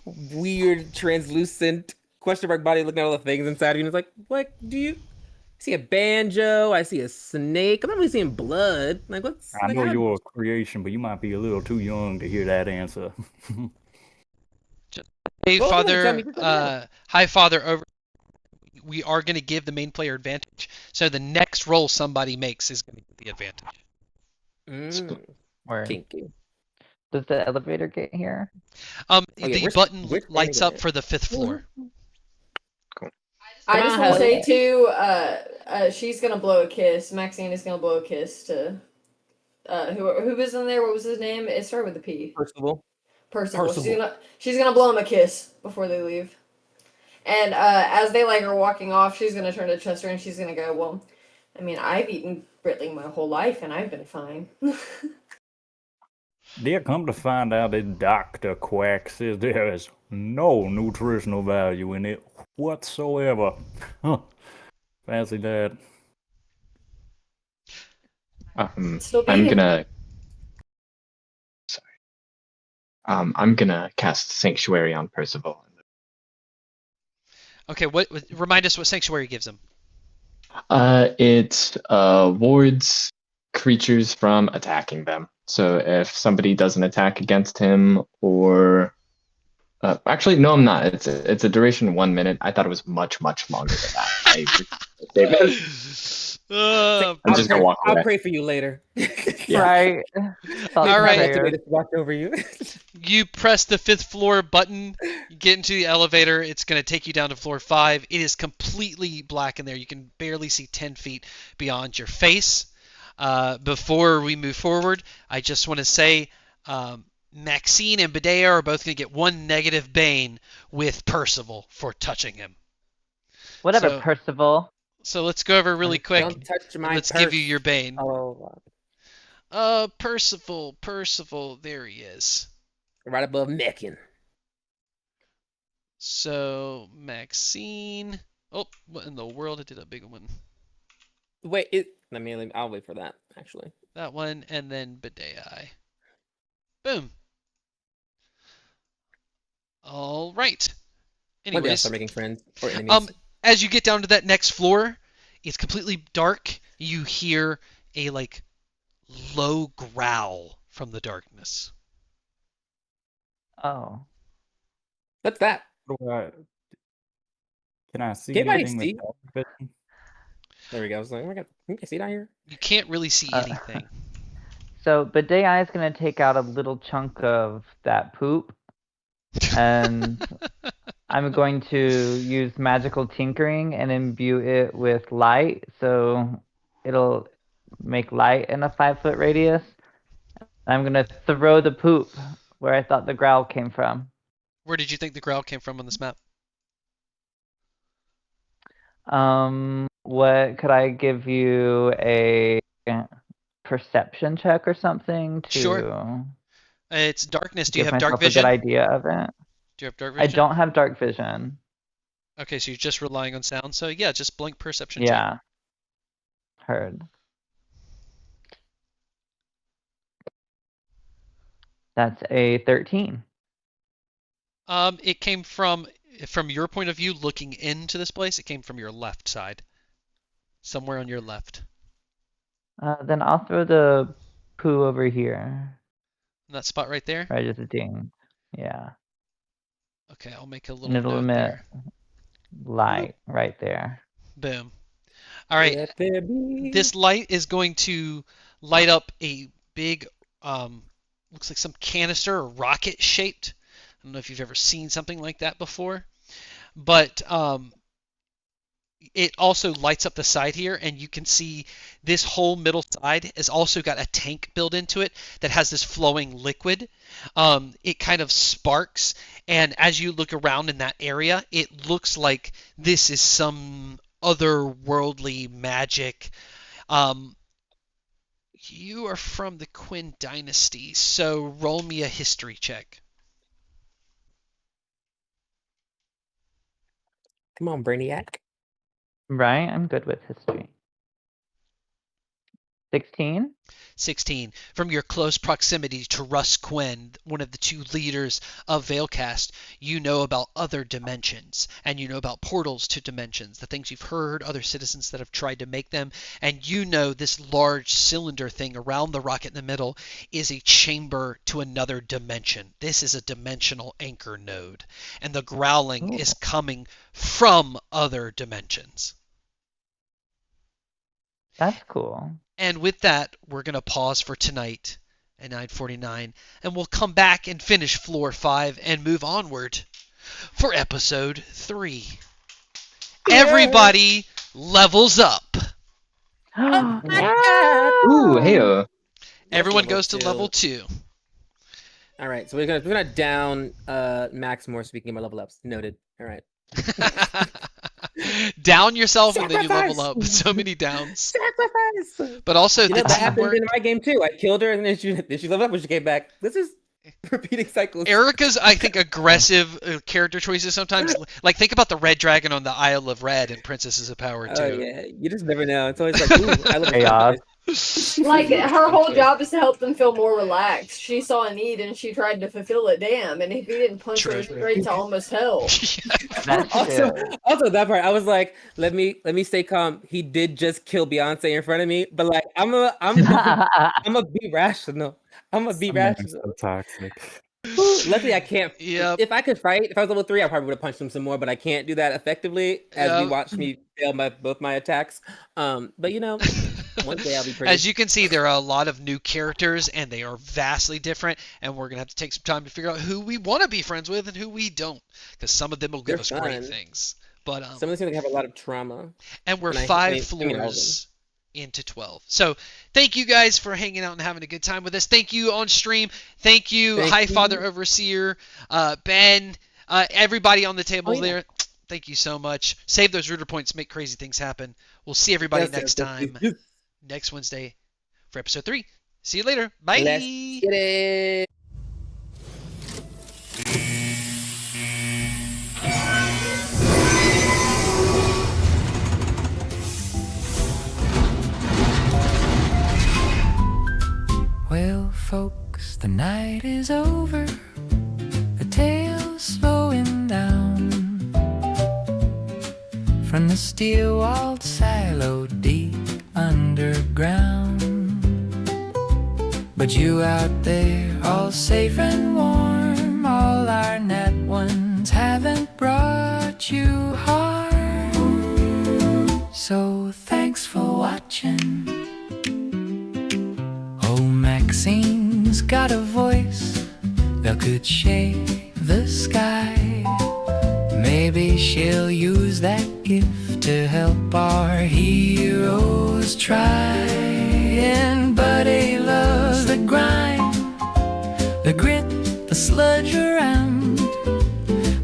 weird, translucent question mark body, looking at all the things inside of you, and it's like, what do you see? A banjo? I see a snake. I'm not really seeing blood. Like, what's? I know you're a creation, but you might be a little too young to hear that answer. Hey, High Father, over. We are going to give the main player advantage. So the next roll somebody makes is going to get the advantage. Kinky. Does the elevator get here? The button lights up for the 5th floor. Cool. I just want to say too, she's gonna blow a kiss. Maxine is gonna blow a kiss to who was in there? What was his name? It started with a P. Percival. She's gonna blow him a kiss before they leave. And as they are walking off, she's gonna turn to Chester and she's gonna go, well, I mean, I've eaten Britling my whole life and I've been fine. Dear, come to find out that Dr. Quack says there is no nutritional value in it whatsoever. Huh. Fancy that. Still I'm vegan. gonna. Sorry. I'm gonna cast Sanctuary on Percival. Okay, what remind us what Sanctuary gives him? It wards creatures from attacking them. So if somebody does an attack against him, or actually, no, I'm not. It's a duration of 1 minute. I thought it was much longer than that. I'm just gonna walk away. I'll pray for you later. Right. All right. To watch over you. You press the 5th floor button, you get into the elevator, it's going to take you down to floor 5. It is completely black in there. You can barely see 10 feet beyond your face. Before we move forward, I just want to say Maxine and Bedea are both going to get 1 negative Bane with Percival for touching him. Whatever, Percival. So let's go over really quick. Don't touch my Let's purse. give you your Bane. Oh. Percival, there he is. Right above Meccan. So, Maxine. Oh, what in the world? I did a big one. Wait, I'll wait for that, actually. That one, and then Bedei. Boom. All right. One day I'll Anyways, start making friends or enemies. as you get down to that next floor, it's completely dark. You hear a low growl from the darkness. Oh. What's that? Can I see Can't anything see? with vision? There we go. I was like, oh my god, can you see down here? You can't really see anything. So Bedei is going to take out a little chunk of that poop, and I'm going to use magical tinkering and imbue it with light, so it'll make light in a 5-foot radius. I'm going to throw the poop where I thought the growl came from. Where did you think the growl came from on this map? What could I give you a perception check or something to Sure. It's darkness. Do you give have dark myself vision? a good idea of it? Do you have dark vision? I don't have dark vision. Okay, so you're just relying on sound. So yeah, just blank perception Yeah. check. Heard. That's a 13. It came from your point of view, looking into this place. It came from your left side, somewhere on your left. Then I'll throw the poo over here. That spot right there. Right as a ding. Yeah. Okay, I'll make a And little it'll note emit there. light right there. Boom. All right. Let there be. This light is going to light up a big, looks like some canister or rocket shaped. I don't know if you've ever seen something like that before, but it also lights up the side here, and you can see this whole middle side has also got a tank built into it that has this flowing liquid. It kind of sparks, and as you look around in that area, it looks like this is some otherworldly magic. You are from the Quinn dynasty, so roll me a history check. Come on, Brainiac. Right? I'm good with history. 16? 16. From your close proximity to Russ Quinn, one of the 2 leaders of Veilcast, you know about other dimensions, and you know about portals to dimensions, the things you've heard, other citizens that have tried to make them, and you know this large cylinder thing around the rocket in the middle is a chamber to another dimension. This is a dimensional anchor node, and the growling is coming from other dimensions. That's cool. And with that, we're going to pause for tonight at 9:49, and we'll come back and finish floor 5 and move onward for episode 3. Yeah. Everybody levels up. Oh my God. Ooh, hey. Everyone goes to level 2. All right, so we're gonna down Max more so we can get my level ups. Noted. All right. Down yourself and then you level up. So many downs. Sacrifice. But also the that happened teamwork. in my game too. I killed her and then she leveled up when she came back. This is repeating cycles. Erica's, I think, aggressive character choices sometimes. Like, think about the red dragon on the Isle of Red in Princesses of Power 2. Oh yeah, you just never know. It's always like, ooh, I love Chaos. Like, her whole job is to help them feel more relaxed. She saw a need and she tried to fulfill it. Damn, and if he didn't punch her straight to almost hell. Also, that part, I was like, let me stay calm. He did just kill Beyonce in front of me, but like, I'm a be rational. I'm a be rational. So toxic. Luckily, I can't. Yep. If I could fight, if I was level 3, I probably would have punched him some more, but I can't do that effectively as we watch me fail both my attacks. But you know, one day I'll be pretty. As you can see, there are a lot of new characters, and they are vastly different, and we're going to have to take some time to figure out who we want to be friends with and who we don't, because some of them will give us great things. But some of them seem to have a lot of trauma. And we're 5 floors into 12. So thank you guys for hanging out and having a good time with us. Thank you on stream. Thank you, Highfather Overseer, Ben, everybody on the table there. Thank you so much. Save those rooter points, make crazy things happen. We'll see everybody next time, next Wednesday for episode 3. See you later. Bye. Let's get it. Well, folks, the night is over. The tale's slowing down from the steel-walled silo deep underground. But you out there, all safe and warm, all our net ones haven't brought you harm. So thanks for watching. Oh, Maxine's got a voice that could shake the sky. Maybe she'll use that gift to help our heroes try. And Buddy loves the grind, the grit, the sludge around.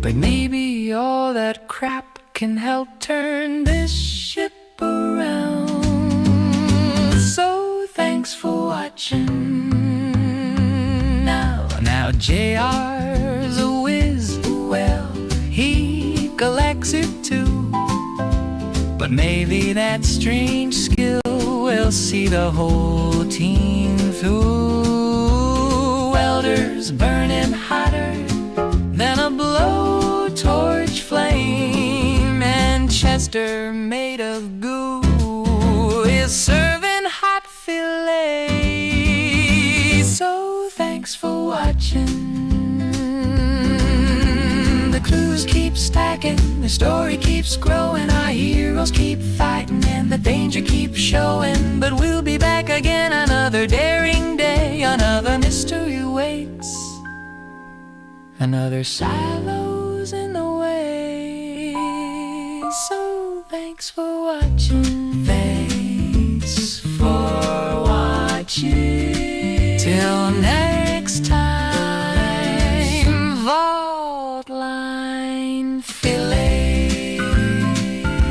But maybe all that crap can help turn this ship around. So thanks for watching. Now JR's a whiz. Well, he collects it too. But maybe that strange skill will see the whole team through. Welders burning hotter than a blowtorch flame, and Chester, made of goo, is serving hot filet. So thanks for watching. The clues keep stacking, the story keeps growing, our heroes keep fighting, and the danger keeps showing. But we'll be back again another daring day, another mystery waits, another silos in the way. So thanks for watching. Thanks for watching. Till next